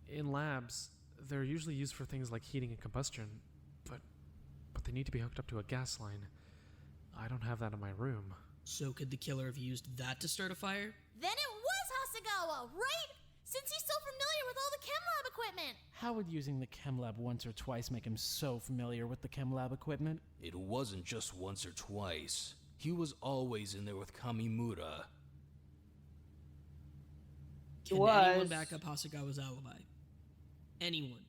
In labs, they're usually used for things like heating and combustion, but they need to be hooked up to a gas line. I don't have that in my room. So could the killer have used that to start a fire? Then it was Hasagawa, right? Since he's so familiar with all the chem lab equipment. How would using the chem lab once or twice make him so familiar with the chem lab equipment? It wasn't just once or twice. He was always in there with Kamimura. Can anyone back up Hasagawa's alibi? Anyone?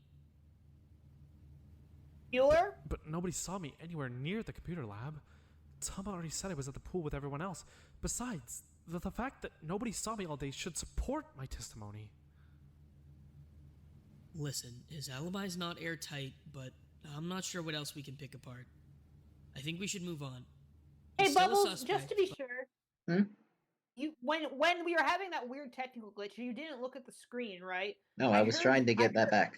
Bueller? But nobody saw me anywhere near the computer lab. Tama already said I was at the pool with everyone else. Besides, the fact that nobody saw me all day should support my testimony. Listen, his alibi's not airtight, but I'm not sure what else we can pick apart. I think we should move on. Hey, He's still a Bubbles, suspect, just to be but- sure. You when we were having that weird technical glitch, you didn't look at the screen, right? No, I was trying to get that back.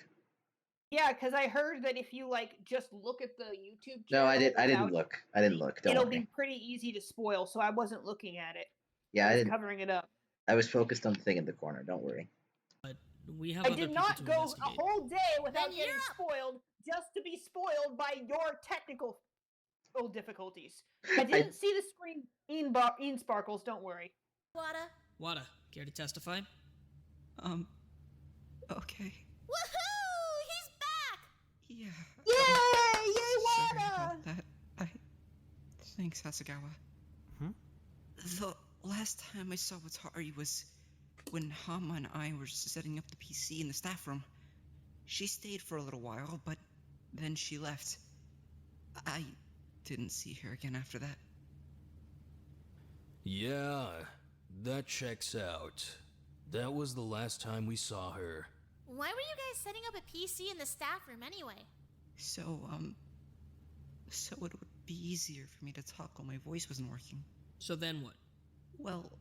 Yeah, because I heard that if you like just look at the YouTube channel, No, I didn't without- look. I didn't look. Don't it'll worry. be pretty easy to spoil, so I wasn't looking at it. Yeah, I I was didn't. covering it up. I was focused on the thing in the corner. Don't worry. We have I other did people not to go a investigate. whole day without Then getting you're up. spoiled just to be spoiled by your technical difficulties. I didn't see the screen in sparkles. Don't worry. Wada. Wada, care to testify? Okay. Woohoo! He's back! Yeah. Yay! Yay, Sorry Wada! about that. Thanks, Hasagawa. The last time I saw Watari was when Hama and I were setting up the PC in the staff room. She stayed for a little while, but then she left. I didn't see her again after that. Yeah, that checks out. That was the last time we saw her. Why were you guys setting up a PC in the staff room anyway? So it would be easier for me to talk while my voice wasn't working. So then what? Well,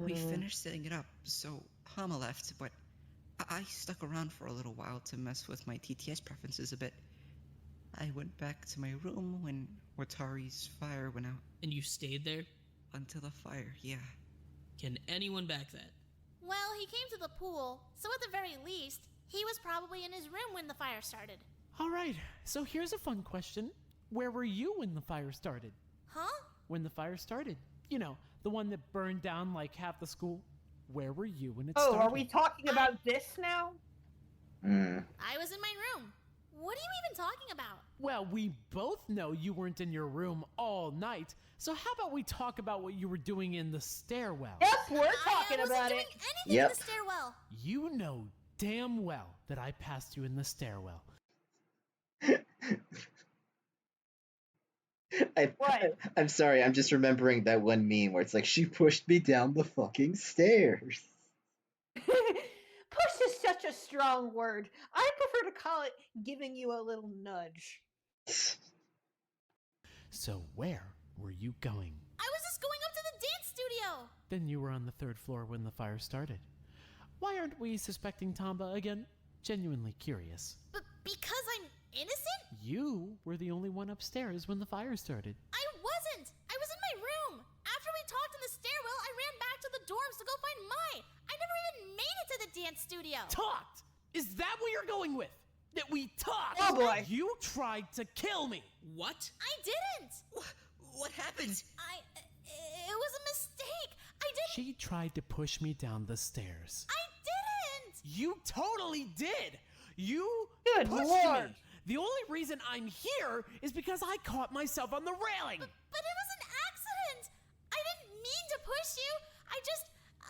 we finished setting it up, so Hama left, but I stuck around for a little while to mess with my TTS preferences a bit. I went back to my room when Watari's fire went out. And you stayed there? Until the fire, yeah. Can anyone back that? Well, he came to the pool, so at the very least, he was probably in his room when the fire started. All right, so here's a fun question. Where were you when the fire started? Huh? When the fire started. You know, the one that burned down like half the school. Where were you when it Oh, started? are we talking about this now? I was in my room. What are you even talking about? Well, we both know you weren't in your room all night, so how about we talk about what you were doing in the stairwell? Yep, we're talking I wasn't about doing it. anything in the stairwell. You know damn well that I passed you in the stairwell. I'm sorry, I'm just remembering that one meme where it's like, she pushed me down the fucking stairs. Push is such a strong word. I prefer to call it giving you a little nudge. So where were you going? I was just going up to the dance studio. Then you were on the 3rd floor when the fire started. Why aren't we suspecting Tamba again? Genuinely curious. But because I'm innocent? You were the only one upstairs when the fire started. I wasn't. I was in my room. After we talked in the stairwell, I ran back to the dorms to go find Mai. I never even made it to the dance studio. Talked? Is that what you're going with? That we talked? Oh boy. You tried to kill me. What? I didn't. What happened? It was a mistake. I didn't. She tried to push me down the stairs. I didn't. You totally did. You Good pushed Lord. me. The only reason I'm here is because I caught myself on the railing. But it was an accident. I didn't mean to push you.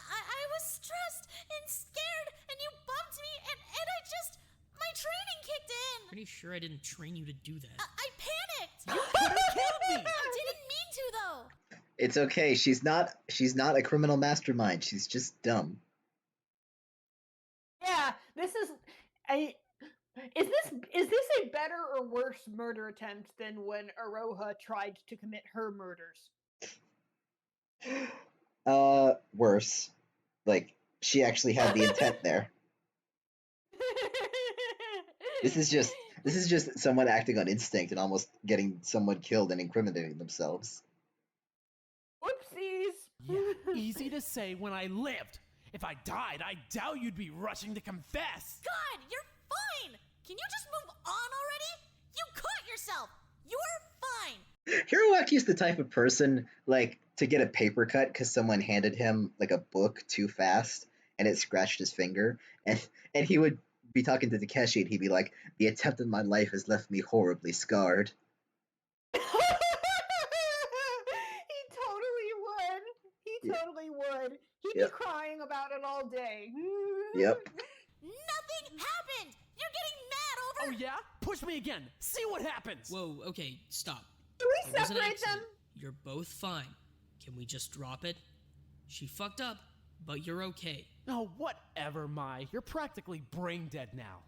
I was stressed and scared, and you bumped me, and my training kicked in. Pretty sure I didn't train you to do that. I panicked. You could have killed me. I didn't mean to, though. It's okay, she's not a criminal mastermind, she's just dumb. Yeah, this is a. Is this a better or worse murder attempt than when Aroha tried to commit her murders? Worse. Like, she actually had the intent there. This is just someone acting on instinct and almost getting someone killed and incriminating themselves. Whoopsies. Yeah, easy to say when I lived. If I died, I doubt you'd be rushing to confess. God, you're fine. Can you just move on already? You caught yourself. You're fine. Hiroaki's the type of person, like, to get a paper cut because someone handed him, like, a book too fast and it scratched his finger. And he would be talking to Takeshi and he'd be like, the attempt in my life has left me horribly scarred. He totally would. He'd be crying about it all day. Yep. Nothing happened. You're getting mad over. Oh yeah? Push me again. See what happens. Whoa, okay, stop. Can we It was an separate accident. them? You're both fine. Can we just drop it? She fucked up, but you're okay. Oh, whatever, Mai. You're practically brain dead now.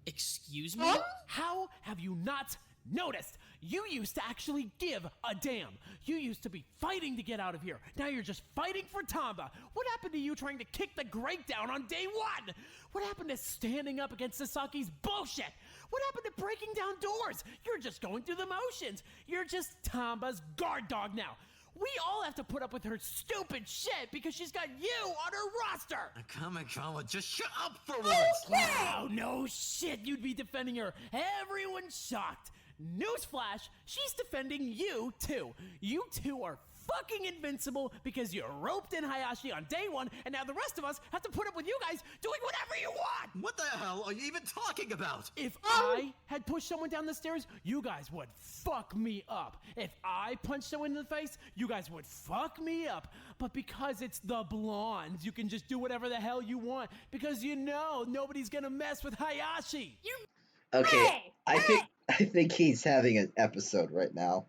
Excuse me? How have you not noticed? You used to actually give a damn. You used to be fighting to get out of here. Now you're just fighting for Tamba. What happened to you trying to kick the grate down on day one? What happened to standing up against Sasaki's bullshit? What happened to breaking down doors? You're just going through the motions. You're just Tamba's guard dog now. We all have to put up with her stupid shit because she's got you on her roster. Kamikawa, just shut up for once. Wow, no shit, you'd be defending her. Everyone's shocked. Newsflash, she's defending you too. You two are fucking invincible because you roped in Hayashi on day one, and now the rest of us have to put up with you guys doing whatever you want. What the hell are you even talking about? If I had pushed someone down the stairs, you guys would fuck me up. If I punched someone in the face, you guys would fuck me up. But because it's the blondes, you can just do whatever the hell you want because you know nobody's gonna mess with Hayashi. Okay, I think he's having an episode right now.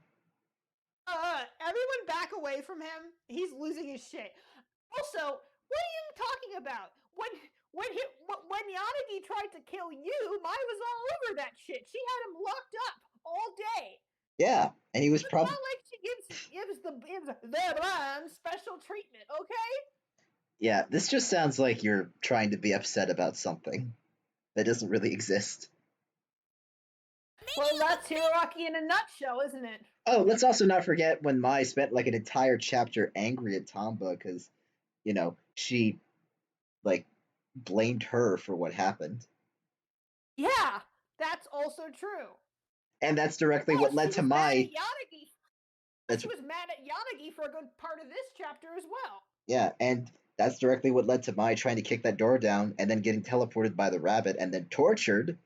Everyone back away from him. He's losing his shit. Also, what are you talking about? When Yanagi tried to kill you, Mai was all over that shit. She had him locked up all day. Yeah, and he was It's probably... not like she gives the blonde special treatment, okay? Yeah, this just sounds like you're trying to be upset about something that doesn't really exist. Well, that's Hiroaki in a nutshell, isn't it? Oh, let's also not forget when Mai spent like an entire chapter angry at Tamba because, you know, she, like, blamed her for what happened. Yeah, that's also true. And that's directly what led to Mai... She was mad at Yanagi for a good part of this chapter as well. Yeah, and that's directly what led to Mai trying to kick that door down and then getting teleported by the rabbit and then tortured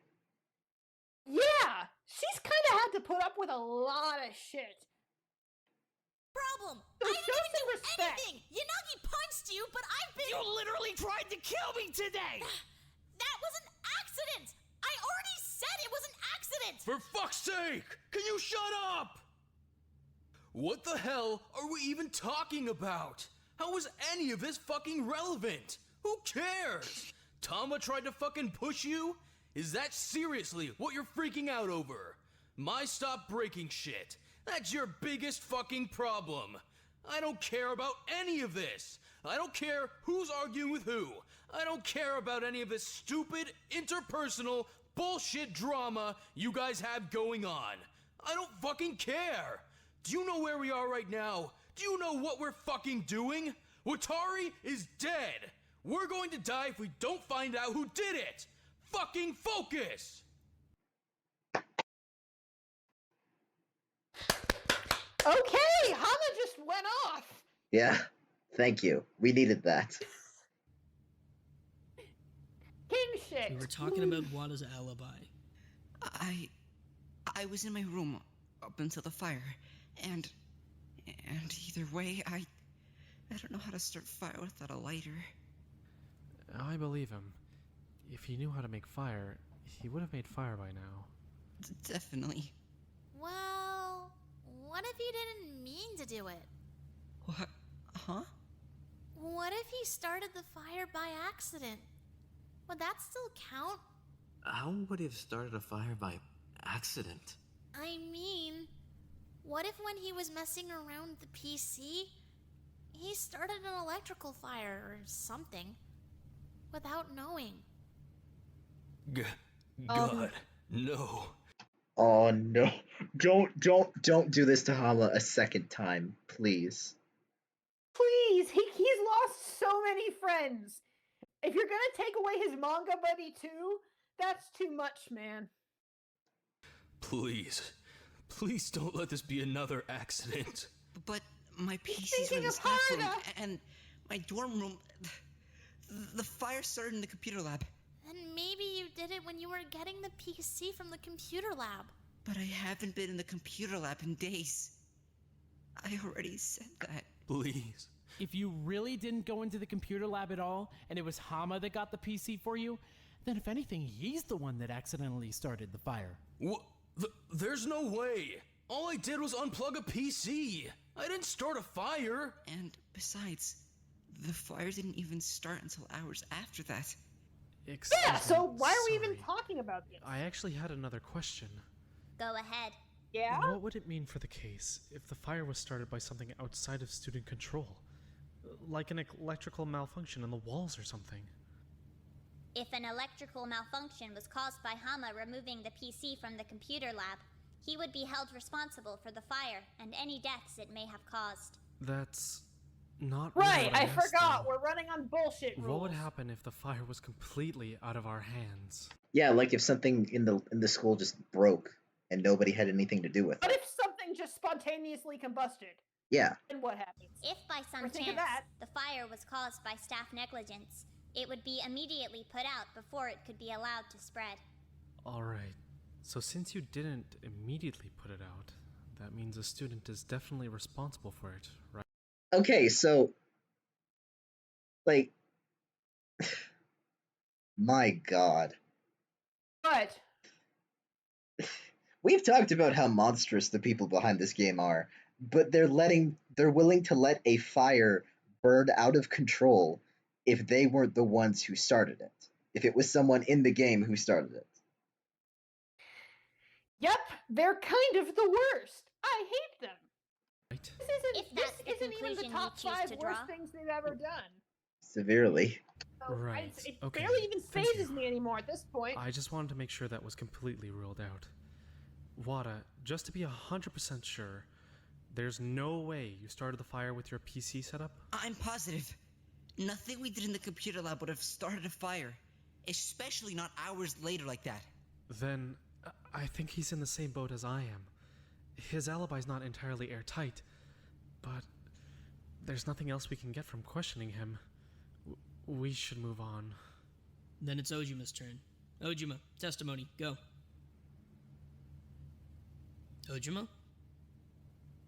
to put up with a lot of shit. Problem. So I show didn't even some do respect. anything. Yanagi punched you, but I've been. You literally tried to kill me today! That was an accident. I already said it was an accident. For fuck's sake! Can you shut up? What the hell are we even talking about? How is any of this fucking relevant? Who cares? Tama tried to fucking push you? Is that seriously what you're freaking out over? My stop breaking shit. That's your biggest fucking problem. I don't care about any of this. I don't care who's arguing with who. I don't care about any of this stupid interpersonal bullshit drama you guys have going on. I don't fucking care. Do you know where we are right now? Do you know what we're fucking doing? Watari is dead. We're going to die if we don't find out who did it. Fucking focus! Okay, Hama just went off. Yeah, thank you. We needed that. King shit. We were talking about Wada's alibi. I was in my room up until the fire, and either way, I don't know how to start fire without a lighter. I believe him. If he knew how to make fire, he would have made fire by now. Definitely. Well, what if he didn't mean to do it? What? Huh? What if he started the fire by accident? Would that still count? How would he have started a fire by accident? I mean, what if when he was messing around with the PC, he started an electrical fire or something without knowing? God, no. Oh no. Don't do this to Hama a second time, please. Please, he's lost so many friends. If you're gonna take away his manga buddy too, that's too much, man. Please. Please don't let this be another accident. But my PCs were in the staff room, and my dorm room. The fire started in the computer lab. Then maybe you did it when you were getting the PC from the computer lab. But I haven't been in the computer lab in days. I already said that. Please. If you really didn't go into the computer lab at all, and it was Hama that got the PC for you, then if anything, he's the one that accidentally started the fire. What? There's no way. All I did was unplug a PC. I didn't start a fire. And besides, the fire didn't even start until hours after that. Yeah, so why are we even talking about this? I actually had another question. Go ahead. Yeah? What would it mean for the case if the fire was started by something outside of student control? Like an electrical malfunction in the walls or something? If an electrical malfunction was caused by Hama removing the PC from the computer lab, he would be held responsible for the fire and any deaths it may have caused. That's not really Right, what I asked, forgot. though. We're running on bullshit rules. What would happen if the fire was completely out of our hands? Yeah, like if something in the school just broke and nobody had anything to do with What it. if something just spontaneously combusted? Yeah. Then what happens? If by some Or think of chance that. the fire was caused by staff negligence, it would be immediately put out before it could be allowed to spread. Alright, so since you didn't immediately put it out, that means a student is definitely responsible for it, right? Okay, so like my god. What? We've talked about how monstrous the people behind this game are, but they're willing to let a fire burn out of control if they weren't the ones who started it. If it was someone in the game who started it. Yep, they're kind of the worst. I hate them. Right. This isn't even conclusion the you top choose 5 to worst draw. things they've ever done. Severely. So Right, It okay, barely even thank phases you. me anymore at this point. I just wanted to make sure that was completely ruled out. Wada, just to be 100% sure, there's no way you started the fire with your PC setup? I'm positive. Nothing we did in the computer lab would have started a fire. Especially not hours later like that. Then, I think he's in the same boat as I am. His alibi's not entirely airtight, but there's nothing else we can get from questioning him. We should move on. Then it's Ojuma's turn. Ojuma, testimony, go. Tojima?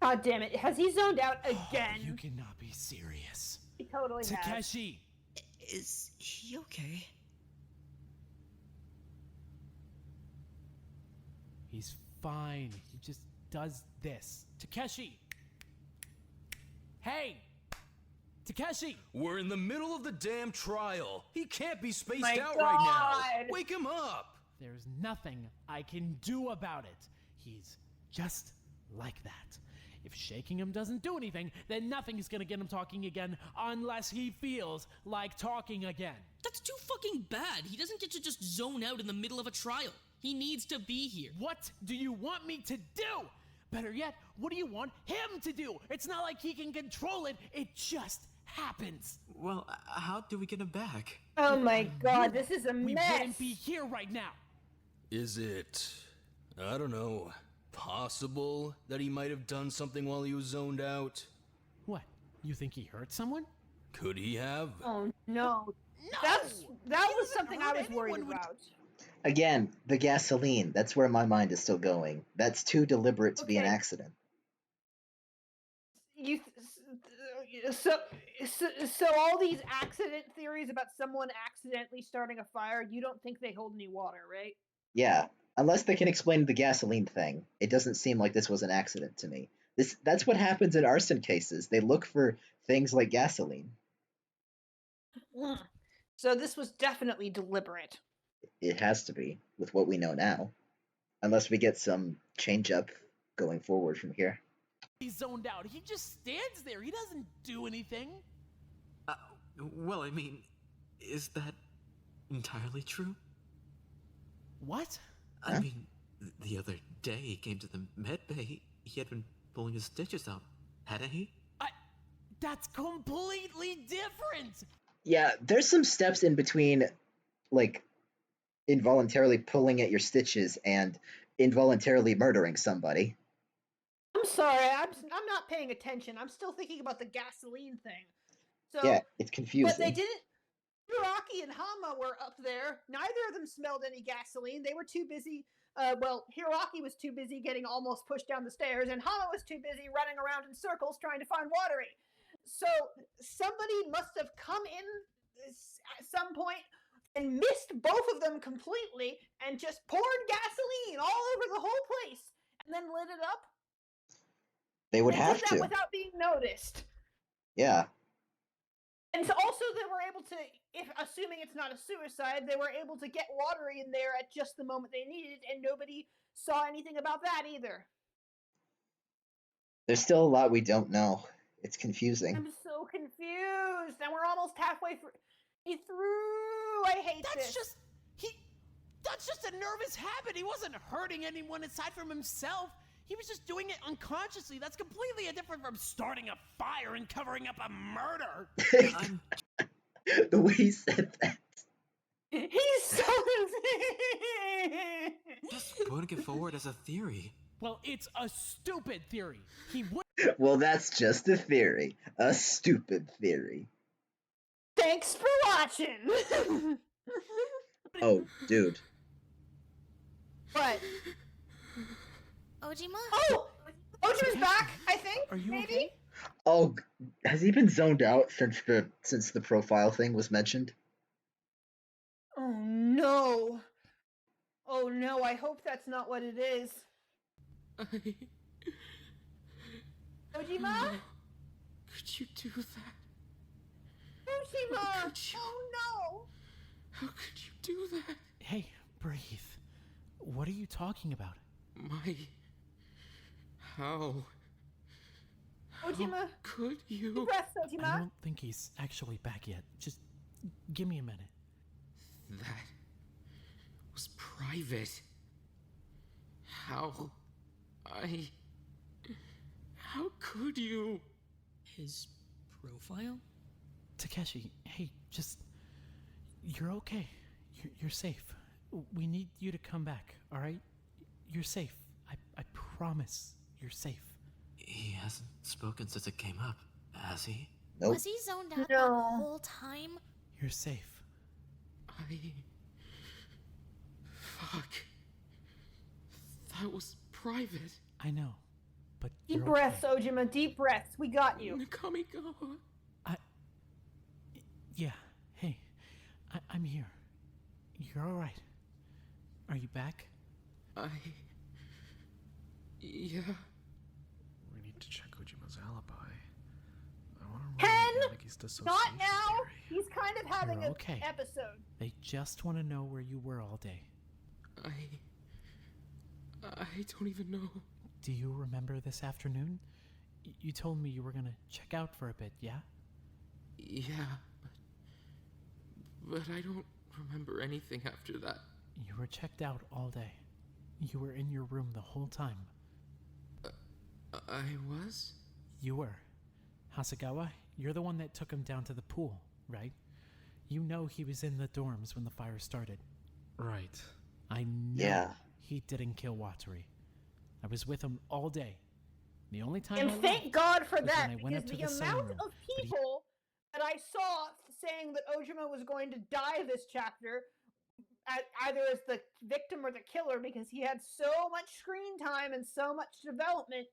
God damn it. Has he zoned out again? You cannot be serious. He totally has. Takeshi! Is he okay? He's fine. He just does this. Takeshi! Hey! Takeshi! We're in the middle of the damn trial. He can't be spaced My out God. right now. Wake him up. There's nothing I can do about it. He's just like that. If shaking him doesn't do anything, then nothing is gonna get him talking again unless he feels like talking again. That's too fucking bad. He doesn't get to just zone out in the middle of a trial. He needs to be here. What do you want me to do? Better yet, what do you want him to do? It's not like he can control it. It just happens. Well, how do we get him back? Oh my God, this is a We mess. wouldn't be here right now. Is it, I don't know, possible that he might have done something while he was zoned out? What? You think he hurt someone? Could he have? Oh no. That was something I was worried about. Again, the gasoline. That's where my mind is still going. That's too deliberate to be an Okay. accident. So all these accident theories about someone accidentally starting a fire, you don't think they hold any water, right? Yeah, unless they can explain the gasoline thing, it doesn't seem like this was an accident to me. That's what happens in arson cases. They look for things like gasoline. So this was definitely deliberate. It has to be, with what we know now. Unless we get some change up going forward from here. He's zoned out. He just stands there. He doesn't do anything. Well, I mean, is that entirely true? What? I mean, the other day he came to the med bay. He had been pulling his stitches out, hadn't he? That's completely different. Yeah, there's some steps in between, like, involuntarily pulling at your stitches and involuntarily murdering somebody. I'm sorry, I'm not paying attention. I'm still thinking about the gasoline thing. So Yeah, it's confusing. But they didn't. Hiraki and Hama were up there. Neither of them smelled any gasoline. They were too busy. Hiraki was too busy getting almost pushed down the stairs, and Hama was too busy running around in circles trying to find watery. So somebody must have come in at some point and missed both of them completely and just poured gasoline all over the whole place and then lit it up. They would have did to. that without being noticed. Yeah. And so also they were able to, if assuming it's not a suicide, they were able to get watery in there at just the moment they needed, and nobody saw anything about that either. There's still a lot we don't know. It's confusing. I'm so confused, and we're almost halfway through. I hate this. That's just a nervous habit. He wasn't hurting anyone aside from himself. He was just doing it unconsciously. That's completely different from starting a fire and covering up a murder. The way he said that. He's so Just putting it forward as a theory. Well, it's a stupid theory. He would. Well, that's just a theory. A stupid theory. Thanks for watching. Oh, dude. What? Ojima? Oh! Ojima's back, I think. Are you maybe? okay? Oh, has he been zoned out since the profile thing was mentioned? Oh no. Oh no, I hope that's not what it is. Ojima? Could you do that? Ojima! How could you? Oh no! How could you do that? Hey, breathe. What are you talking about? How Ojima, could you? deep breaths, I Ojima. don't think he's actually back yet. Just give me a minute. That was private. How could you? His profile? Takeshi, hey, just... You're okay. You're safe. We need you to come back, alright? You're safe. I promise you're safe. He hasn't spoken since it came up, has he? Nope. Was he zoned out the whole time? You're safe. Fuck. That was private. I know, but Deep you're breaths, okay. Ojima. Deep breaths. We got you. Nakamigawa. Yeah, hey, I'm here. You're all right. Are you back? Yeah. We need to check Ujima's alibi. I want to Ken! rule out Yanagi's dissociation Not now! theory. He's kind of having You're an okay. episode. They just want to know where you were all day. I don't even know. Do you remember this afternoon? You told me you were gonna check out for a bit, yeah? Yeah, but I don't remember anything after that. You were checked out all day. You were in your room the whole time. I was? You were. Hasegawa, you're the one that took him down to the pool, right? You know he was in the dorms when the fire started. Right. I know he didn't kill Watari. I was with him all day. The only time And I thank left God for was that, when I went because up to the the sewing amount room. of people that I saw saying that Ojima was going to die this chapter, either as the victim or the killer, because he had so much screen time and so much development,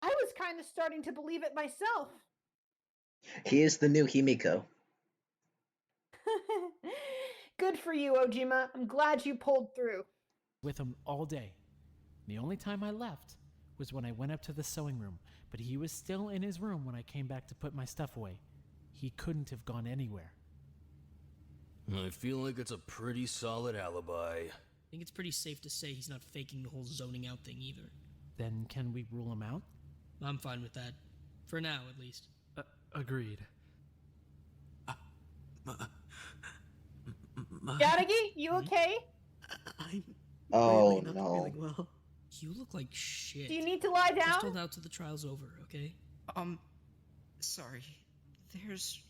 I was kind of starting to believe it myself. He is the new Himiko. Good for you, Ojima. I'm glad you pulled through. With him all day. The only time I left was when I went up to the sewing room, but he was still in his room when I came back to put my stuff away. He couldn't have gone anywhere. I feel like it's a pretty solid alibi. I think it's pretty safe to say he's not faking the whole zoning out thing either. Then can we rule him out? I'm fine with that. For now, at least. Agreed. Yanagi, you okay? I'm Oh really not no. feeling well. You look like shit. Do you need to lie Just down? hold out till the trial's over, okay? Sorry. There's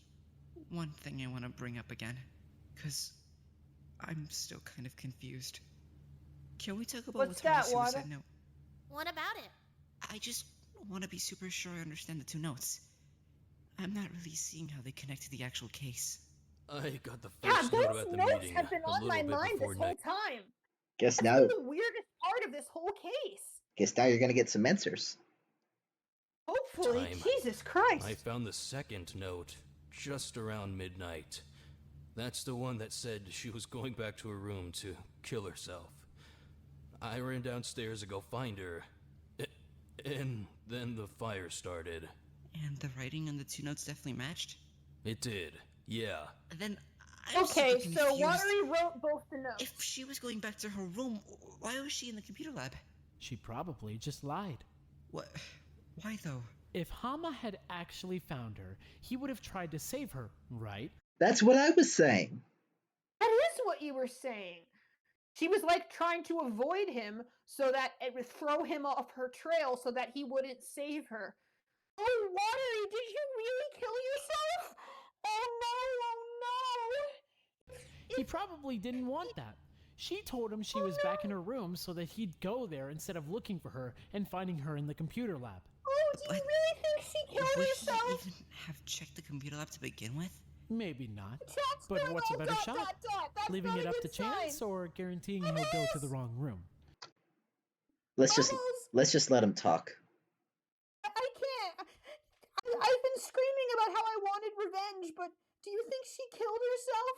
one thing I want to bring up again, because I'm still kind of confused. Can we talk about What's Watari's that, suicide Wada? note? What about it? I just want to be super sure I understand the two notes. I'm not really seeing how they connect to the actual case. I got the God, first note those at the notes meeting have been a on little my bit mind before this whole night. time. Guess That's now been the weirdest part of this whole case. you're gonna get some answers. Hopefully, Time. Jesus Christ. I found the second note just around midnight. That's the one that said she was going back to her room to kill herself. I ran downstairs to go find her, and then the fire started. And the writing on the two notes definitely matched? It did, yeah. Then I'm Okay, super so confused. Watari wrote both the notes. If she was going back to her room, why was she in the computer lab? She probably just lied. What? Why though? If Hama had actually found her, he would have tried to save her, right? That's what I was saying. That is what you were saying. She was like trying to avoid him so that it would throw him off her trail so that he wouldn't save her. Oh, Watari, did you really kill yourself? Oh no, oh no. He probably didn't want that. She told him she was back in her room so that he'd go there instead of looking for her and finding her in the computer lab. Oh, do you really think she killed Would herself? he even have checked the computer lab to begin with? Maybe not. Chat's But going what's a all better dot, shot? dot, dot. That's Leaving not it a up good to chance sign. or guaranteeing he'll go to the wrong room? Let's just let him talk. I can't. I've been screaming about how I wanted revenge, but do you think she killed herself?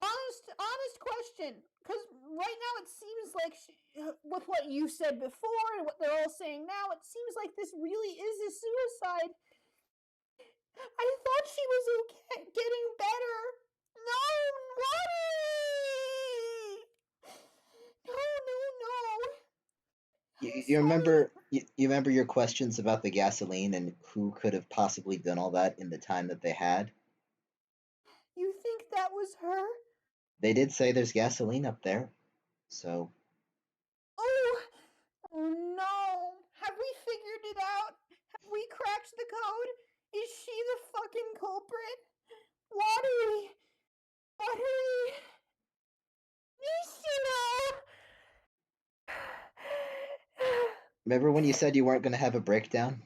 Honest question. Because right now it seems like, with what you said before and what they're all saying now, it seems like this really is a suicide. I thought she was okay, getting better. No, Watari! No. You remember your questions about the gasoline and who could have possibly done all that in the time that they had? You think that was her? They did say there's gasoline up there. So Oh no. Have we figured it out? Have we cracked the code? Is she the fucking culprit? Watari! Nishino! remember when you said you weren't gonna have a breakdown?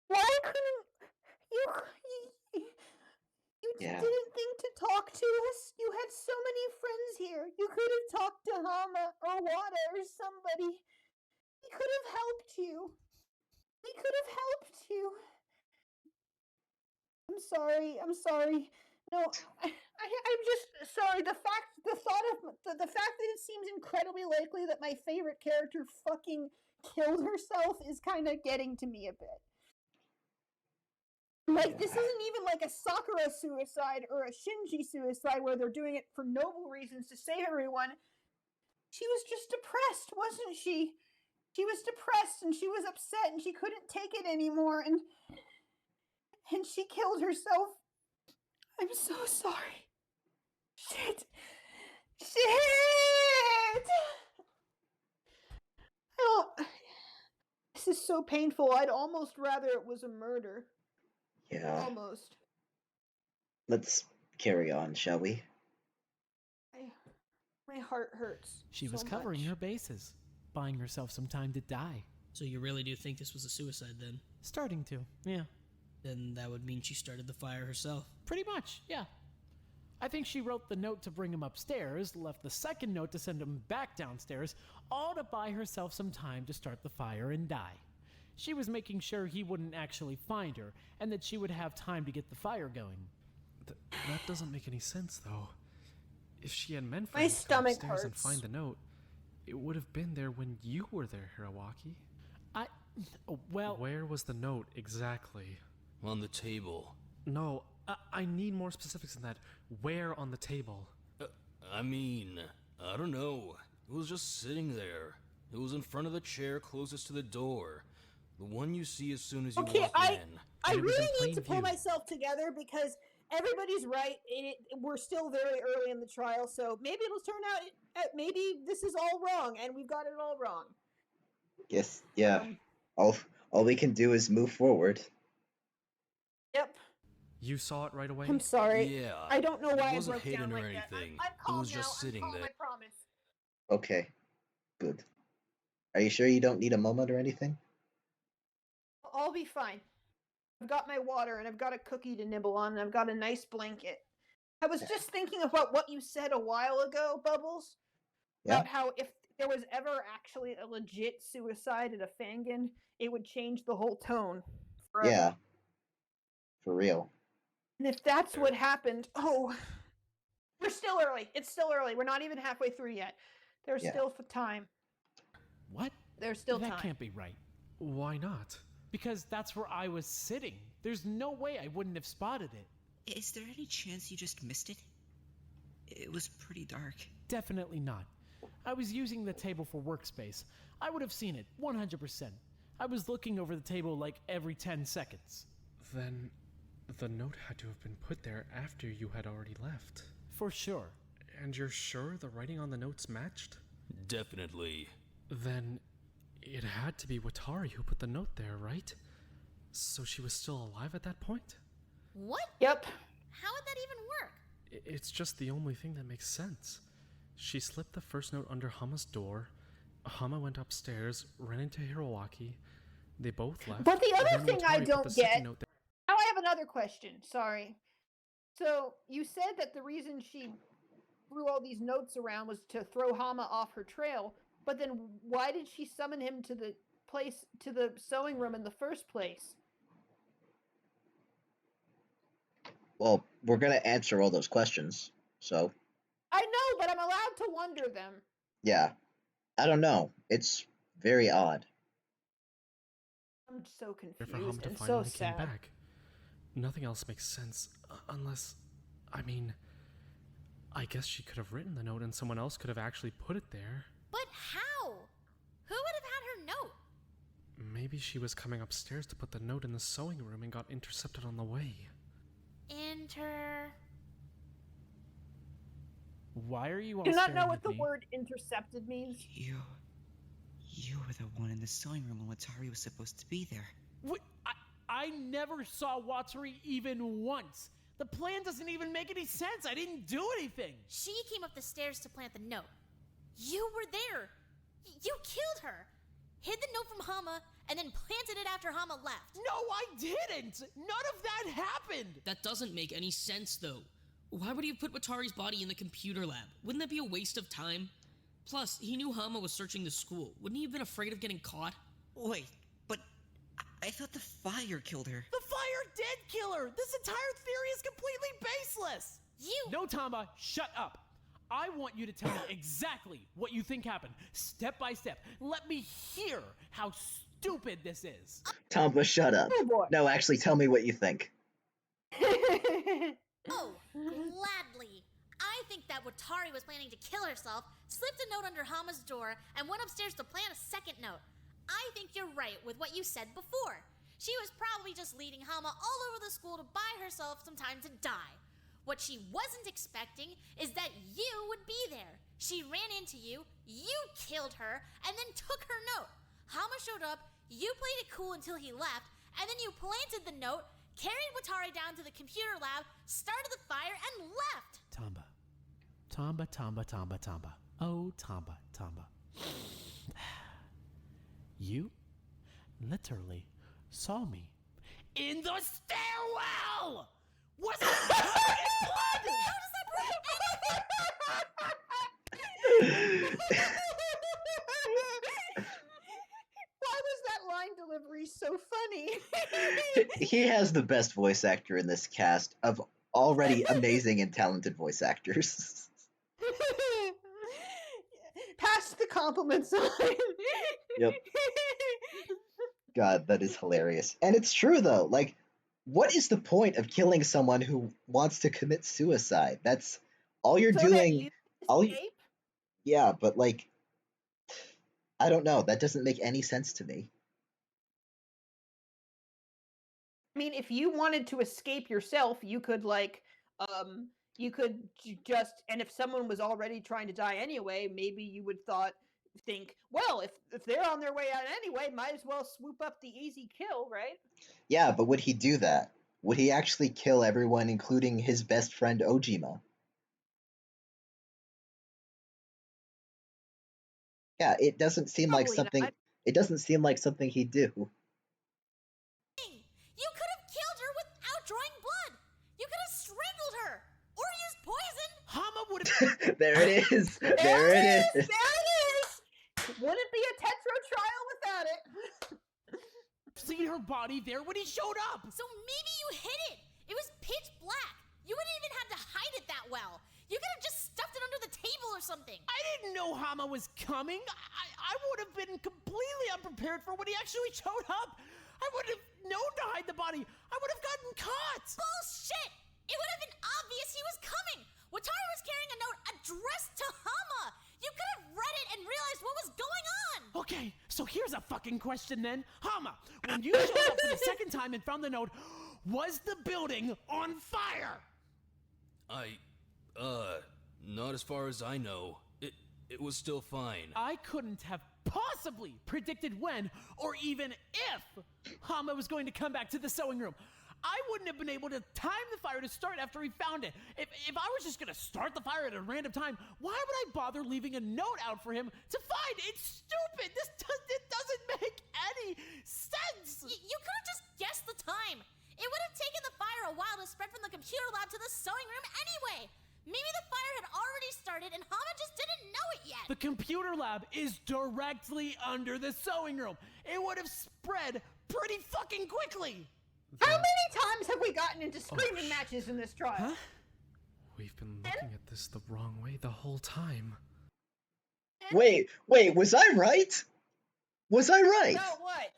Why couldn't you Yeah. didn't think to talk to us? You had so many friends here. You could have talked to Hama or Wada or somebody. We could have helped you. We could have helped you. I'm sorry. No, I'm just sorry. The fact that it seems incredibly likely that my favorite character fucking killed herself is kind of getting to me a bit. Like, this isn't even like a Sakura suicide or a Shinji suicide where they're doing it for noble reasons to save everyone. She was just depressed, wasn't she? She was depressed and she was upset and she couldn't take it anymore and she killed herself. I'm so sorry. Shit. Oh, this is so painful. I'd almost rather it was a murder. Yeah. Almost. Let's carry on, shall we? My heart hurts. She was covering her bases, buying herself some time to die. So you really do think this was a suicide then? Starting to, yeah. Then that would mean she started the fire herself. Pretty much, yeah. I think she wrote the note to bring him upstairs, left the second note to send him back downstairs, all to buy herself some time to start the fire and die. She was making sure he wouldn't actually find her, and that she would have time to get the fire going. That doesn't make any sense, though. If she had meant for my him to come stomach upstairs hurts. and find the note, it would have been there when you were there, Hirawaki. Well... Where was the note exactly? On the table. No, I need more specifics than that. Where on the table? I mean, I don't know. It was just sitting there. It was in front of the chair closest to the door. The one you see as soon as you walk in. I really need to pull myself together because everybody's right. We're still very early in the trial, so maybe it'll turn out, maybe this is all wrong, and we've got it all wrong. Yes, yeah. All we can do is move forward. Yep. You saw it right away? I'm sorry. Yeah. I don't know why it wasn't I broke hidden down or like anything. that. I'm calm it was just now. sitting I'm calm, there. I promise. Okay, good. Are you sure you don't need a moment or anything? I'll be fine. I've got my water and I've got a cookie to nibble on and I've got a nice blanket. I was just thinking about what you said a while ago, Bubbles. Yeah. About how if there was ever actually a legit suicide at a Fangin, it would change the whole tone. Forever. Yeah. For real. And if that's what happened, we're still early. It's still early. We're not even halfway through yet. There's still time. What? There's still time. That can't be right. Why not? Because that's where I was sitting. There's no way I wouldn't have spotted it. Is there any chance you just missed it? It was pretty dark. Definitely not. I was using the table for workspace. I would have seen it, 100%. I was looking over the table like every 10 seconds. Then the note had to have been put there after you had already left. For sure. And you're sure the writing on the notes matched? Definitely. Then it had to be Watari who put the note there, right? So she was still alive at that point? What? Yep. How would that even work? It's just the only thing that makes sense. She slipped the first note under Hama's door. Hama went upstairs, ran into Hirawaki. They both left. But the other thing I Watari put don't the second get... note there. Now I have another question. Sorry. So, you said that the reason she threw all these notes around was to throw Hama off her trail, but then why did she summon him to the sewing room in the first place? Well, we're gonna answer all those questions, so... I know, but I'm allowed to wonder them. Yeah. I don't know. It's very odd. I'm so confused For Hama to and find so when he came sad. back. Nothing else makes sense, unless... I mean... I guess she could have written the note and someone else could have actually put it there. But how? Who would have had her note? Maybe she was coming upstairs to put the note in the sewing room and got intercepted on the way. Why are you all Do not staring know at what the me? word intercepted means. You were the one in the sewing room when Watari was supposed to be there. What? I never saw Watari even once. The plan doesn't even make any sense. I didn't do anything. She came up the stairs to plant the note. You were there. You killed her. Hid the note from Hama and then planted it after Hama left. No, I didn't. None of that happened. That doesn't make any sense, though. Why would you put Watari's body in the computer lab? Wouldn't that be a waste of time? Plus, he knew Hama was searching the school. Wouldn't he have been afraid of getting caught? Wait, but I thought the fire killed her. The fire did kill her! This entire theory is completely baseless! No, Tamba, shut up. I want you to tell me exactly what you think happened, step by step. Let me hear how stupid this is. Tamba, shut up. Oh, boy. No, actually, tell me what you think. Oh, gladly. I think that Watari was planning to kill herself, slipped a note under Hama's door, and went upstairs to plant a second note. I think you're right with what you said before. She was probably just leading Hama all over the school to buy herself some time to die. What she wasn't expecting is that you would be there. She ran into you, you killed her, and then took her note. Hama showed up, you played it cool until he left, and then you planted the note, carried Watari down to the computer lab, started the fire, and left. Tamba. Tamba. Oh, Tamba. You literally saw me In the stairwell! Was it covered in blood? How does that prove anything? Why was that line delivery so funny? He has the best voice actor in this cast of already amazing and talented voice actors. Pass the compliment sign. Yep. God, that is hilarious. And it's true, though. Like, what is the point of killing someone who wants to commit suicide? That's all you're So doing. All you, escape? yeah, but like, I don't know. That doesn't make any sense to me. I mean, if you wanted to escape yourself, you could just, and if someone was already trying to die anyway, maybe you would think, well, if they're on their way out anyway, might as well swoop up the easy kill, right? Yeah, but would he do that? Would he actually kill everyone, including his best friend Ojima? Yeah, it doesn't seem like Probably something. not. It doesn't seem like something he'd do. You could have killed her without drawing blood. You could have strangled her or used poison. Hama would have... There it is. There it is. There it is. Wouldn't be a Tetro trial without it. seen her body there when he showed up. So maybe you hid it. It was pitch black. You wouldn't even have to hide it that well. You could have just stuffed it under the table or something. I didn't know Hama was coming. I would have been completely unprepared for when he actually showed up. I wouldn't have known to hide the body. I would have gotten caught. Bullshit! It would have been obvious he was coming. Watari was carrying a note addressed to Hama. You could have read it and realized what was going on. Okay, so here's a fucking question then. Hama, when you showed up for the second time and found the note, was the building on fire? Not as far as I know. It was still fine. I couldn't have possibly predicted when, or even if, Hama was going to come back to the sewing room. I wouldn't have been able to time the fire to start after he found it. If I was just gonna start the fire at a random time, why would I bother leaving a note out for him to find? It's stupid! It doesn't make any sense! You could have just guessed the time. It would have taken the fire a while to spread from the computer lab to the sewing room anyway. Maybe the fire had already started and Hama just didn't know it yet. The computer lab is directly under the sewing room. It would have spread pretty fucking quickly. How many times have we gotten into screaming matches in this trial? Huh? We've been looking at this the wrong way the whole time. Wait, was I right? Was I right? About what?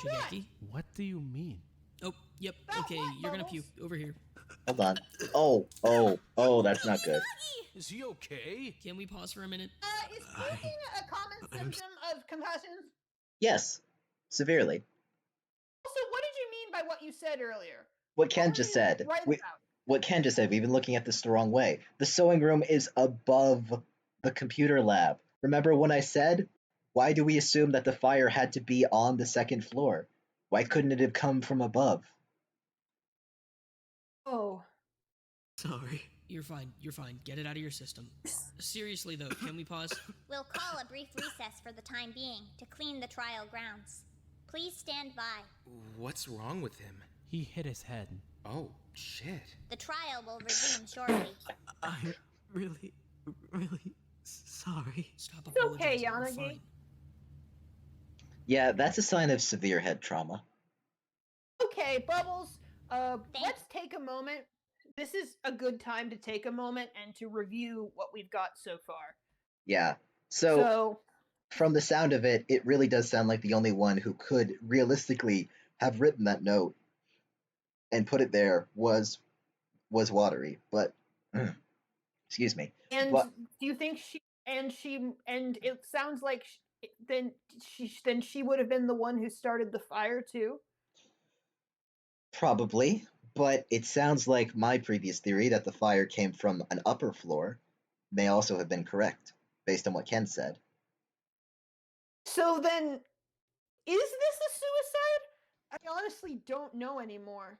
About Shigeki? What do you mean? Oh, yep. About Okay, what, you're gonna Bubbles? puke. Over here. Hold on. Oh, that's not good. Is he okay? Can we pause for a minute? Is puking a common symptom of concussions? Yes, severely. Also, what did you mean by what you said earlier? What Ken What just are you said. right about? What Ken just said. We've been looking at this the wrong way. The sewing room is above the computer lab. Remember when I said, why do we assume that the fire had to be on the second floor? Why couldn't it have come from above? Oh. Sorry. You're fine. You're fine. Get it out of your system. Seriously, though, can we pause? We'll call a brief recess for the time being to clean the trial grounds. Please stand by. What's wrong with him? He hit his head. Oh, shit. The trial will resume shortly. I'm really, really sorry. sorry. Stop It's okay, apologizing. We're Yanagi. fine. Yeah, that's a sign of severe head trauma. Okay, Bubbles, let's take a moment. This is a good time to take a moment and to review what we've got so far. Yeah. So, from the sound of it, it really does sound like the only one who could realistically have written that note and put it there was Watery. But excuse me. And What? do you think and it sounds like then she would have been the one who started the fire too? Probably, but it sounds like my previous theory that the fire came from an upper floor may also have been correct, based on what Ken said. So then, is this a suicide? I honestly don't know anymore.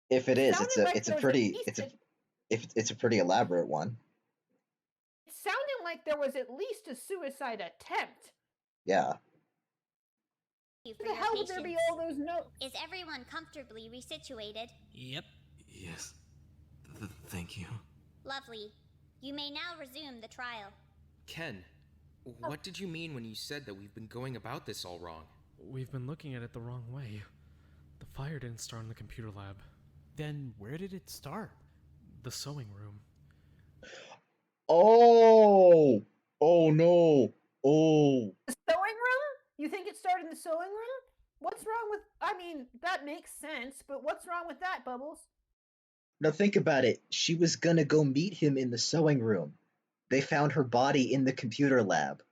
If it is, sounded like it's a there was pretty at least it's a pretty elaborate one. It sounded like there was at least a suicide attempt. Yeah. Thank you for Where the your hell would there be patience. all those notes? Is everyone comfortably resituated? Yep. Yes. Thank you. Lovely. You may now resume the trial. Ken, what did you mean when you said that we've been going about this all wrong? We've been looking at it the wrong way. The fire didn't start in the computer lab. Then where did it start? The sewing room. Oh! Oh no! Oh! The sewing room? You think it started in the sewing room? What's wrong with... I mean, that makes sense, but what's wrong with that, Bubbles? Now think about it. She was gonna go meet him in the sewing room. They found her body in the computer lab.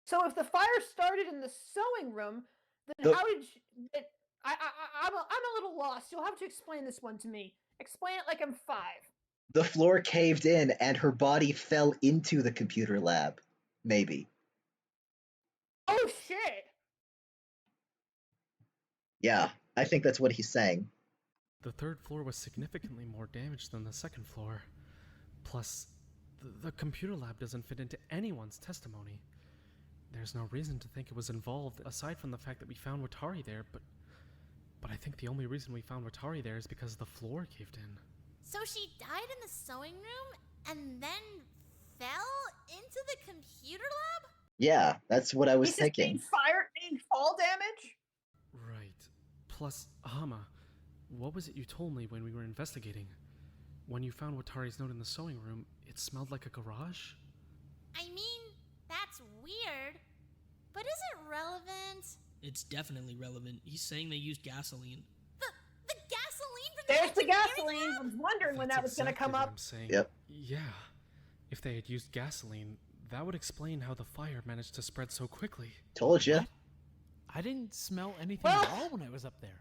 So if the fire started in the sewing room, then how did I'm a little lost. You'll have to explain this one to me. Explain it like I'm 5. The floor caved in and her body fell into the computer lab. Maybe. Oh shit! Yeah, I think that's what he's saying. The third floor was significantly more damaged than the second floor. Plus, the computer lab doesn't fit into anyone's testimony. There's no reason to think it was involved, aside from the fact that we found Watari there, but I think the only reason we found Watari there is because the floor caved in. So she died in the sewing room and then fell into the computer lab? Yeah, that's what I was thinking. Named fall damage? Right. Plus, Hama, what was it you told me when we were investigating? When you found Watari's note in the sewing room, it smelled like a garage? I mean, that's weird, but is it relevant? It's definitely relevant. He's saying they used gasoline. The gasoline from There's the engineering gasoline. I was wondering when that was going to come What up. I'm saying. Yep. Yeah. If they had used gasoline, that would explain how the fire managed to spread so quickly. Told ya. I didn't smell anything at all when I was up there.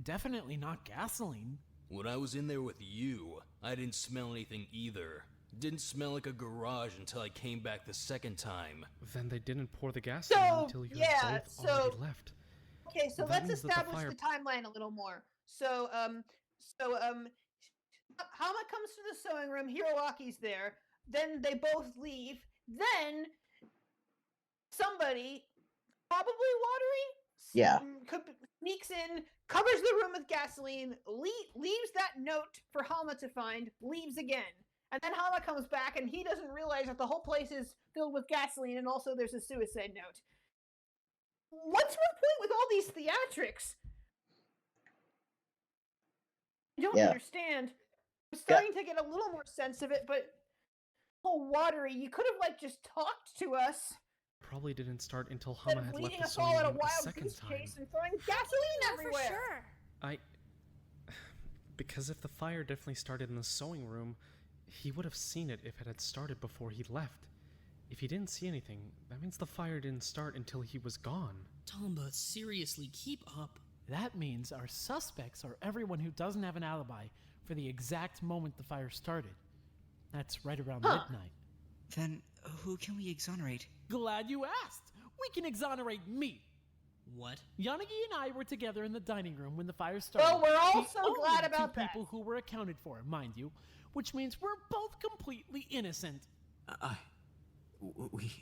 Definitely not gasoline. When I was in there with you, I didn't smell anything either. Didn't smell like a garage until I came back the second time. Then they didn't pour the gasoline So, until you yeah, had both already left. Okay, so That let's means that the establish fire- the timeline a little more. So Hama comes to the sewing room, Hiroaki's there, then they both leave, then somebody, probably Watery, Yeah. sneaks in, covers the room with gasoline, leaves that note for Hama to find, leaves again. And then Hama comes back and he doesn't realize that the whole place is filled with gasoline and also there's a suicide note. What's the point with all these theatrics? I don't understand. I'm starting to get a little more sense of it, but Watery, you could have just talked to us. Probably didn't start until Instead Hama of had left leading the us all sewing at a room a wild second goose time. chase and throwing gasoline everywhere. For sure. Because if the fire definitely started in the sewing room, he would have seen it if it had started before he left. If he didn't see anything, that means the fire didn't start until he was gone. Tomba, seriously, keep up. That means our suspects are everyone who doesn't have an alibi for the exact moment the fire started. That's right around midnight. Then who can we exonerate? Glad you asked. We can exonerate me. What? Yanagi and I were together in the dining room when the fire started. Well, we're all The so only glad about two that. people who were accounted for, mind you, which means we're both completely innocent. We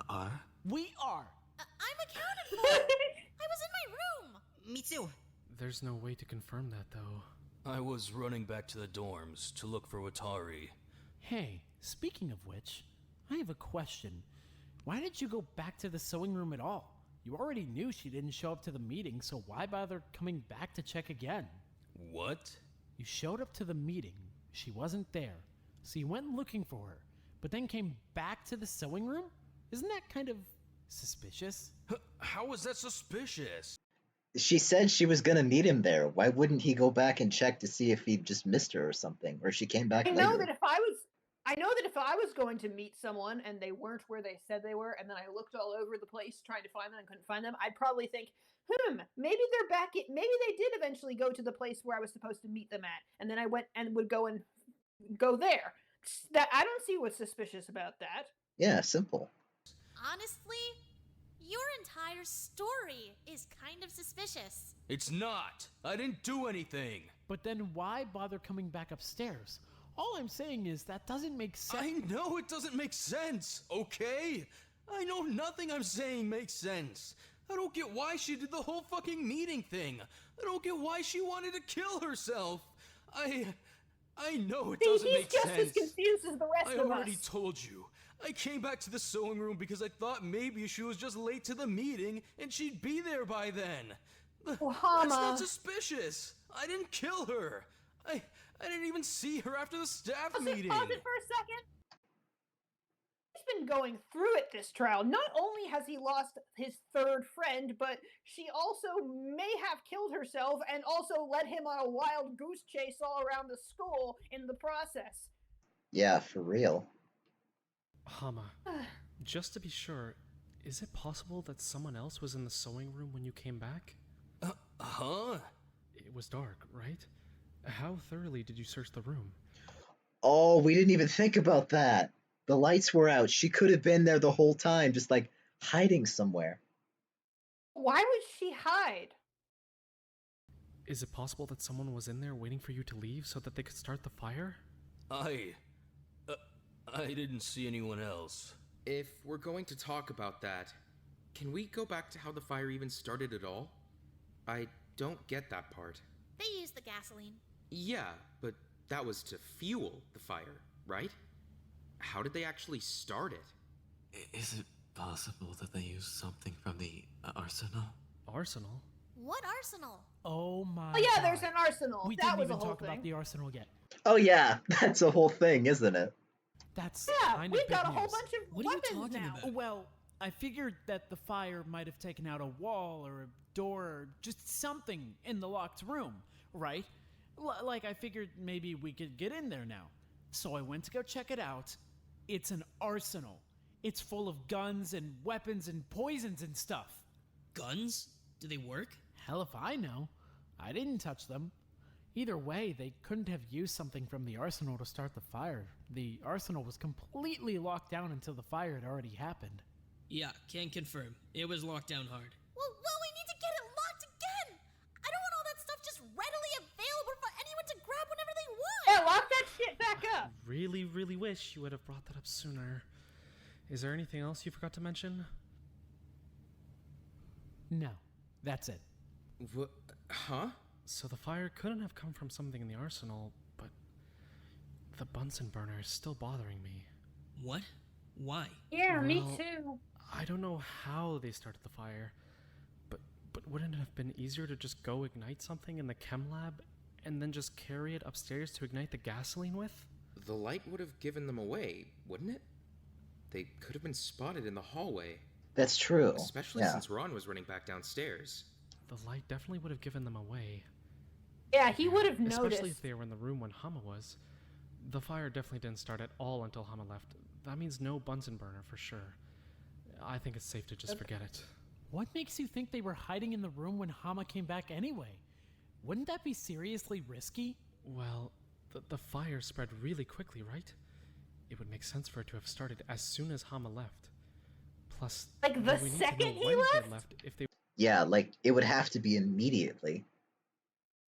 are? We are. I'm accounted for. I was in my room. Me too. There's no way to confirm that, though. I was running back to the dorms to look for Watari. Hey, speaking of which, I have a question. Why did you go back to the sewing room at all? You already knew she didn't show up to the meeting, so why bother coming back to check again? What? You showed up to the meeting, she wasn't there, so you went looking for her, but then came back to the sewing room? Isn't that kind of suspicious? How was that suspicious? She said she was gonna meet him there. Why wouldn't he go back and check to see if he just missed her or something, or she came back I later? know that if I was going to meet someone and they weren't where they said they were, and then I looked all over the place trying to find them and couldn't find them, I'd probably think, maybe they're back. Maybe they did eventually go to the place where I was supposed to meet them at, and then I went and would go there. That I don't see what's suspicious about that. Yeah, simple. Honestly, your entire story is kind of suspicious. It's not. I didn't do anything. But then why bother coming back upstairs? All I'm saying is that doesn't make sense. I know it doesn't make sense, okay? I know nothing I'm saying makes sense. I don't get why she did the whole fucking meeting thing. I don't get why she wanted to kill herself. I know it doesn't make sense. He's just as confused as the rest of us. I already told you. I came back to the sewing room because I thought maybe she was just late to the meeting and she'd be there by then. Well, Hama. That's not suspicious. I didn't kill her. I didn't even see her after the staff meeting. Pause it for a second. He's been going through it this trial. Not only has he lost his third friend, but she also may have killed herself and also led him on a wild goose chase all around the school in the process. Yeah, for real. Hama, just to be sure, is it possible that someone else was in the sewing room when you came back? Huh? It was dark, right? How thoroughly did you search the room? Oh, we didn't even think about that. The lights were out. She could have been there the whole time, just like hiding somewhere. Why would she hide? Is it possible that someone was in there waiting for you to leave so that they could start the fire? I didn't see anyone else. If we're going to talk about that, can we go back to how the fire even started at all? I don't get that part. They used the gasoline. Yeah, but that was to fuel the fire, right? How did they actually start it? Is it possible that they used something from the arsenal? Arsenal? What arsenal? Oh my Oh yeah, God. there's an arsenal. We that didn't was even a whole talk thing. about the arsenal yet. Oh yeah, that's a whole thing, isn't it? That's Yeah, kind we've of got a big whole news. bunch of What are you weapons talking now. about? Well, I figured that the fire might have taken out a wall or a door or just something in the locked room, right? Like I figured maybe we could get in there now. So I went to go check it out. It's an arsenal. It's full of guns and weapons and poisons and stuff. Guns? Do they work? Hell if I know. I didn't touch them. Either way, they couldn't have used something from the arsenal to start the fire. The arsenal was completely locked down until the fire had already happened. Yeah, can confirm. It was locked down hard. Well, we need to get it locked again! I don't want all that stuff just readily available for anyone to grab whenever they want! Yeah, lock that shit back up! Really wish you would have brought that up sooner. Is there anything else you forgot to mention? No, that's it. What? Huh? So the fire couldn't have come from something in the arsenal, but the Bunsen burner is still bothering me. What? Why? Yeah, me Well, too. I don't know how they started the fire, but wouldn't it have been easier to just go ignite something in the chem lab and then just carry it upstairs to ignite the gasoline with? The light would have given them away, wouldn't it? They could have been spotted in the hallway. That's true. Especially Yeah. since Ron was running back downstairs. The light definitely would have given them away. Yeah, he would have noticed. Especially if they were in the room when Hama was. The fire definitely didn't start at all until Hama left. That means no Bunsen burner for sure. I think it's safe to just forget it. What makes you think they were hiding in the room when Hama came back anyway? Wouldn't that be seriously risky? Well, the fire spread really quickly, right? It would make sense for it to have started as soon as Hama left. Plus, Like the well, we need to second know he when left? they left if they Yeah, like it would have to be immediately.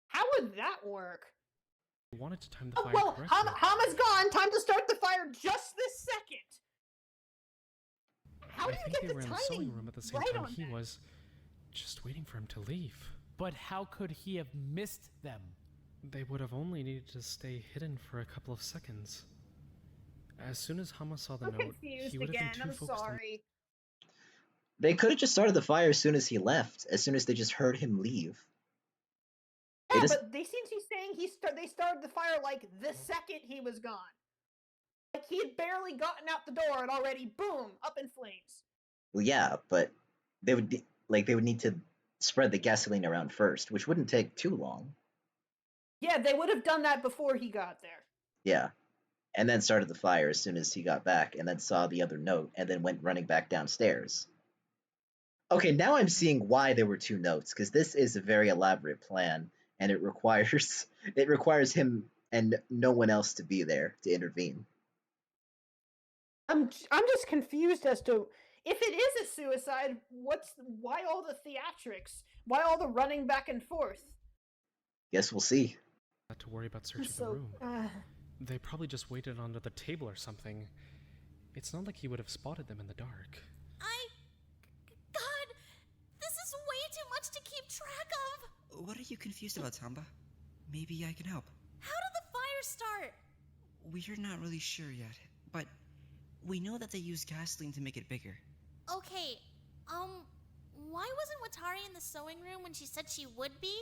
How would that work? wanted to time the Oh, fire well, correctly. Hama's gone. Time to start the fire just this second. How I do you think get they the were in the timing sewing room at the same right time on he that? was, just waiting for him to leave. But how could he have missed them? They would have only needed to stay hidden for a couple of seconds. As soon as Hama saw the I'm note, confused he would have again. been too I'm focused on. sorry. They could have just started the fire as soon as he left, as soon as they just heard him leave. Yeah, but they seem to be saying they started the fire like the second he was gone. Like he had barely gotten out the door and already, boom, up in flames. Well, yeah, but they would need to spread the gasoline around first, which wouldn't take too long. Yeah, they would have done that before he got there. Yeah. And then started the fire as soon as he got back, and then saw the other note, and then went running back downstairs. Okay, now I'm seeing why there were two notes, because this is a very elaborate plan, and it requires him and no one else to be there to intervene. I'm just confused as to if it is a suicide. Why all the theatrics? Why all the running back and forth? Guess we'll see. Not to worry about searching the room. They probably just waited under the table or something. It's not like he would have spotted them in the dark. God, this is way too much to keep track of. What are you confused about, Tamba? Maybe I can help. How did the fire start? We're not really sure yet, but we know that they used gasoline to make it bigger. Okay, why wasn't Watari in the sewing room when she said she would be?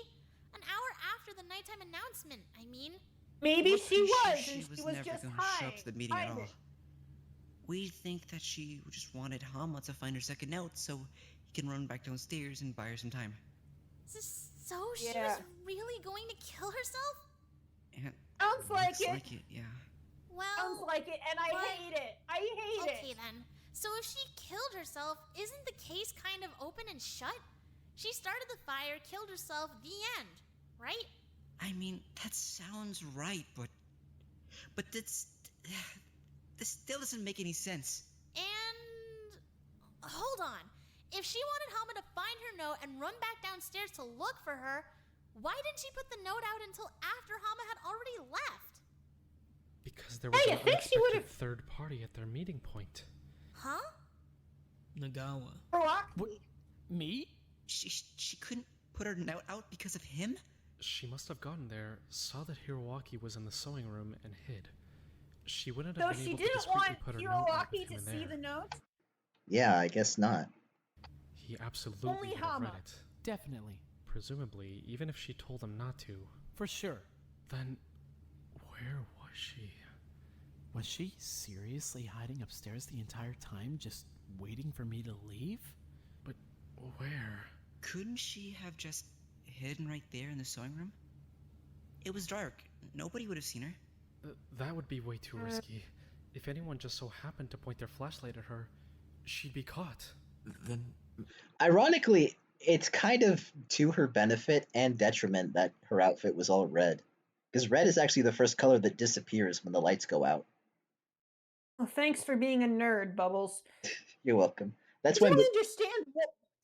An hour after the nighttime announcement, I mean. Maybe she was, Sure and she she was was never just going to show up to the meeting at all. hiding. We think that she just wanted Hama to find her second note so he can run back downstairs and buy her some time. So she was really going to kill herself? And Sounds like it. Yeah. Well, sounds like it, and I hate it. I hate it. Okay then. So if she killed herself, isn't the case kind of open and shut? She started the fire, killed herself, the end, right? I mean, that sounds right, but this still doesn't make any sense. And hold on. If she wanted Hama to find her note and run back downstairs to look for her, why didn't she put the note out until after Hama had already left? Because there was an unexpected third party at their meeting point. Huh? Nagawa. What? Me? She couldn't put her note out because of him? She must have gotten there, saw that Hiroaki was in the sewing room, and hid. She wouldn't have been able to discreetly put her note out with Hiroaki him to in see there. the note? Yeah, I guess not. He absolutely Only would have Hama. read it. Definitely. Presumably, even if she told him not to. For sure. Then, where was she? Was she seriously hiding upstairs the entire time, just waiting for me to leave? But where? Couldn't she have just hidden right there in the sewing room? It was dark. Nobody would have seen her. That would be way too risky. If anyone just so happened to point their flashlight at her, she'd be caught. Then, Ironically, it's kind of to her benefit and detriment that her outfit was all red. Because red is actually the first color that disappears when the lights go out. Well, thanks for being a nerd, Bubbles. You're welcome. That's I when don't understand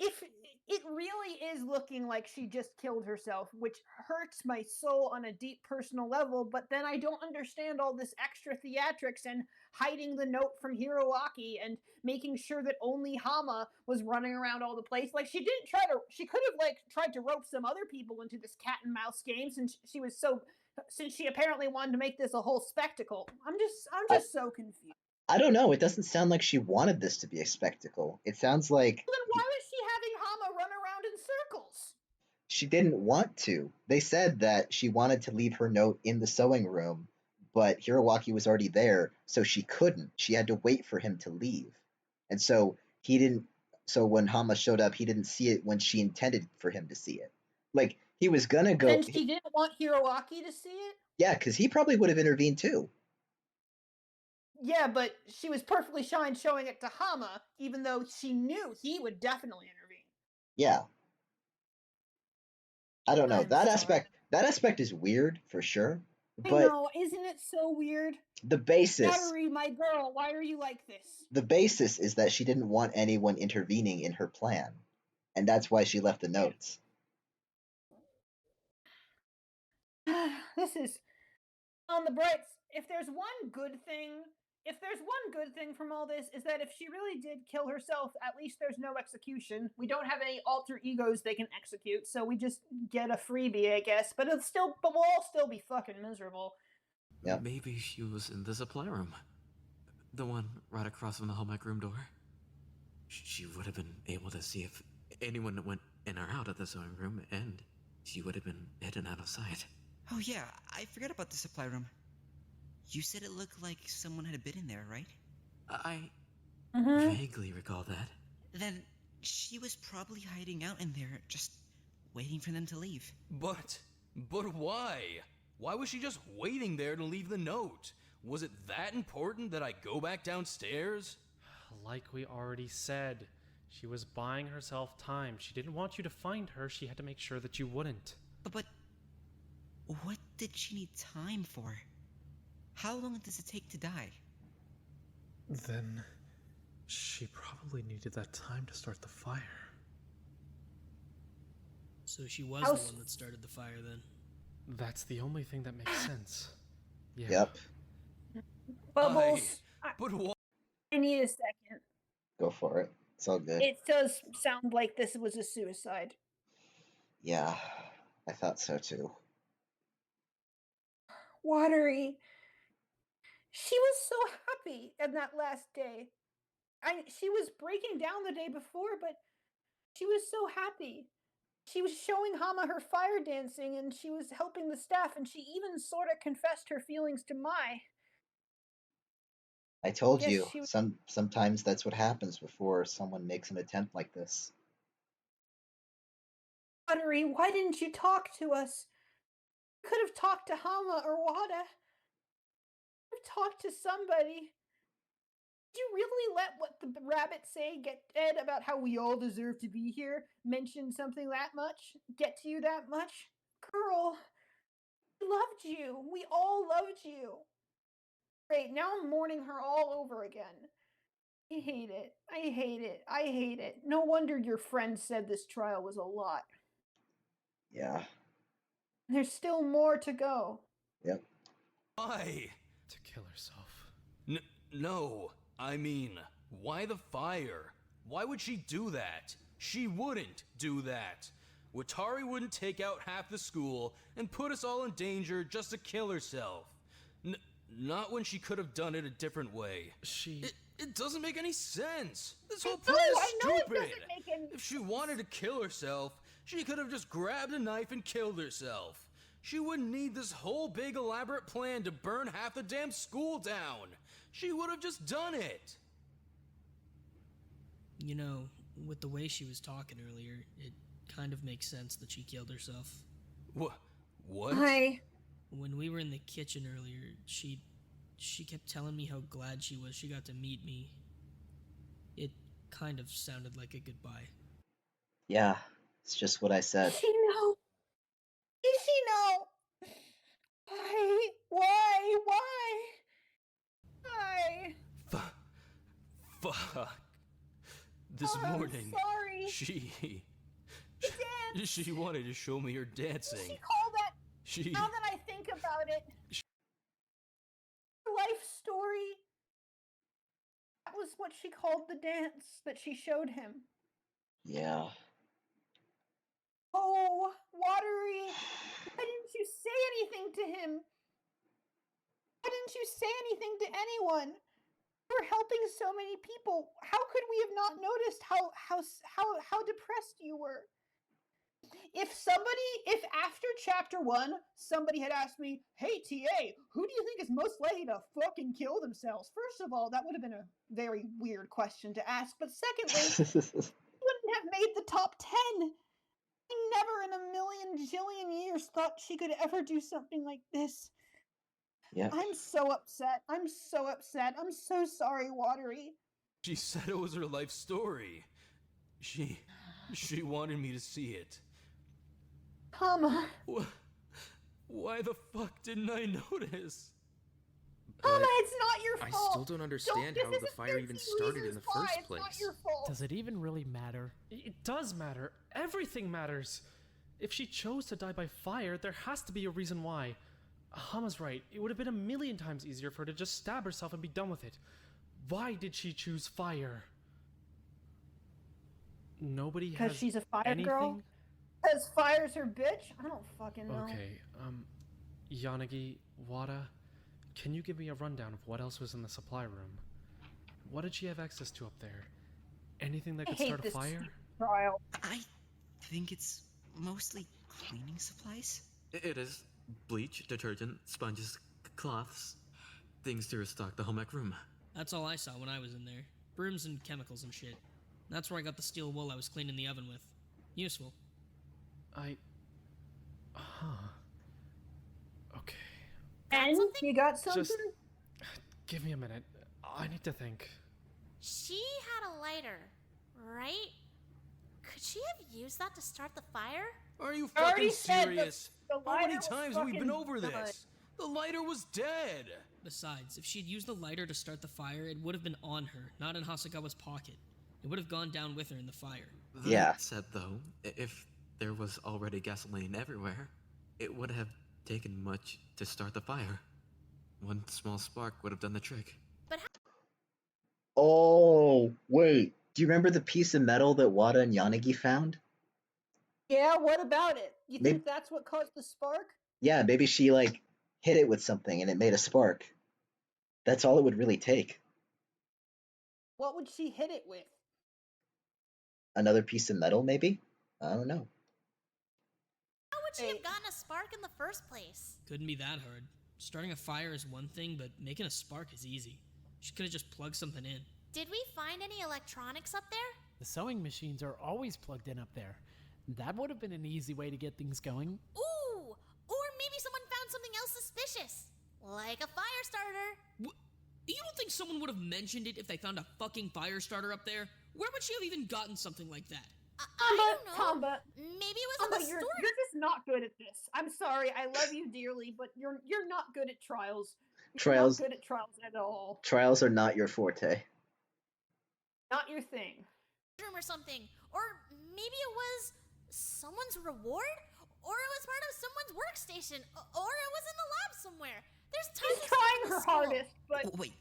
if it really is looking like she just killed herself, which hurts my soul on a deep personal level, but then I don't understand all this extra theatrics and hiding the note from Hiroaki and making sure that only Hama was running around all the place. Like she could have tried to rope some other people into this cat and mouse game since she apparently wanted to make this a whole spectacle. I'm just so confused. I don't know. It doesn't sound like she wanted this to be a spectacle. It sounds like Then why was she having Hama run around in circles? she didn't want to. They said that she wanted to leave her note in the sewing room, but Hiroaki was already there, so she couldn't. She had to wait for him to leave. And so he didn't. So when Hama showed up, he didn't see it when she intended for him to see it. Like, he was gonna go. And she didn't want Hiroaki to see it? Yeah, because he probably would have intervened too. Yeah, but she was perfectly fine showing it to Hama, even though she knew he would definitely intervene. Yeah. I don't know. I'm That sorry. aspect is weird for sure. I But know, isn't it so weird? the basis Battery, my girl, why are you like this? the basis is that she didn't want anyone intervening in her plan. And that's why she left the notes. This is on the bright. If there's one good thing from all this, is that if she really did kill herself, at least there's no execution. We don't have any alter egos they can execute, so we just get a freebie, I guess. But we'll all still be fucking miserable. Yep. maybe she was in the supply room. The one right across from the hallmark room door. She would have been able to see if anyone went in or out of the sewing room, and she would have been hidden out of sight. Oh yeah, I forgot about the supply room. You said it looked like someone had been in there, right? I vaguely recall that. Then she was probably hiding out in there, just waiting for them to leave. But why? Why was she just waiting there to leave the note? Was it that important that I go back downstairs? Like we already said, she was buying herself time. She didn't want you to find her. She had to make sure that you wouldn't. But what did she need time for? How long does it take to die? Then she probably needed that time to start the fire. So she was the one that started the fire then. That's the only thing that makes sense. Yeah. Yep. Bubbles. But why? I need a second. Go for it. It's all good. It does sound like this was a suicide. Yeah, I thought so too. Watery. She was so happy in that last day. She was breaking down the day before, but she was so happy. She was showing Hama her fire dancing, and she was helping the staff, and she even sort of confessed her feelings to Mai. I told Yes, you, she was- sometimes that's what happens before someone makes an attempt like this. Watery, why didn't you talk to us? You could have talked to Hama or Wada. You could have talked to somebody. Did you really let what the rabbit say get Ed about how we all deserve to be here mention something that much? Get to you that much? Girl, we loved you. We all loved you. Great, now I'm mourning her all over again. I hate it. I hate it. I hate it. No wonder your friend said this trial was a lot. Yeah. There's still more to go. Yep. Why? To kill herself. No. I mean, why the fire? Why would she do that? She wouldn't do that. Watari wouldn't take out half the school and put us all in danger just to kill herself. Not when she could have done it a different way. It doesn't make any sense. This whole plan is stupid. If she wanted to kill herself, she could have just grabbed a knife and killed herself. She wouldn't need this whole big elaborate plan to burn half the damn school down. She would have just done it. You know, with the way she was talking earlier, it kind of makes sense that she killed herself. What? Hi. When we were in the kitchen earlier, she kept telling me how glad she was she got to meet me. It kind of sounded like a goodbye. Yeah, it's just what I said. Does she know? Does she know? Why? Fuck. This morning, sorry. she wanted to show me her dancing. She called that. Now that I think about it, her life story. That was what she called the dance that she showed him. Yeah. Oh, Watery, why didn't you say anything to him? Why didn't you say anything to anyone? You were helping so many people. How could we have not noticed how depressed you were? If after chapter 1, somebody had asked me, "Hey TA, who do you think is most likely to fucking kill themselves?" First of all, that would have been a very weird question to ask. But secondly, you wouldn't have made the top 10. I never in a million jillion years thought she could ever do something like this. Yeah. I'm so upset. I'm so sorry, Watery. She said it was her life story. She wanted me to see it. Hama. Why the fuck didn't I notice? Hama, it's not your fault. I still don't understand how the fire even started in the first place. It's not your fault. Does it even really matter? It does matter. Everything matters. If she chose to die by fire, there has to be a reason why. Hama's right. It would have been a million times easier for her to just stab herself and be done with it. Why did she choose fire? Nobody has Because she's a fire anything? girl? Because fire's her bitch? I don't fucking know. Okay, Yanagi, Wada, can you give me a rundown of what else was in the supply room? What did she have access to up there? Anything that I could hate start a this fire? trial. I think it's mostly cleaning supplies. It is bleach, detergent, sponges, cloths, things to restock the home ec room. That's all I saw when I was in there. Brooms and chemicals and shit. That's where I got the steel wool I was cleaning the oven with. Useful. Okay. And you got something? Just give me a minute. I need to think. She had a lighter, right? Could she have used that to start the fire? Are you I already fucking said serious? the How many lighter was times have we been fucking over done. this? The lighter was dead. Besides, if she'd used the lighter to start the fire, it would have been on her, not in Hasegawa's pocket. It would have gone down with her in the fire. That said, though, if there was already gasoline everywhere, it would have taken much to start the fire. One small spark would have done the trick. But Oh, wait. Do you remember the piece of metal that Wada and Yanagi found? Yeah, what about it? You Maybe- think that's what caused the spark? Yeah, maybe she, like, hit it with something and it made a spark. That's all it would really take. What would she hit it with? Another piece of metal, maybe? I don't know. how would she have gotten a spark in the first place? Couldn't be that hard. Starting a fire is one thing, but making a spark is easy. She could have just plugged something in. Did we find any electronics up there? The sewing machines are always plugged in up there. That would have been an easy way to get things going. Ooh! Or maybe someone found something else suspicious. Like a fire starter. You don't think someone would have mentioned it if they found a fucking fire starter up there? Where would she have even gotten something like that? I don't know. Tamba, Maybe it was Tamba, in the you're store. just not good at this. I'm sorry, I love you dearly, but you're not good at trials. You're Trials- not good at trials at all. Trials are not your forte. Not your thing. Room or something. Or maybe it was someone's reward? Or it was part of someone's workstation. Or it was in the lab somewhere. There's tons She's of trying stuff in her the school. hardest, but Wait,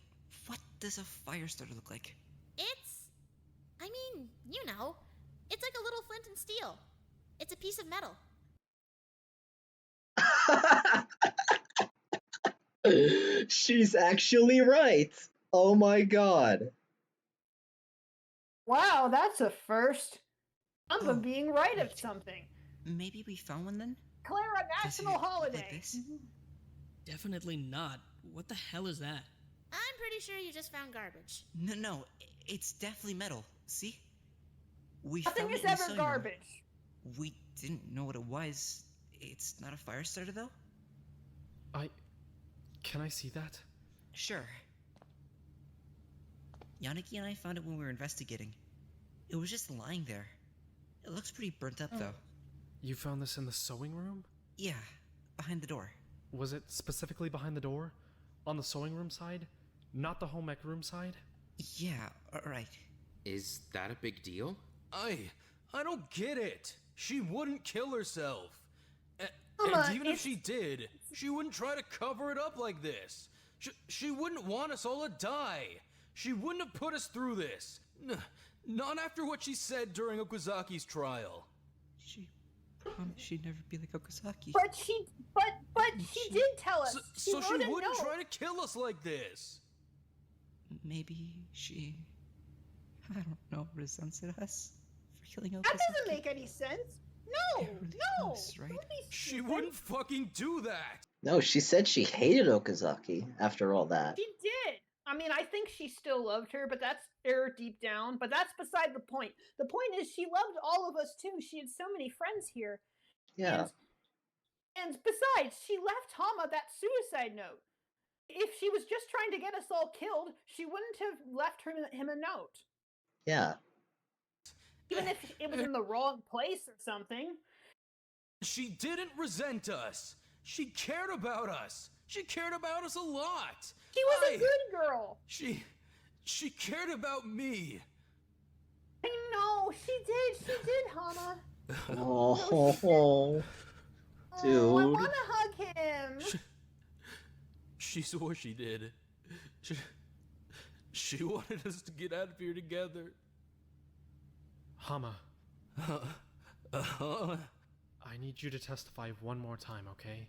what does a fire starter look like? I mean, you know. It's like a little flint and steel. It's a piece of metal. She's actually right. Oh my god. wow, that's a first. Tamba Oh, being right of wait. something. Maybe we found one then? Clara, Does it national look like holiday. this? Definitely not. What the hell is that? I'm pretty sure you just found garbage. No, it's definitely metal. See? We Nothing found is it in the ever sewing room. garbage. We didn't know what it was. It's not a fire starter though? Can I see that? Sure. Yaniki and I found it when we were investigating. It was just lying there. It looks pretty burnt up though. You found this in the sewing room? Yeah, behind the door. Was it specifically behind the door? On the sewing room side? Not the home ec room side? Yeah, alright. Is that a big deal? I don't get it. She wouldn't kill herself. Mama, And even if it's- she did, she wouldn't try to cover it up like this. She wouldn't want us all to die. She wouldn't have put us through this. Not after what she said during Okuzaki's trial. She promised she'd never be like Okazaki. But she did tell us. So she wrote a wouldn't note. try to kill us like this. Maybe she... I don't know, resents at us for killing Okazaki. That doesn't make any sense. No, no. does, right? Don't be She stupid. wouldn't fucking do that. No, she said she hated Okazaki after all that. She did. I mean, I think she still loved her, but that's her deep down. But that's beside the point. The point is, she loved all of us too. She had so many friends here. Yeah. And besides, she left Hama that suicide note. If she was just trying to get us all killed, she wouldn't have left him a note. Yeah. Even if it was in the wrong place or something. She didn't resent us. She cared about us. She cared about us a lot. She was a good girl. She cared about me. I know, she did, Hama. Oh, Oh, I dude. want to hug him. She swore she did. She wanted us to get out of here together. Hama, Uh-huh. I need you to testify one more time, okay?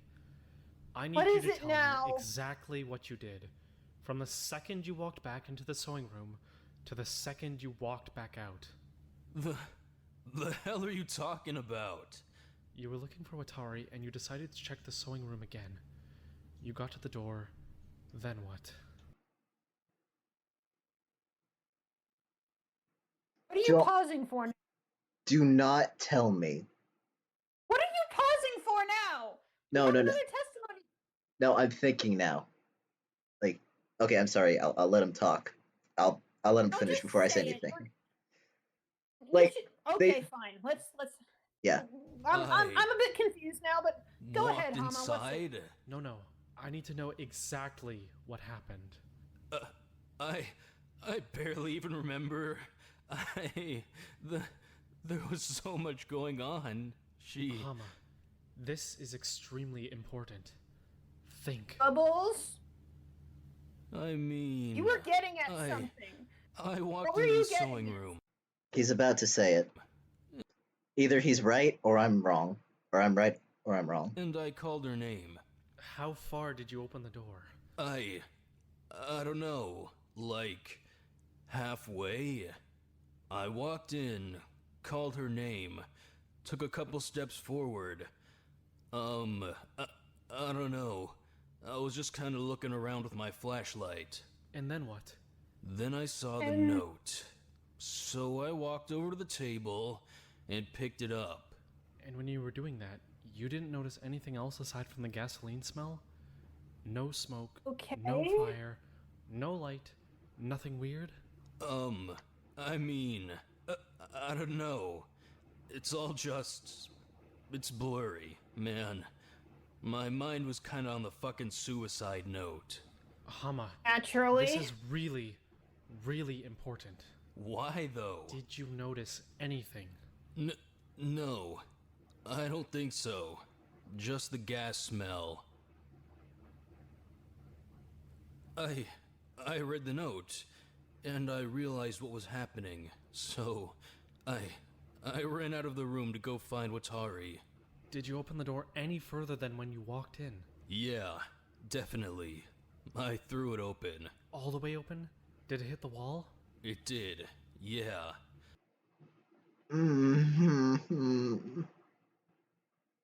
I need What you is to it tell now? me exactly what you did. From the second you walked back into the sewing room to the second you walked back out. The hell are you talking about? You were looking for Watari and you decided to check the sewing room again. You got to the door, then what? What are you pausing for now? Do not tell me. What are you pausing for now? No, We have no, no. another testimony. No, I'm thinking now. Like, okay, I'm sorry. I'll let him talk. I'll let him Don't finish just before I say say it. anything. You Like, should, okay, fine. Let's. Yeah. I'm a bit confused now, but go ahead, Hama. Inside? No. I need to know exactly what happened. I barely even remember. There was so much going on. Hama, this is extremely important. Think. Bubbles? I mean... You were getting at something. I walked into the sewing room. He's about to say it. Either he's right or I'm wrong. Or I'm right or I'm wrong. And I called her name. How far did you open the door? I don't know. Like, halfway. I walked in, called her name, took a couple steps forward. I don't know. I was just kind of looking around with my flashlight. And then what? Then I saw the note. So I walked over to the table and picked it up. And when you were doing that, you didn't notice anything else aside from the gasoline smell? No smoke, no fire, no light, nothing weird? I mean, I don't know. It's all just... it's blurry, man. My mind was kinda on the fucking suicide note. Hama. Naturally. This is really, really important. Why, though? Did you notice anything? No. I don't think so. Just the gas smell. I read the note, and I realized what was happening, so I ran out of the room to go find Watari. Did you open the door any further than when you walked in? Yeah, definitely. I threw it open. All the way open? Did it hit the wall? It did, yeah.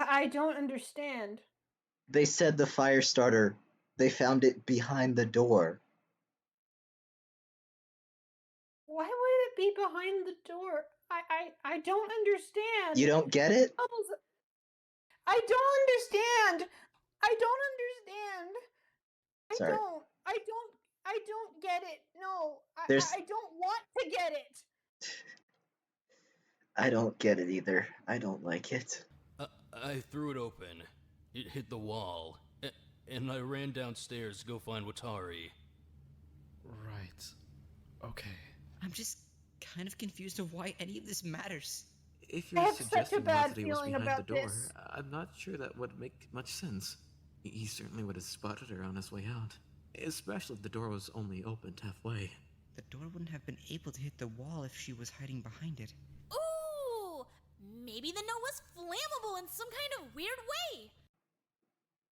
I don't understand. They said the fire starter, they found it behind the door. Why would it be behind the door? I don't understand. You don't get it? Bubbles, I don't understand. I don't understand. Sorry. I don't get it. No, I don't want to get it. I don't get it either. I don't like it. I threw it open. It hit the wall. And I ran downstairs to go find Watari. Right. Okay. I'm just kind of confused of why any of this matters. If I you're have such a suggesting bad Watari was feeling behind the about door, this. I'm not sure that would make much sense. He certainly would have spotted her on his way out. Especially if the door was only opened halfway. The door wouldn't have been able to hit the wall if she was hiding behind it. Ooh! Maybe the note was flammable in some kind of weird way.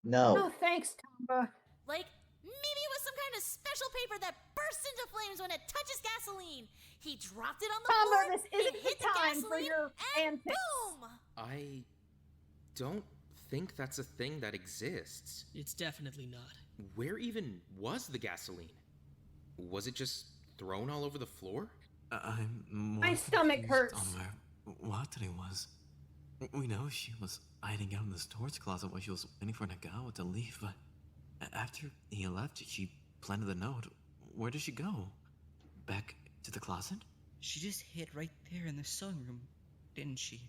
No. Oh, thanks, Tomba. Like, maybe it was some kind of special paper that bursts into flames when it touches gasoline. He dropped it on the Tomba, floor, this it isn't hit the the time for gasoline, your and antics. boom! I don't think that's a thing that exists. It's definitely not. Where even was the gasoline? Was it just thrown all over the floor? I'm more My stomach confused hurts. on where Watari was. We know she was hiding out in the storage closet while she was waiting for Nagawa to leave, but after he left, she planted the note. Where did she go? Back to the closet? She just hid right there in the sewing room, didn't she?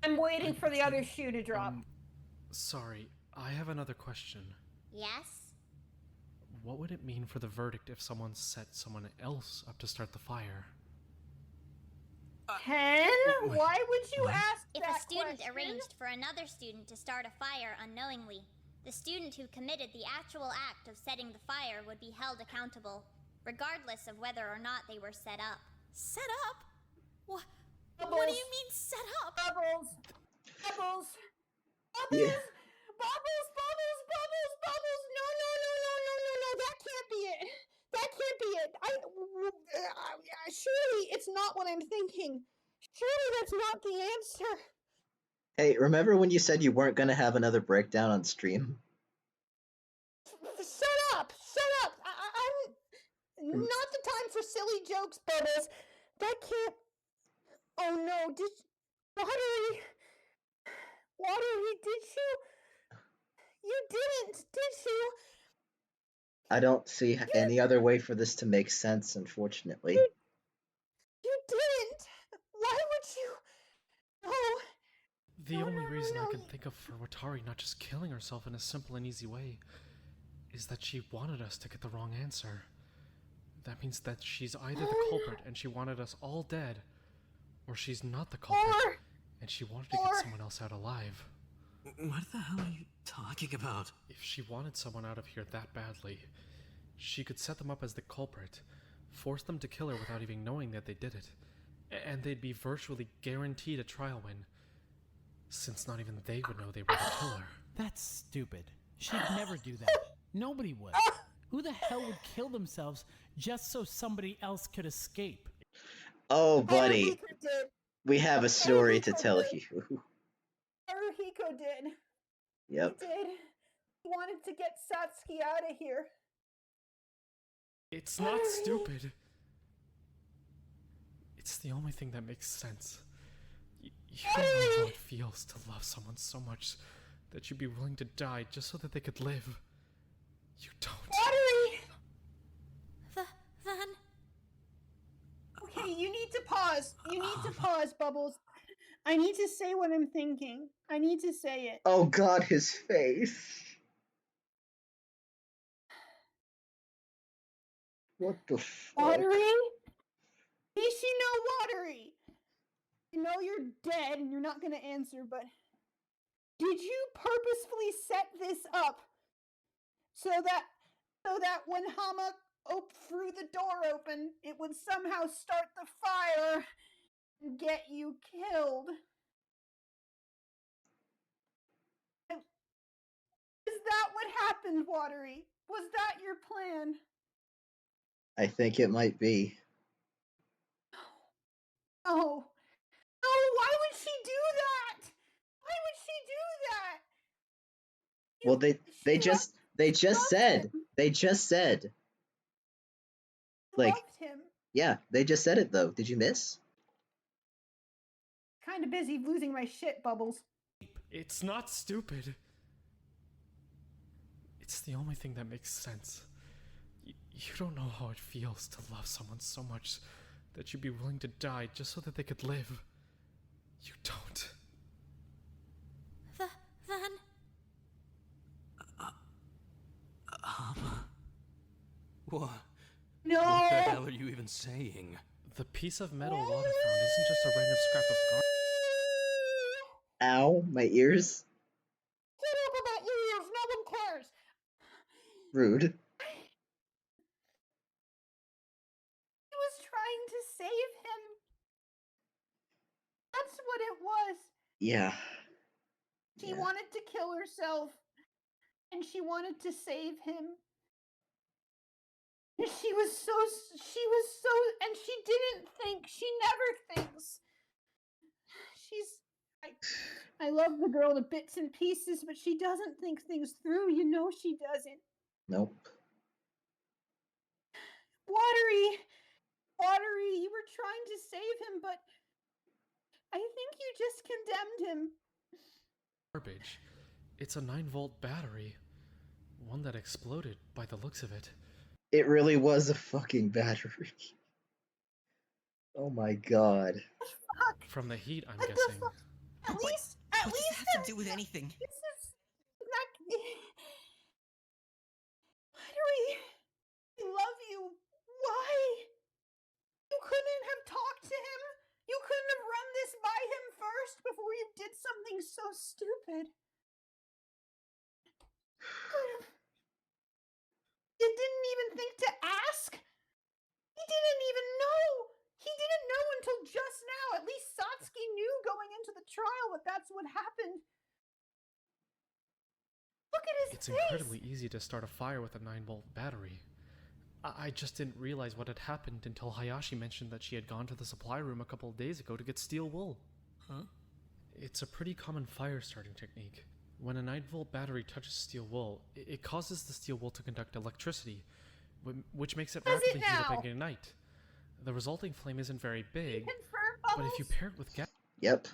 I'm waiting for the other shoe to drop. Sorry, I have another question. Yes? What would it mean for the verdict if someone set someone else up to start the fire? Ken? Why would you ask If that a student question? arranged for another student to start a fire unknowingly, the student who committed the actual act of setting the fire would be held accountable, regardless of whether or not they were set up. Set up? What do Bubbles. you mean set up? Bubbles. Bubbles. Bubbles. Yeah. Bubbles. Bubbles. Bubbles. Bubbles. No. that can't be it. That can't be it. Surely it's not what I'm thinking. Surely that's not the answer. Hey, remember when you said you weren't gonna have another breakdown on stream? Shut up! Shut up! I'm not the time for silly jokes, Bubbles. That can't. Oh no! Watery, did you? You didn't, did you? I don't see any other way for this to make sense, unfortunately. You didn't. Why would you? Oh. The only reason I can think of for Watari not just killing herself in a simple and easy way is that she wanted us to get the wrong answer. That means that she's either the culprit and she wanted us all dead, or she's not the culprit and she wanted to get someone else out alive. What the hell are you talking about? If she wanted someone out of here that badly, she could set them up as the culprit, force them to kill her without even knowing that they did it, and they'd be virtually guaranteed a trial win, since not even they would know they were the killer. That's stupid. She'd never do that. Nobody would. Who the hell would kill themselves just so somebody else could escape? Oh, buddy. We have a story to tell you. Haruhiko did. Yep. He did. He wanted to get Satsuki out of here. It's not stupid. It's the only thing that makes sense. You don't know how it feels to love someone so much that you'd be willing to die just so that they could live. You don't. Watery! Then... Okay, you need to pause. You need to pause, Bubbles. I need to say what I'm thinking. I need to say it. Oh god, his face. What the fuck? Watery? Nishino Watery! I know you're dead and you're not gonna answer, but did you purposefully set this up so that when Hama threw the door open, it would somehow start the fire and get you killed? Is that what happened, Watery? Was that your plan? I think it might be. Oh. Oh, why would she do that? Why would she do that? Well, they just said. Like, Loved him. yeah, they just said it though. Did you miss? Kind of busy losing my shit, Bubbles. It's not stupid. It's the only thing that makes sense. You don't know how it feels to love someone so much that you'd be willing to die just so that they could live. You don't. Then... What? No! What the hell are you even saying? The piece of metal Wada found isn't just a random scrap of garbage. Ow, my ears. Shut up about your ears, no one cares! Rude. He was trying to save him. That's what it was. Yeah. She wanted to kill herself, and she wanted to save him. And she didn't think, she never thinks. I love the girl to bits and pieces, but she doesn't think things through, you know she doesn't. Nope. Watery, you were trying to save him, but I think you just condemned him. Garbage. It's a 9-volt battery. One that exploded by the looks of it. It really was a fucking battery. Oh my god. Fuck. From the heat, I'm guessing. At least What does that have to do with anything? This is not. Watery, I love you. Why? You couldn't have talked to him? You couldn't have run this by him first before you did something so stupid? You didn't even think to ask? He didn't even know! He didn't know until just now. At least Satsuki knew going into the trial that that's what happened. Look at his It's incredibly easy to start a fire with a 9-volt battery. I just didn't realize what had happened until Hayashi mentioned that she had gone to the supply room a couple of days ago to get steel wool. Huh? It's a pretty common fire starting technique. When a 9-volt battery touches steel wool, it causes the steel wool to conduct electricity, which makes it rapidly heat up and ignite. The resulting flame isn't very big, but if you pair it with gas... Yep.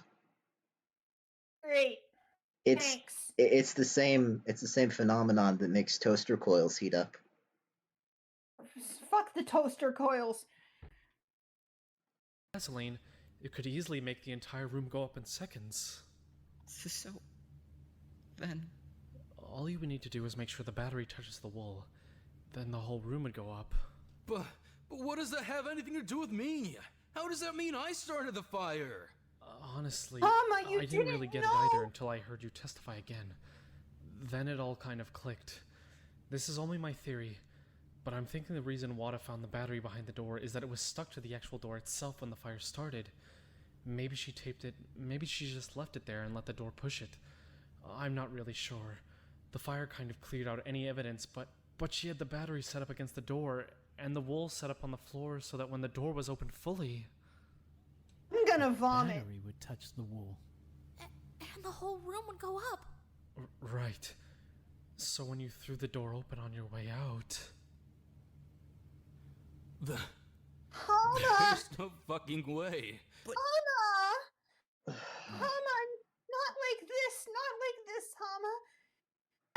Great. Thanks. It's the same phenomenon that makes toaster coils heat up. Fuck the toaster coils. Gasoline, it could easily make the entire room go up in seconds. So, then... All you would need to do is make sure the battery touches the wool. Then the whole room would go up. But what does that have anything to do with me? How does that mean I started the fire? Honestly, Hama, I didn't really get it either until I heard you testify again. Then it all kind of clicked. This is only my theory, but I'm thinking the reason Wada found the battery behind the door is that it was stuck to the actual door itself when the fire started. Maybe she taped it, maybe she just left it there and let the door push it. I'm not really sure. The fire kind of cleared out any evidence, but she had the battery set up against the door, and the wool set up on the floor so that when the door was opened fully... I'm gonna vomit. The battery would touch the wool. And the whole room would go up. Right. So when you threw the door open on your way out... Hama! There's no fucking way. Hama! Hama, not like this, Hama.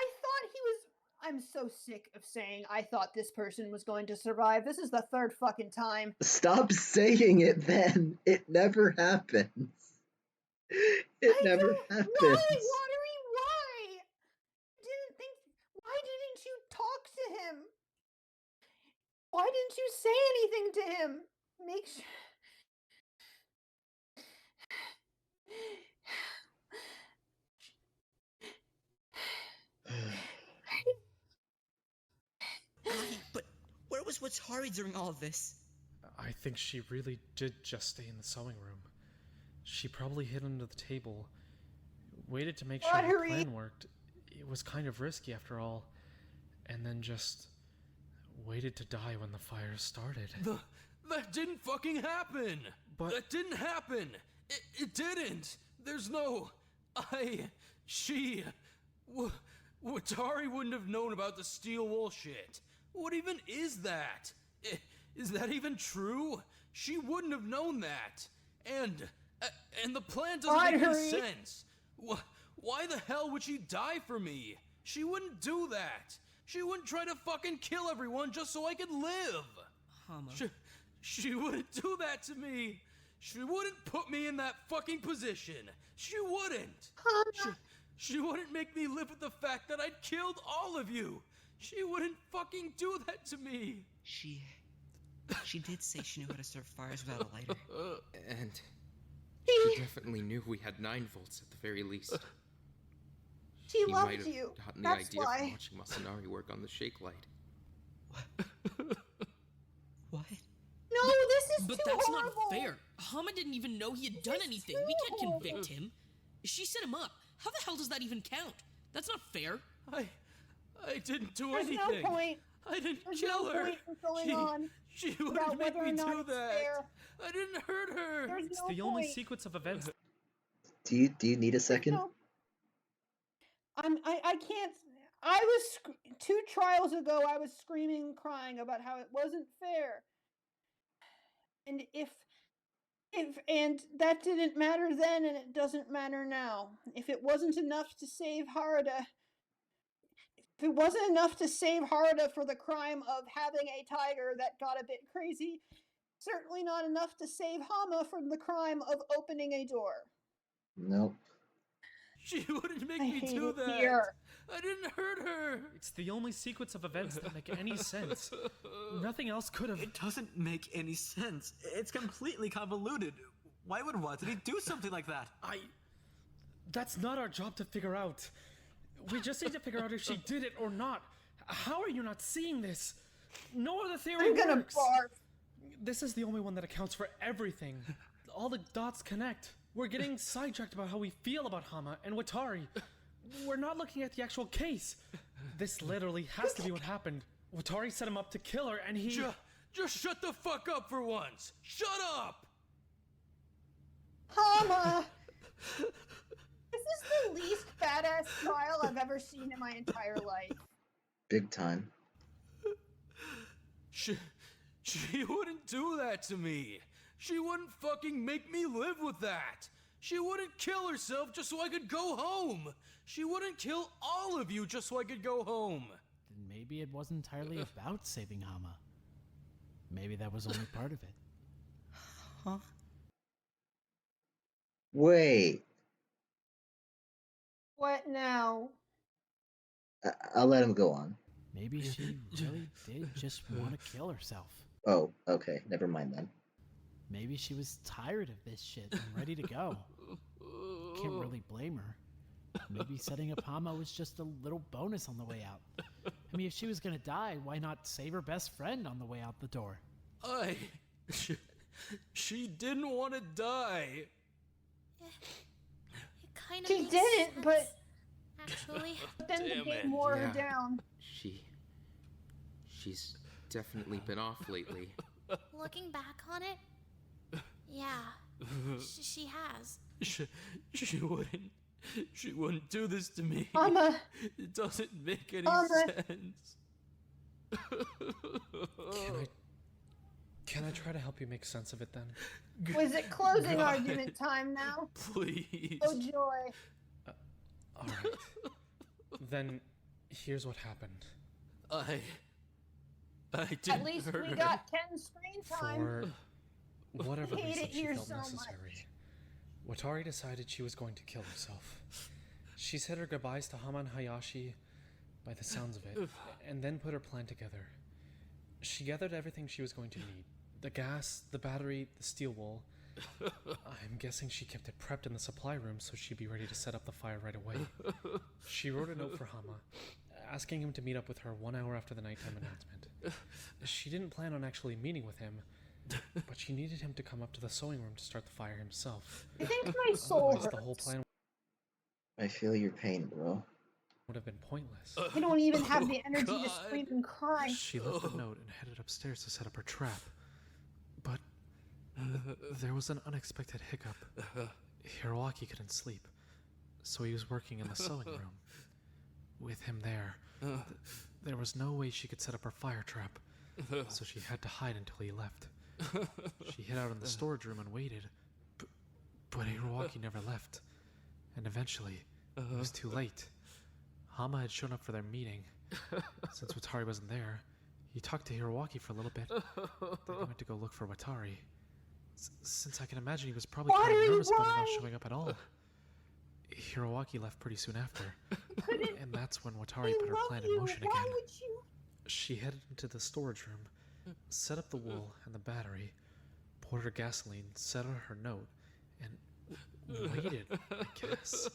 I thought he was... I'm so sick of saying I thought this person was going to survive. This is the third fucking time. Stop saying it then. It never happens. It never happens. Why, Watery, why? Why didn't you talk to him? Why didn't you say anything to him? Make sure... But where was Watari during all of this? I think she really did just stay in the sewing room. She probably hid under the table, waited to make sure her plan worked. It was kind of risky after all, and then just waited to die when the fire started. That didn't fucking happen! That didn't happen! It didn't! There's no... Watari wouldn't have known about the steel wool shit. What even is that? Is that even true? She wouldn't have known that. And the plan doesn't make any sense. Why the hell would she die for me? She wouldn't do that. She wouldn't try to fucking kill everyone just so I could live. Hama. She wouldn't do that to me. She wouldn't put me in that fucking position. She wouldn't. Hama. She wouldn't make me live with the fact that I'd killed all of you. She wouldn't fucking do that to me. She did say she knew how to start fires without a lighter. And she definitely knew we had 9 volts at the very least. She might loved have you. gotten the That's idea why. from watching Masanari work on the shake light. What? No, this is But too that's horrible. not fair. Hama didn't even know he had done anything. We can't convict him. She set him up. How the hell does that even count? That's not fair. I didn't do There's anything. no point. I didn't There's kill no her. point in going on She about wouldn't make whether me or not do it's that. fair. I didn't hurt her. There's It's no the only point. sequence of events. Do you need a second? No. I can't. I was 2 trials ago. I was screaming, and crying about how it wasn't fair, and if and that didn't matter then, and it doesn't matter now. If it wasn't enough to save Harada, if it wasn't enough to save Harada for the crime of having a tiger that got a bit crazy, certainly not enough to save Hama from the crime of opening a door. Nope. She wouldn't make I me hate do it that. here. I didn't hurt her. It's the only sequence of events that make any sense. Nothing else could have... It doesn't make any sense. It's completely convoluted. Why would Watari do something like that? That's not our job to figure out. We just need to figure out if she did it or not. How are you not seeing this? No other theory I'm gonna works. barf. This is the only one that accounts for everything. All the dots connect. We're getting sidetracked about how we feel about Hama and Watari. We're not looking at the actual case. This literally has to be what happened. Watari set him up to kill her, and he... Just shut the fuck up for once! Shut up! Hama! This is the least badass trial I've ever seen in my entire life. Big time. She wouldn't do that to me. She wouldn't fucking make me live with that. She wouldn't kill herself just so I could go home. She wouldn't kill all of you just so I could go home. Then maybe it wasn't entirely about saving Hama. Maybe that was only part of it. Huh? Wait. What now? I'll let him go on. Maybe she really did just want to kill herself. Oh, okay. Never mind then. Maybe she was tired of this shit and ready to go. Can't really blame her. Maybe setting up Hama was just a little bonus on the way out. I mean, if she was gonna die, why not save her best friend on the way out the door? She didn't want to die. It kind of She didn't, sense, but actually. then the Damn game it. wore her Yeah. down. She's definitely been off lately. Looking back on it, yeah, she has. She wouldn't do this to me. Hama! It doesn't make any Hama! sense. Can I try to help you make sense of it then? Was it closing God. argument time now? Please. Oh joy. Alright. Then, here's what happened. I didn't At least hurt we her. got 10 screen time. For whatever I hate reason it she here felt so necessary, Watari decided she was going to kill herself. She said her goodbyes to Hama and Hayashi, by the sounds of it, and then put her plan together. She gathered everything she was going to need. The gas, the battery, the steel wool. I'm guessing she kept it prepped in the supply room so she'd be ready to set up the fire right away. She wrote a note for Hama, asking him to meet up with her 1 hour after the nighttime announcement. She didn't plan on actually meeting with him, but she needed him to come up to the sewing room to start the fire himself. I think my soul Otherwise, the whole hurts. plan I feel your pain, bro. would have been pointless. I don't even have the energy to scream and cry. She left the note and headed upstairs to set up her trap. But there was an unexpected hiccup. Hiroaki couldn't sleep, so he was working in the sewing room. With him there, there was no way she could set up her fire trap, so she had to hide until he left. She hid out in the storage room and waited, but Hiroaki never left. And eventually, it was too late. Hama had shown up for their meeting. Since Watari wasn't there, he talked to Hiroaki for a little bit. Then he went to go look for Watari. Since I can imagine he was probably kind of nervous about her not showing up at all. Hiroaki left pretty soon after. And that's when Watari put her plan in motion again. She headed into the storage room, set up the wool and the battery, poured her gasoline, set on her note, and waited, I guess.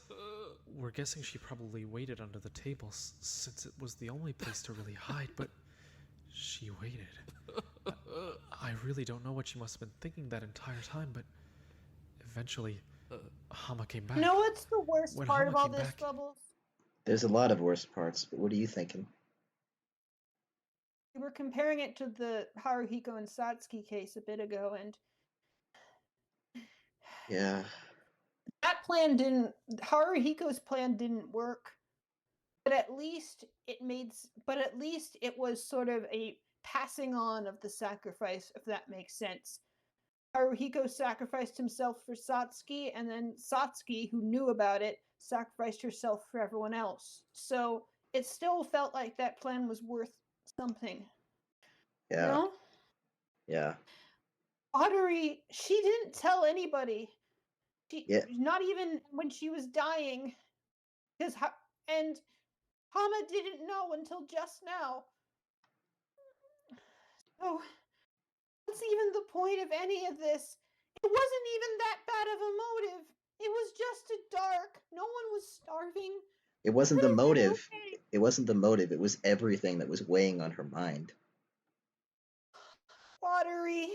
We're guessing she probably waited under the table since it was the only place to really hide, but she waited. I really don't know what she must have been thinking that entire time, but eventually, Hama came back. You know what's the worst When part Hama of all came this, back- Bubbles? There's a lot of worse parts, but what are you thinking? We were comparing it to the Haruhiko and Satsuki case a bit ago, and Yeah. that plan didn't. Haruhiko's plan didn't work, but at least it was sort of a passing on of the sacrifice, if that makes sense. Haruhiko sacrificed himself for Satsuki, and then Satsuki, who knew about it, sacrificed herself for everyone else. So it still felt like that plan was worth something. Yeah. You know? Yeah. Audrey, she didn't tell anybody. Yeah. Not even when she was dying. And Hama didn't know until just now. So, what's even the point of any of this? It wasn't even that bad of a motive. It was just a dark. No one was starving. It wasn't the Could've been motive. okay. It wasn't the motive. It was everything that was weighing on her mind. Watery,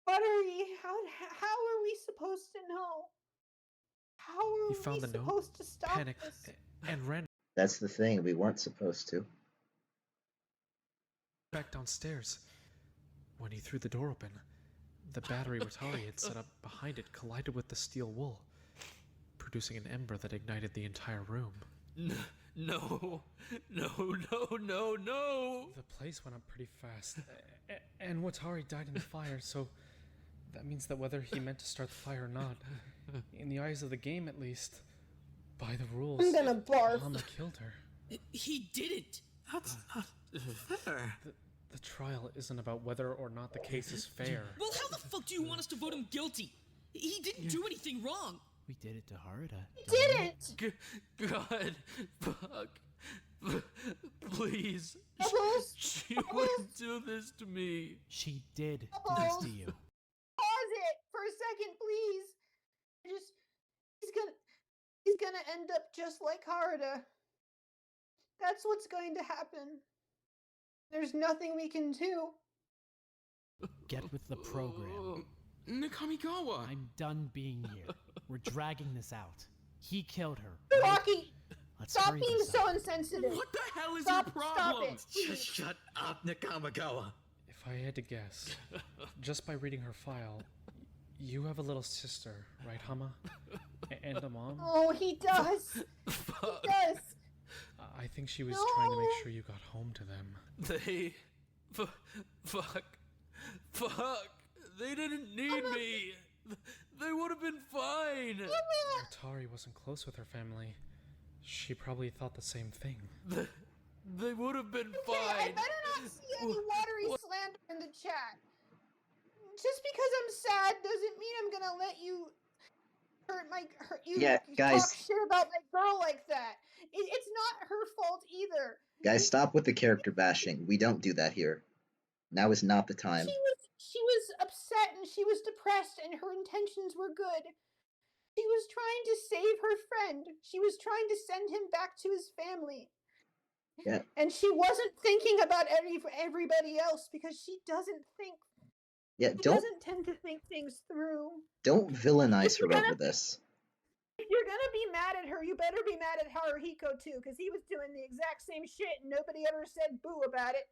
how are we supposed to know? How are He we found the note, supposed to stop panicked, this? and ran That's the thing, we weren't supposed to. Back downstairs. When he threw the door open, the battery Watari had set up behind it collided with the steel wool, producing an ember that ignited the entire room. No. No. The place went up pretty fast, and Watari died in the fire, so that means that whether he meant to start the fire or not, in the eyes of the game at least, by the rules, I'm gonna barf. Hama killed her. He didn't. That's not fair. The trial isn't about whether or not the case is fair. Well, how the fuck do you want us to vote him guilty? He didn't do anything wrong. We did it to Haruta. He didn't! God, fuck. Please. Bubbles! She wouldn't do this to me. She did do this Bubbles! to you. Pause it for a second, please. He's gonna end up just like Haruta. That's what's going to happen. There's nothing we can do. Get with the program. Nakamigawa! I'm done being here. We're dragging this out. He killed her. Rocky! Let's Stop hurry being this so up. insensitive. What the hell is Stop, your stop problem? it, please. Just shut up, Nakamigawa. If I had to guess, just by reading her file, you have a little sister, right, Hama? And a mom? Oh, he does. Fuck. He does. I think she was trying to make sure you got home to them. They... Fuck. They didn't need me. They would have been fine. Atari wasn't close with her family. She probably thought the same thing. They would have been Okay, I fine. better not see any watery slander in the chat. Just because I'm sad doesn't mean I'm gonna let you guys. talk shit about my girl like that. It's not her fault either. Guys, stop with the character bashing. We don't do that here. Now is not the time. She was upset and she was depressed and her intentions were good. She was trying to save her friend. She was trying to send him back to his family. Yeah. And she wasn't thinking about everybody else because she doesn't think. Yeah, She don't doesn't tend to think things through. villainize her over this. If you're gonna be mad at her, you better be mad at Haruhiko too, because he was doing the exact same shit and nobody ever said boo about it.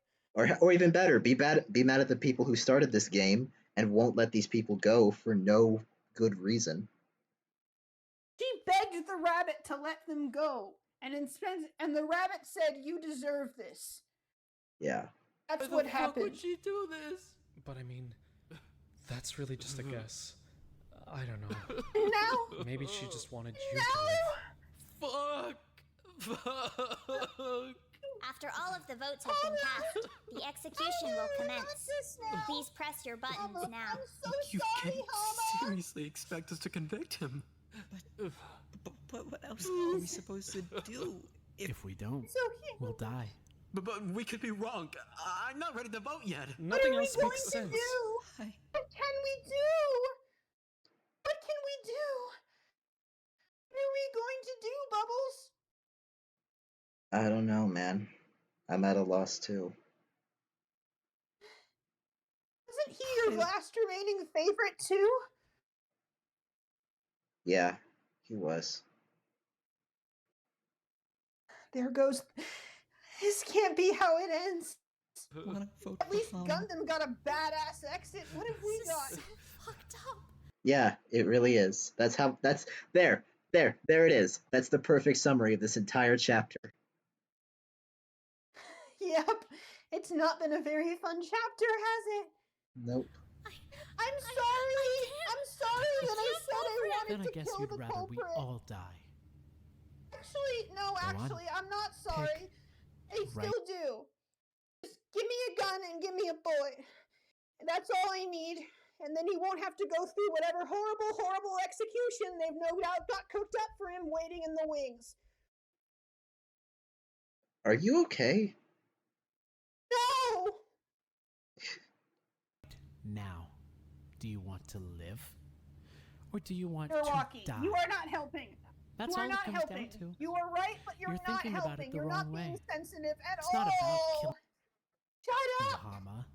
Or even better, be mad at the people who started this game and won't let these people go for no good reason. She begged the rabbit to let them go, and the rabbit said, "You deserve this." Yeah. That's Why what the fuck happened. would she do this? But I mean, that's really just a guess. I don't know. Now? Maybe she just wanted you No! to live. Fuck. After all of the votes have been cast, the execution will commence. Please press your buttons now. I'm so You sorry, can't Hama. seriously expect us to convict him. But what else are we supposed to do? If we don't, It's okay. we'll die. But we could be wrong. I'm not ready to vote yet. Nothing What are else we going makes to sense. do? I- What can we do? What can we do? What are we going to do, Bubbles? I don't know, man. I'm at a loss too. Isn't he your last remaining favorite too? Yeah, he was. There goes. This can't be how it ends. Wanna vote At least for Hama. Gundam got a badass exit. What have we got? So fucked up. Yeah, it really is. There it is. That's the perfect summary of this entire chapter. Yep. It's not been a very fun chapter, has it? Nope. I'm sorry. I'm sorry that I said I Then wanted I to guess kill you'd the rather we culprit. all die. Actually, no, Go on. actually, I'm not sorry. I Right. still do. Just give me a gun and give me a bullet. That's all I need. And then he won't have to go through whatever horrible execution they've no doubt got cooked up for him waiting in the wings. Are you okay? No! Now, do you want to live? Or do you want Milwaukee, to die? you are not helping. That's you are all it not comes helping. down to. You are right, but you're You're not thinking about helping. it the You're wrong not being way. sensitive at It's all. not about killing Shut up! Hama.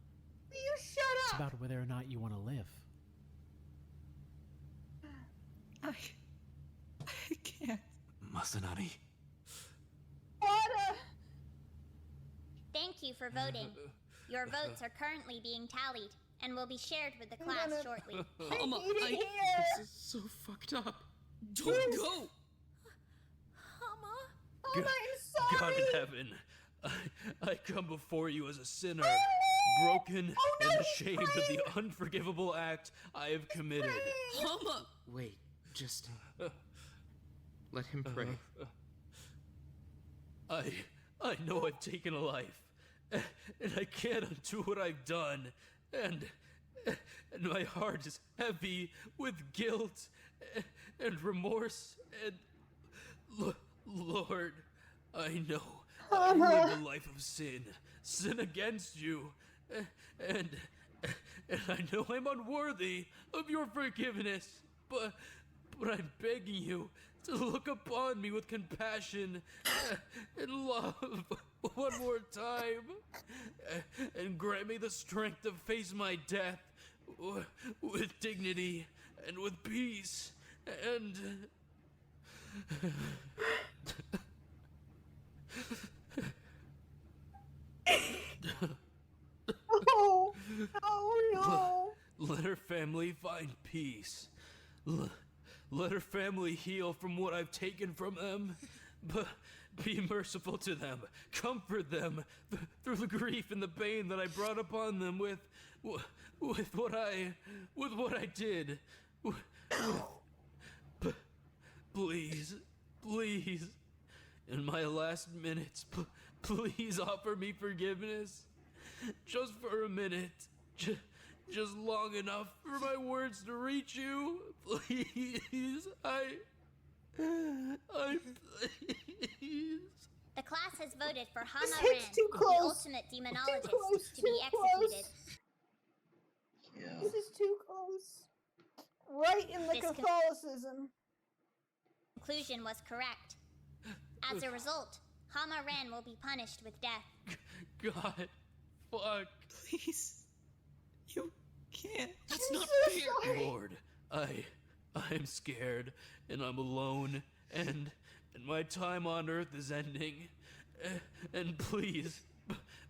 You shut It's up! about whether or not you want to live. I can't. Masanari. Oh, you for voting. Your votes are currently being tallied and will be shared with the class shortly. Hama, This is so fucked up. Don't go! Hama? Hama, I'm God sorry! in heaven, I come before you as a sinner, broken and ashamed of the unforgivable act I have committed. Hama! Wait, just let him pray. I know I've taken a life, and I can't undo what I've done, and my heart is heavy with guilt and remorse, and Lord, I know I lived a life of sin against you, and I know I'm unworthy of your forgiveness, but I'm begging you to look upon me with compassion and love one more time, and grant me the strength to face my death with dignity and with peace, and Oh, no. Let her family find peace. Let her family heal from what I've taken from them. But be merciful to them. Comfort them through the grief and the pain that I brought upon them with what I did. Please, in my last minutes, please offer me forgiveness. Just for a minute. Just long enough for my words to reach you. Please, I please. The class has voted for Hama This Ran, hits too the close. ultimate demonologist, close, to be too executed. Yeah. This is too close. Right in the This Catholicism. Conclusion was correct. As a result, Hama Ran will be punished with death. God, fuck. Please. You can't. That's not fair! Lord, I'm scared, and I'm alone, and my time on earth is ending. And please,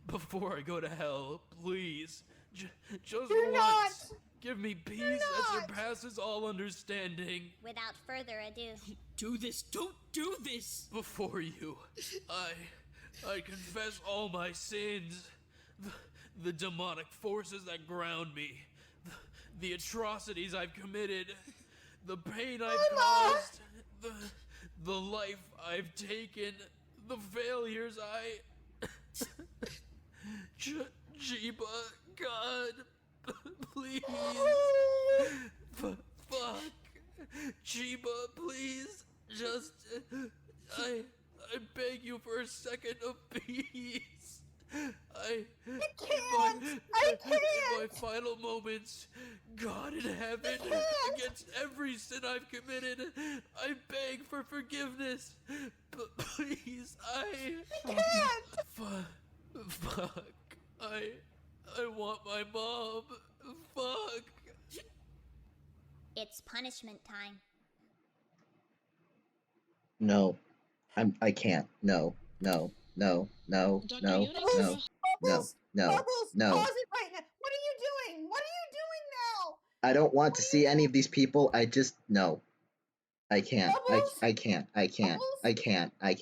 before I go to hell, please, just once, give me peace that surpasses all understanding. Without further ado, Do this! Don't do this! Before you, I confess all my sins, the demonic forces that ground me, the atrocities I've committed, the pain I've caused, the life I've taken, the failures I... Jiba, God, please. Fuck. Jiba, please. Just... I beg you for a second of peace. I can't. In my final moments, God in heaven, against every sin I've committed, I beg for forgiveness. But please, I can't. Fuck. I want my mom. Fuck. it's punishment time. No. I can't. No. No. No. No. Dr. No. Eunice? No. No. Bubbles! No. Bubbles! No. Pause it right now! What are you doing? What are you doing now? I don't want to see any of these people. I just no. I can't. Bubbles? I can't. I can't. Bubbles? I can't. I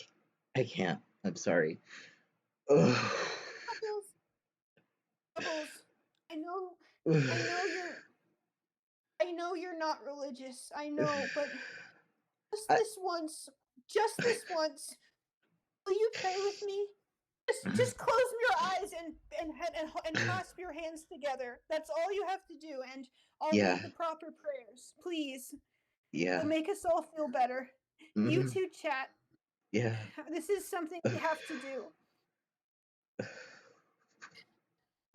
can't. I'm sorry. Ugh. Bubbles. Bubbles. I know you're not religious. I know, but just this once, will you pray with me? Just close your eyes and clasp your hands together. That's all you have to do, and I'll read the proper prayers. Please. Yeah. It'll make us all feel better. Mhm. You two chat. Yeah. This is something we have to do.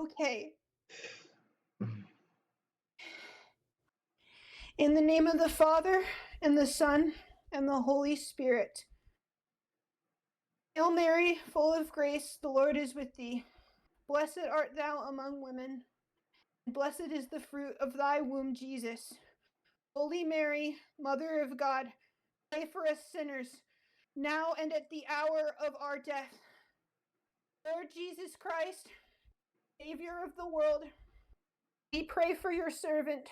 Okay. In the name of the Father, and the Son, and the Holy Spirit. Hail Mary, full of grace, the Lord is with thee. Blessed art thou among women, and blessed is the fruit of thy womb, Jesus. Holy Mary, Mother of God, pray for us sinners, now and at the hour of our death. Lord Jesus Christ, Savior of the world, we pray for your servant,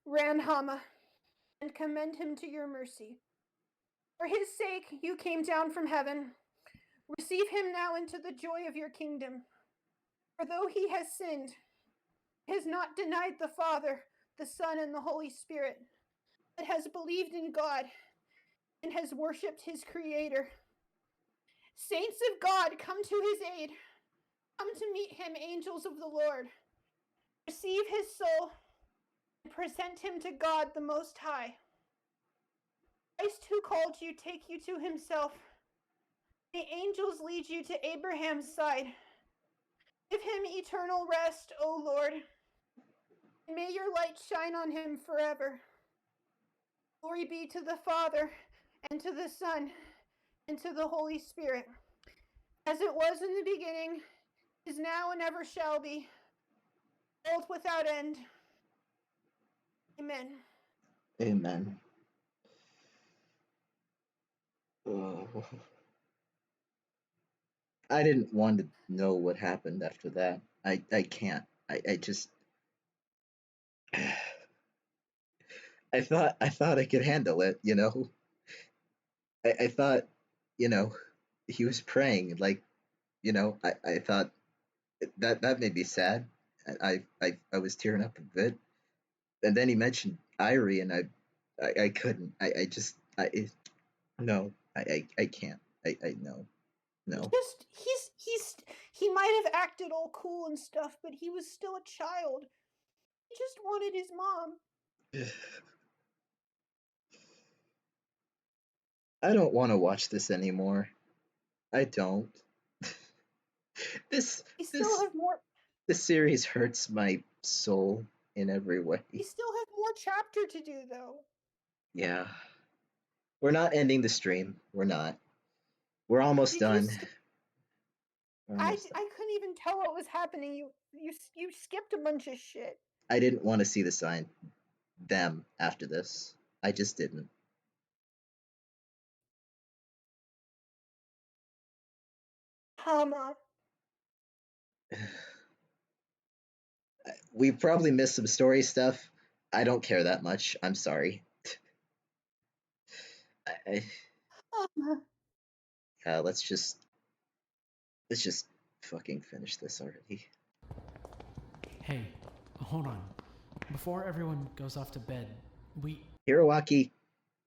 Hama, and commend him to your mercy. For his sake, you came down from heaven. Receive him now into the joy of your kingdom. For though he has sinned, he has not denied the Father, the Son, and the Holy Spirit, but has believed in God and has worshipped his Creator. Saints of God, come to his aid. Come to meet him, angels of the Lord. Receive his soul and present him to God the Most High. Christ who called you, take you to himself. The angels lead you to Abraham's side. Give him eternal rest, O Lord, and may your light shine on him forever. Glory be to the Father, and to the Son, and to the Holy Spirit, as it was in the beginning, is now, and ever shall be, world without end. Amen. Amen. Oh. I didn't want to know what happened after that. I can't. I just I thought I could handle it, you know. I thought, you know, he was praying, like, you know, I thought that made me sad. I was tearing up a bit. And then he mentioned Irie, and I couldn't. I just no. I can't. I no. He might have acted all cool and stuff, but he was still a child. He just wanted his mom. I don't want to watch this anymore. I don't. This We still have more. This series hurts my soul in every way. We still have more chapter to do, though. Yeah. We're not ending the stream. We're not. We're almost done. I couldn't even tell what was happening. You skipped a bunch of shit. I didn't want to see the sign them after this. I just didn't. Hama. We probably missed some story stuff. I don't care that much. I'm sorry. Let's just fucking finish this already. Hey, hold on. Before everyone goes off to bed, Hiroaki,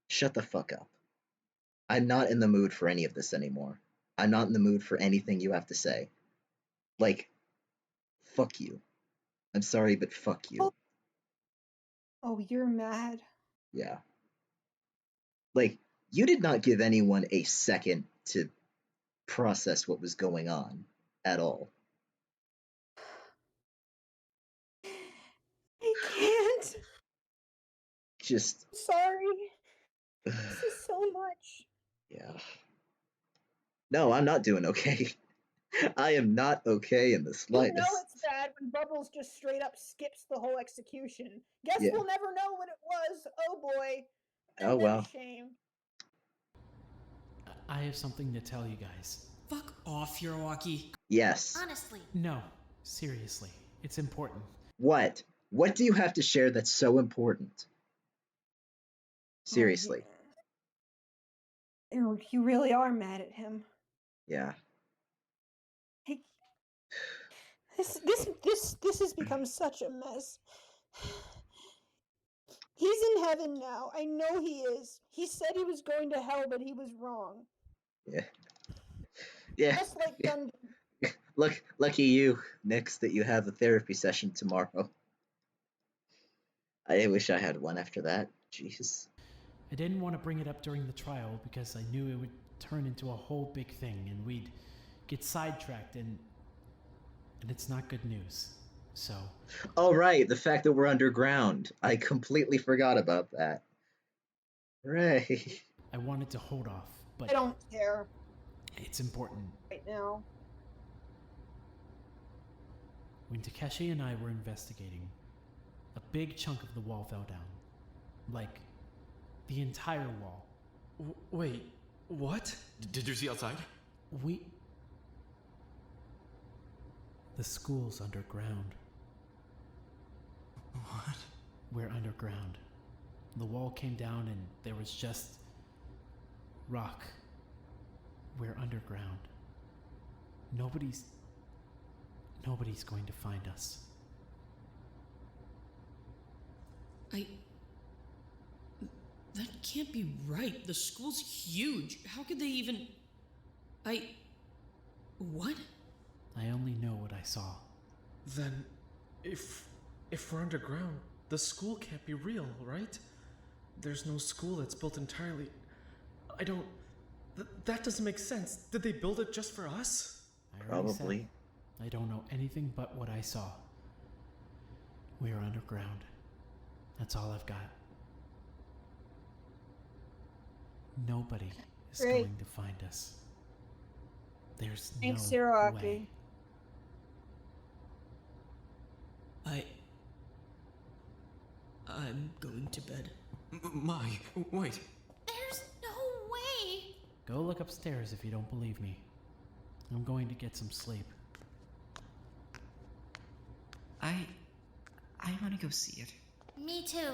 shut the fuck up. I'm not in the mood for any of this anymore. I'm not in the mood for anything you have to say. Like, fuck you. I'm sorry, but fuck you. Oh, you're mad. Yeah. Like, you did not give anyone a second to process what was going on at all. I can't. Just. Sorry. This is so much. Yeah. No, I'm not doing okay. I am not okay in the slightest. You know it's bad when Bubbles just straight up skips the whole execution. Guess we'll never know what it was. Oh boy. Oh well. Shame. I have something to tell you guys. Fuck off, Hiroaki. Yes. Honestly. No, seriously. It's important. What? What do you have to share that's so important? Seriously. You really are mad at him. Yeah. This has become such a mess. He's in heaven now. I know he is. He said he was going to hell, but he was wrong. Yeah. Yeah. Just like Gundam. Lucky you, Nix, that you have a therapy session tomorrow. I wish I had one after that. Jeez. I didn't want to bring it up during the trial because I knew it would turn into a whole big thing and we'd get sidetracked and it's not good news. So. Oh, right. The fact that we're underground. I completely forgot about that. Right. I wanted to hold off, but. I don't care. It's important. Right now. When Takeshi and I were investigating, a big chunk of the wall fell down. Like, the entire wall. Wait, what? Did you see outside? The school's underground. What? We're underground. The wall came down and there was just rock. We're underground. Nobody's going to find us. That can't be right. The school's huge. How could they even... What? I only know what I saw. Then, if we're underground, the school can't be real, right? There's no school that's built entirely... that doesn't make sense. Did they build it just for us? Probably. I don't know anything but what I saw. We're underground. That's all I've got. Nobody is Great. going to find us. There's Thanks, no Hiroaki. way. I'm going to bed. Wait. There's no way. Go look upstairs if you don't believe me. I'm going to get some sleep. I want to go see it. Me too.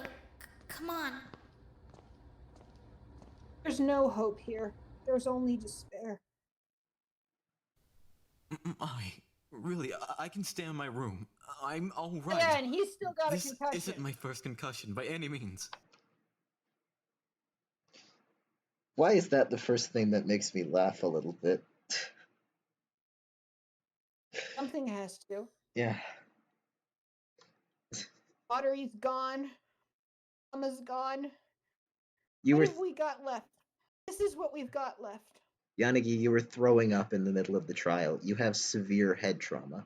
Come on. There's no hope here. There's only despair. Really, I can stay in my room. I'm all right. Yeah, and he's still got a This concussion. isn't my first concussion by any means. Why is that the first thing that makes me laugh a little bit? Something has to. Yeah. Watery's gone. Mama's gone. You What were have we got left? This is what we've got left. Yanagi, you were throwing up in the middle of the trial. You have severe head trauma.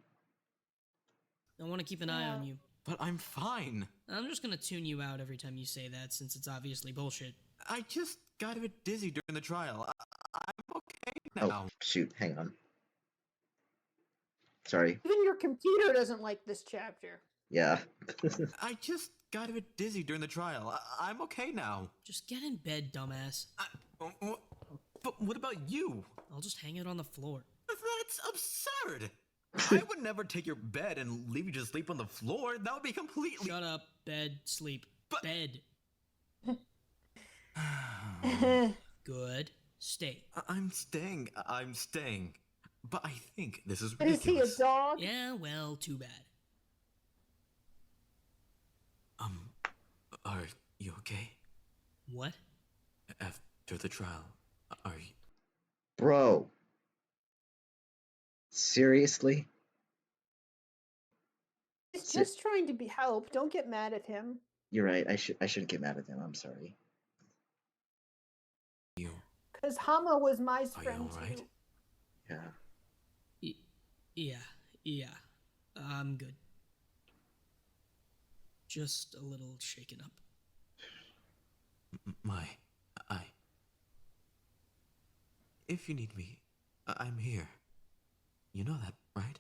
I want to keep an eye on you. But I'm fine. I'm just gonna tune you out every time you say that, since it's obviously bullshit. I just got a bit dizzy during the trial. I'm okay Oh, now. shoot, hang on. Sorry. Even your computer doesn't like this chapter. Yeah. I just got a bit dizzy during the trial. I'm okay now. Just get in bed, dumbass. But what about you? I'll just hang it on the floor. That's absurd. I would never take your bed and leave you to sleep on the floor. That would be completely... Shut up. Bed. Sleep. Bed. Good. Stay. I'm staying. But I think this is Is ridiculous. he a dog? Yeah, well, too bad. Are you okay? What? After the trial, are you... Bro. Seriously? He's just trying to be help. Don't get mad at him. You're right. I shouldn't get mad at him. I'm sorry. Because Hama was my Are you friend alright? too. Yeah. Yeah. I'm good. Just a little shaken up. If you need me, I'm here. You know that, right?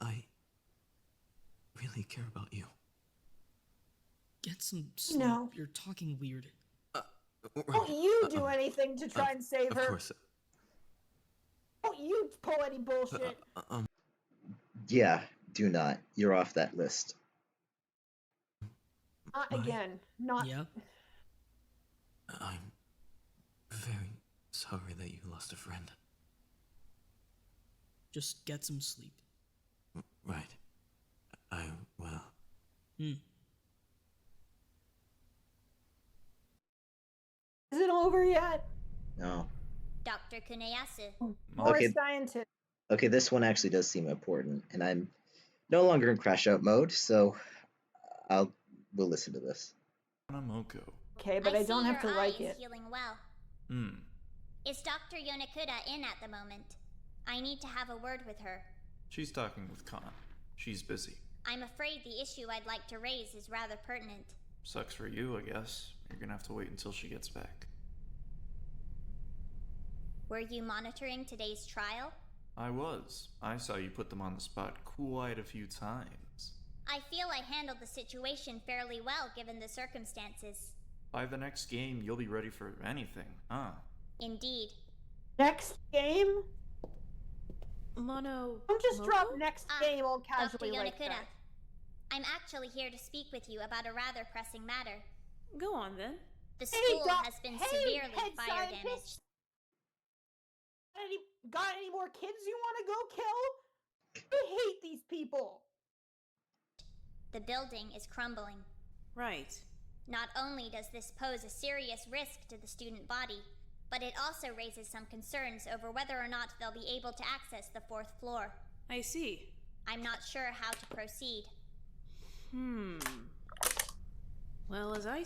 I really care about you. Get some sleep. No. You're talking weird. Don't you do anything to try and save Of her. course. Don't you pull any bullshit. Yeah, do not. You're off that list. Not again. Not. Yeah. I'm very sorry that you lost a friend. Just get some sleep. Right. I will. Is it over yet? No. Dr. Kuneyasu. More Okay. scientist. Okay, this one actually does seem important, and I'm no longer in crash out mode, so we'll listen to this. Hanamoko. Okay, but I see don't have to your like eye it. is healing well. Hmm. Is Dr. Yonakuda in at the moment? I need to have a word with her. She's talking with Khan. She's busy. I'm afraid the issue I'd like to raise is rather pertinent. Sucks for you, I guess. You're gonna have to wait until she gets back. Were you monitoring today's trial? I was. I saw you put them on the spot quite a few times. I feel I handled the situation fairly well given the circumstances. By the next game, you'll be ready for anything, huh? Indeed. Next game? Mono. Don't just drop next game all Dr. casually like Yonakura, that. I'm actually here to speak with you about a rather pressing matter. Go on then. The school has been severely head fire scientist. damaged. Got any more kids you want to go kill? I hate these people. The building is crumbling. Right. Not only does this pose a serious risk to the student body, but it also raises some concerns over whether or not they'll be able to access the 4th floor. I see. I'm not sure how to proceed. Well, as I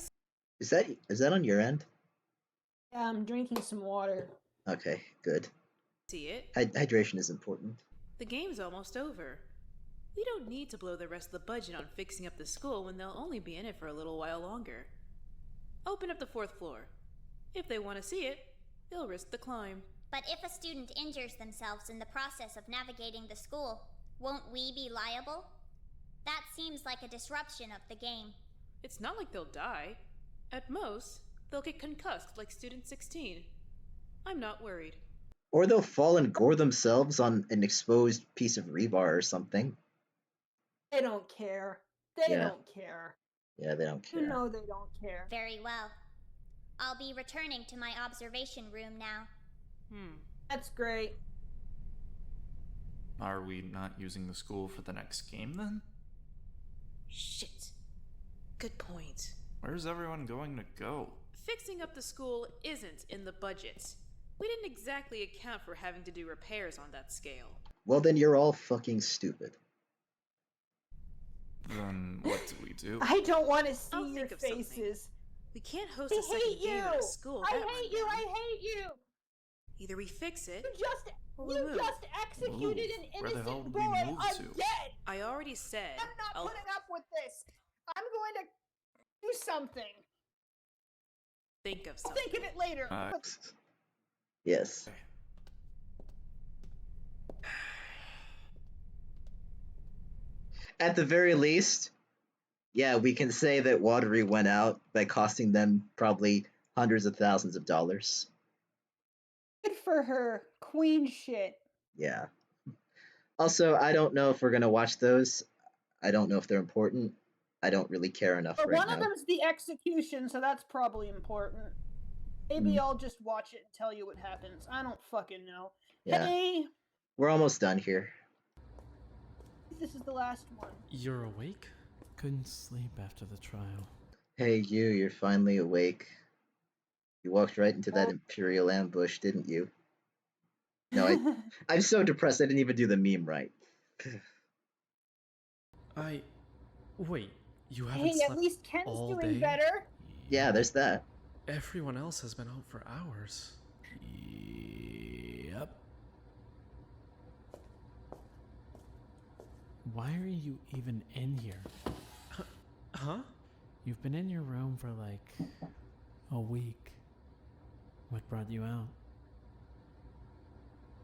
Is that on your end? Yeah, I'm drinking some water. Okay, good. see it, Hydration is important. the game's almost over. We don't need to blow the rest of the budget on fixing up the school when they'll only be in it for a little while longer. Open up the 4th floor. If they want to see it, they'll risk the climb. But if a student injures themselves in the process of navigating the school, won't we be liable? That seems like a disruption of the game. It's not like they'll die. At most, they'll get concussed like Student 16. I'm not worried. Or they'll fall and gore themselves on an exposed piece of rebar or something. They don't care. They don't care. Yeah, they don't care. You know they don't care. Very well. I'll be returning to my observation room now. That's great. Are we not using the school for the next game then? Shit. Good point. Where's everyone going to go? Fixing up the school isn't in the budget. We didn't exactly account for having to do repairs on that scale. Well, then you're all fucking stupid. Then what do we do? I don't want to see I'll your think of something. faces. We can't host I a second hate game you. at a school. I that hate you. rundown. I hate you. Either we fix it, You we move. just executed an Where the hell innocent did we boy move to? again. I already said. I'm not I'll- putting up with this. I'm going to do something. Think of I'll something. think of it later. Yes. At the very least, yeah, we can say that Watery went out by costing them probably hundreds of thousands of dollars. Good for her. Queen shit. Yeah. Also, I don't know if we're gonna watch those. I don't know if they're important. I don't really care enough But right one now. of them's the execution, so that's probably important. Maybe I'll just watch it and tell you what happens. I don't fucking know. Yeah. Hey, We're almost done here. this is the last one. You're awake? Couldn't sleep after the trial. Hey, you're finally awake. You walked right into that Imperial ambush, didn't you? No, I'm so depressed I didn't even do the meme right. Wait, you haven't Hey, slept at least Ken's all doing day? better. Yeah, there's that. Everyone else has been out for hours. Yep. Why are you even in here? Huh? You've been in your room for like a week. What brought you out?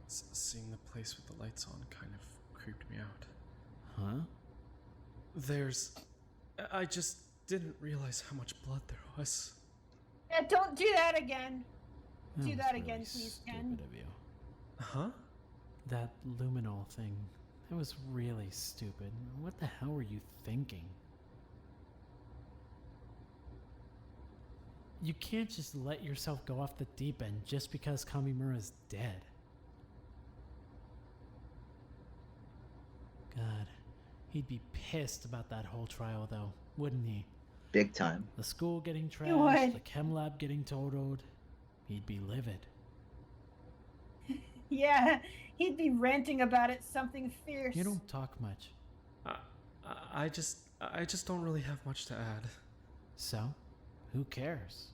Seeing the place with the lights on kind of creeped me out. Huh? I just didn't realize how much blood there was. Yeah, don't do that again. That Do was that really again, please, Ken. stupid of you. Huh? That luminol thing. That was really stupid. What the hell were you thinking? You can't just let yourself go off the deep end just because Kamimura's dead. God, he'd be pissed about that whole trial though, wouldn't he? Big time. The school getting would. trashed, the chem lab getting totaled. He'd be livid. Yeah, he'd be ranting about it something fierce. You don't talk much. I just don't really have much to add. So, who cares?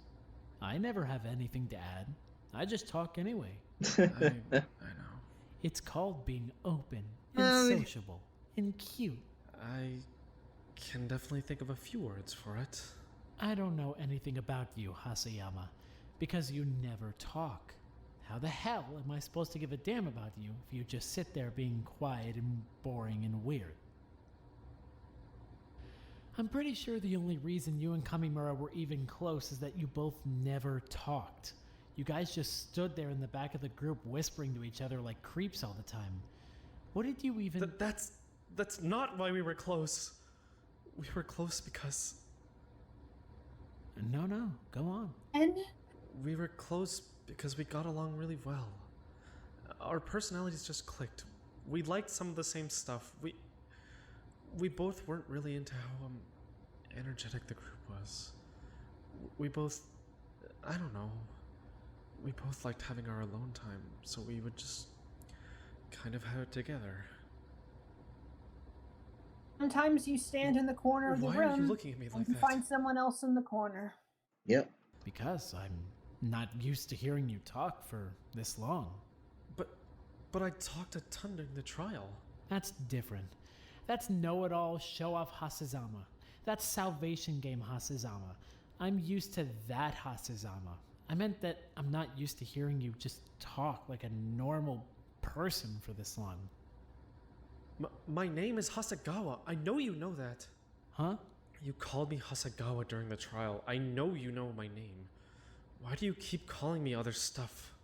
I never have anything to add. I just talk anyway. I know. It's called being open and sociable and cute. I can definitely think of a few words for it. I don't know anything about you, Hasayama, because you never talk. How the hell am I supposed to give a damn about you if you just sit there being quiet and boring and weird? I'm pretty sure the only reason you and Kamimura were even close is that you both never talked. You guys just stood there in the back of the group whispering to each other like creeps all the time. What did you even... That's not why we were close. We were close because... No, go on. And? We were close because we got along really well. Our personalities just clicked. We liked some of the same stuff. We both weren't really into how energetic the group was. We both... I don't know. We both liked having our alone time, so we would just kind of have it together. Sometimes you stand in the corner of the room. Why are you looking at me like and that? find someone else in the corner. Yep. Because I'm not used to hearing you talk for this long. But I talked a ton during the trial. That's different. That's know-it-all, show-off Hasezama. That's Salvation Game Hasezama. I'm used to that Hasezama. I meant that I'm not used to hearing you just talk like a normal person for this long. My name is Hasegawa. I know you know that. Huh? You called me Hasegawa during the trial. I know you know my name. Why do you keep calling me other stuff?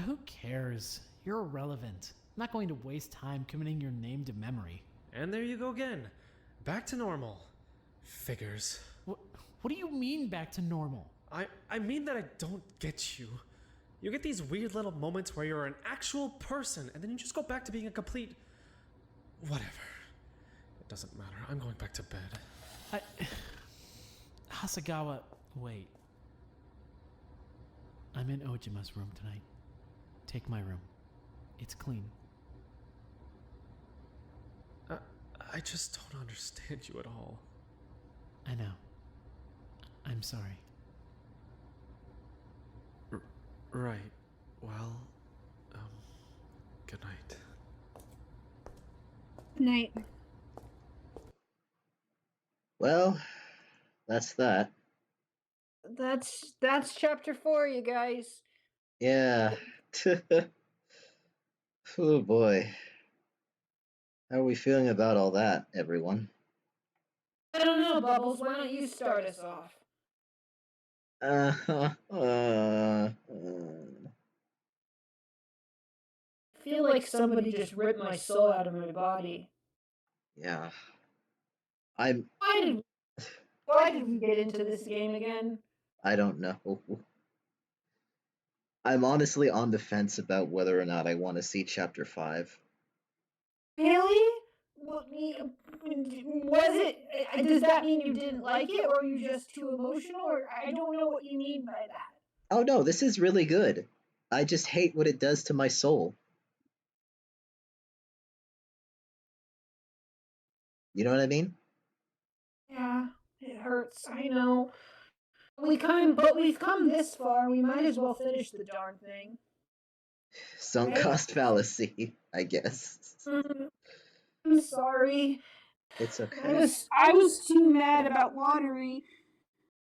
Who cares? You're irrelevant. I'm not going to waste time committing your name to memory. And there you go again. Back to normal. Figures. What do you mean back to normal? I mean that I don't get you. You get these weird little moments where you're an actual person, and then you just go back to being a complete... whatever. It doesn't matter. I'm going back to bed. Hasegawa, wait. I'm in Ojima's room tonight. Take my room. It's clean. I just don't understand you at all. I know. I'm sorry. Right. Well, good night. Night. Well, that's that. That's chapter 4, you guys. Yeah. Oh boy. How are we feeling about all that, everyone? I don't know, Bubbles. Why don't you start us off? I feel like somebody just ripped my soul out of my body. Yeah. Why did we get into this game again? I don't know. I'm honestly on the fence about whether or not I want to see chapter 5. Really? Was it? Does that mean you didn't like it, or are you just too emotional? Or I don't know what you mean by that. Oh no, this is really good. I just hate what it does to my soul. You know what I mean? Yeah, it hurts. I know. We've come this far. We might as well finish the darn thing. Sunk cost fallacy, I guess. I'm sorry. It's okay. I was too mad about Watery.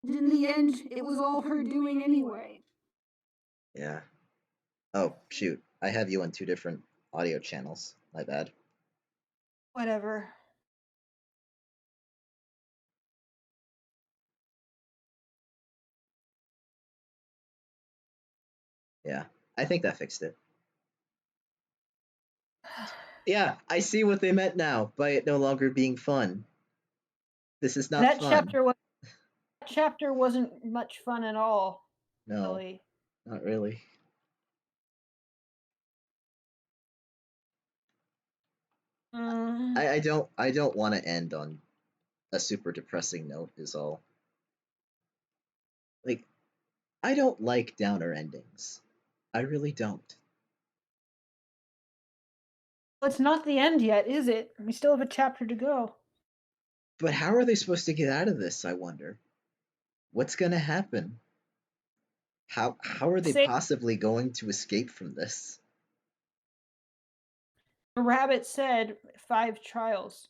In the end, it was all her doing anyway. Yeah. Oh, shoot. I have you on 2 different audio channels. My bad. Whatever. Yeah, I think that fixed it. Yeah, I see what they meant now by it no longer being fun. This is not fun. That chapter wasn't much fun at all. No, really. Not really. I don't want to end on a super depressing note is all. Like, I don't like downer endings. I really don't. Well, it's not the end yet, is it? We still have a chapter to go. But how are they supposed to get out of this, I wonder? What's going to happen? How are they possibly going to escape from this? The rabbit said 5 trials.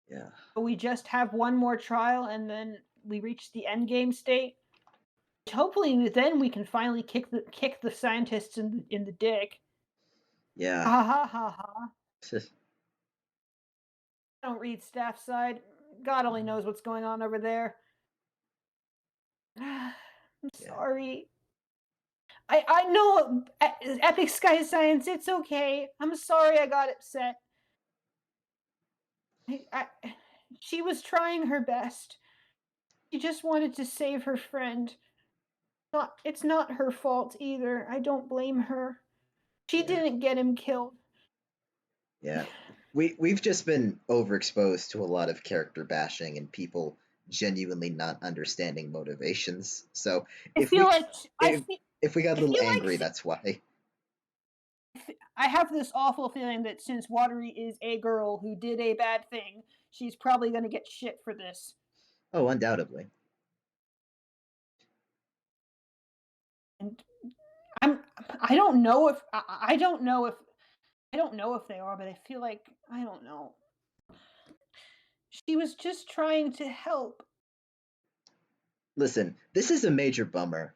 Yeah. We just have one more trial, and then we reach the end game state. Hopefully, then we can finally kick the scientists in the dick. Yeah. Ha ha ha ha. I don't read staff side. God only knows what's going on over there. I'm sorry. I know, Epic Sky Science, it's okay. I'm sorry I got upset. She was trying her best. She just wanted to save her friend. It's not her fault either. I don't blame her. She didn't get him killed. Yeah. We've just been overexposed to a lot of character bashing and people genuinely not understanding motivations. So if we got a little angry, that's why. I have this awful feeling that since Watery is a girl who did a bad thing, she's probably going to get shit for this. Oh, undoubtedly. And I don't know if they are, but I feel like I don't know. She was just trying to help. Listen, this is a major bummer.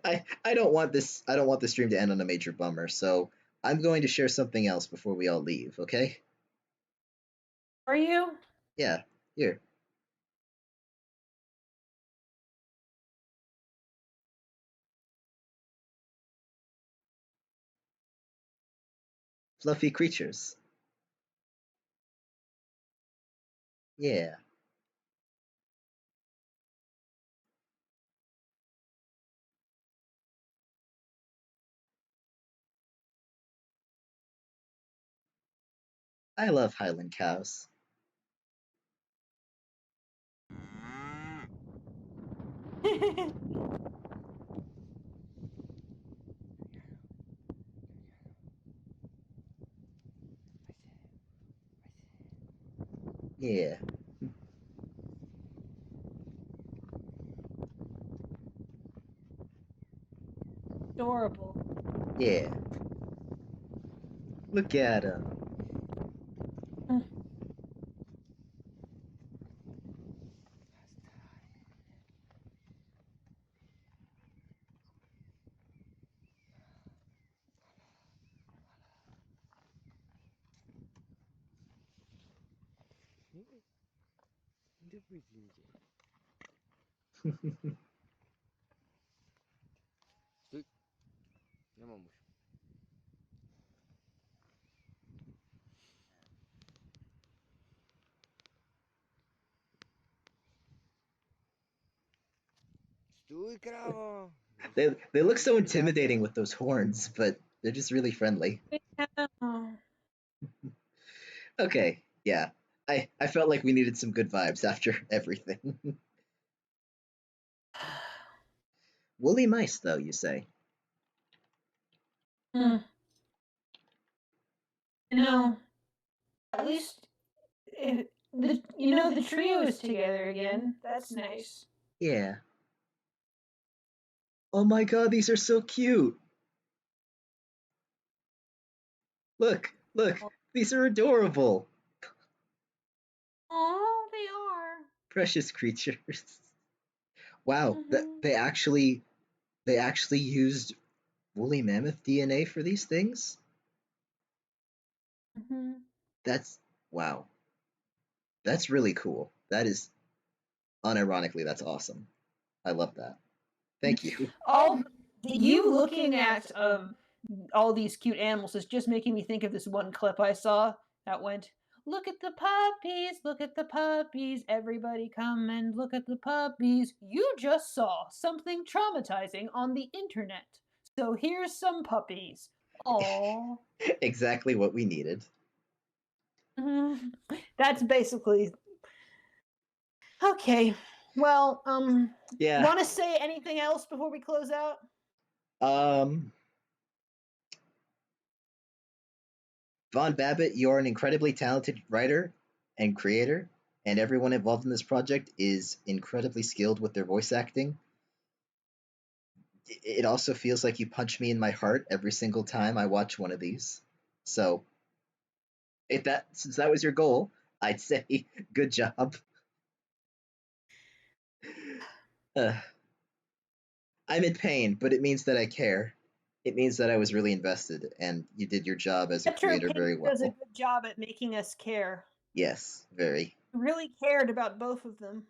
I don't want this stream to end on a major bummer, so I'm going to share something else before we all leave, okay? Are you? Yeah, here. Fluffy creatures. Yeah. I love Highland cows. Yeah. Adorable. Yeah. Look at him. They look so intimidating with those horns, but they're just really friendly. Okay, yeah. I felt like we needed some good vibes after everything. Woolly mice, though, you say? No. At least the trio is together again. That's nice. Yeah. Oh my god, these are so cute. Look, these are adorable. Oh, they are. Precious creatures. Wow, they actually used woolly mammoth DNA for these things? That's wow. That's really cool. That is unironically that's awesome. I love that. Thank you. You looking at all these cute animals is just making me think of this one clip I saw that went, "Look at the puppies, everybody come and look at the puppies. You just saw something traumatizing on the internet. So here's some puppies." Aww. Exactly what we needed. That's basically okay. Well, yeah. Want to say anything else before we close out? Vaughn Babbitt, you're an incredibly talented writer and creator, and everyone involved in this project is incredibly skilled with their voice acting. It also feels like you punch me in my heart every single time I watch one of these. So, since that was your goal, I'd say good job. I'm in pain, but it means that I care. It means that I was really invested, and you did your job as a creator very well. Does a good job at making us care. Yes, very. Really cared about both of them.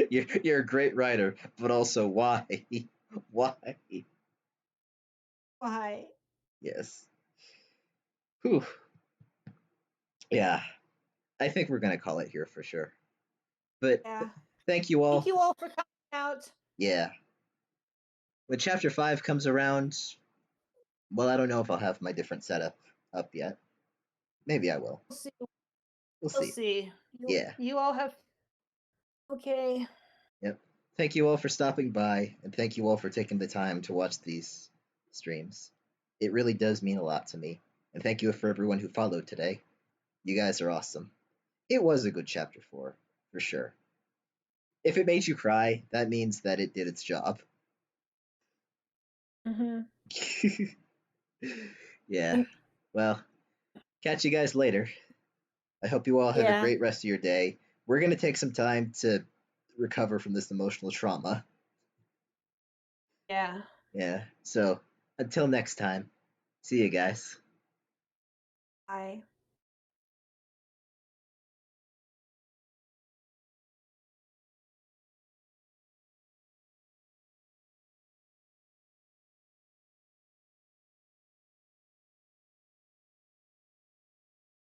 You're a great writer, but also why? Why? Why? Yes. Whew. Yeah. I think we're gonna call it here for sure. But Yeah. thank you all. Thank you all for coming out. Yeah. When chapter 5 comes around, well, I don't know if I'll have my different setup up yet. Maybe I will. We'll see. We'll We'll see. see. Yeah. You all have. Okay. Yep. Thank you all for stopping by, and thank you all for taking the time to watch these streams. It really does mean a lot to me. And thank you for everyone who followed today. You guys are awesome. It was a good chapter 4, for sure. If it made you cry, that means that it did its job. Mm-hmm. Yeah. Well, catch you guys later. I hope you all have a great rest of your day. We're going to take some time to recover from this emotional trauma. Yeah. Yeah. So, until next time, see you guys. Bye.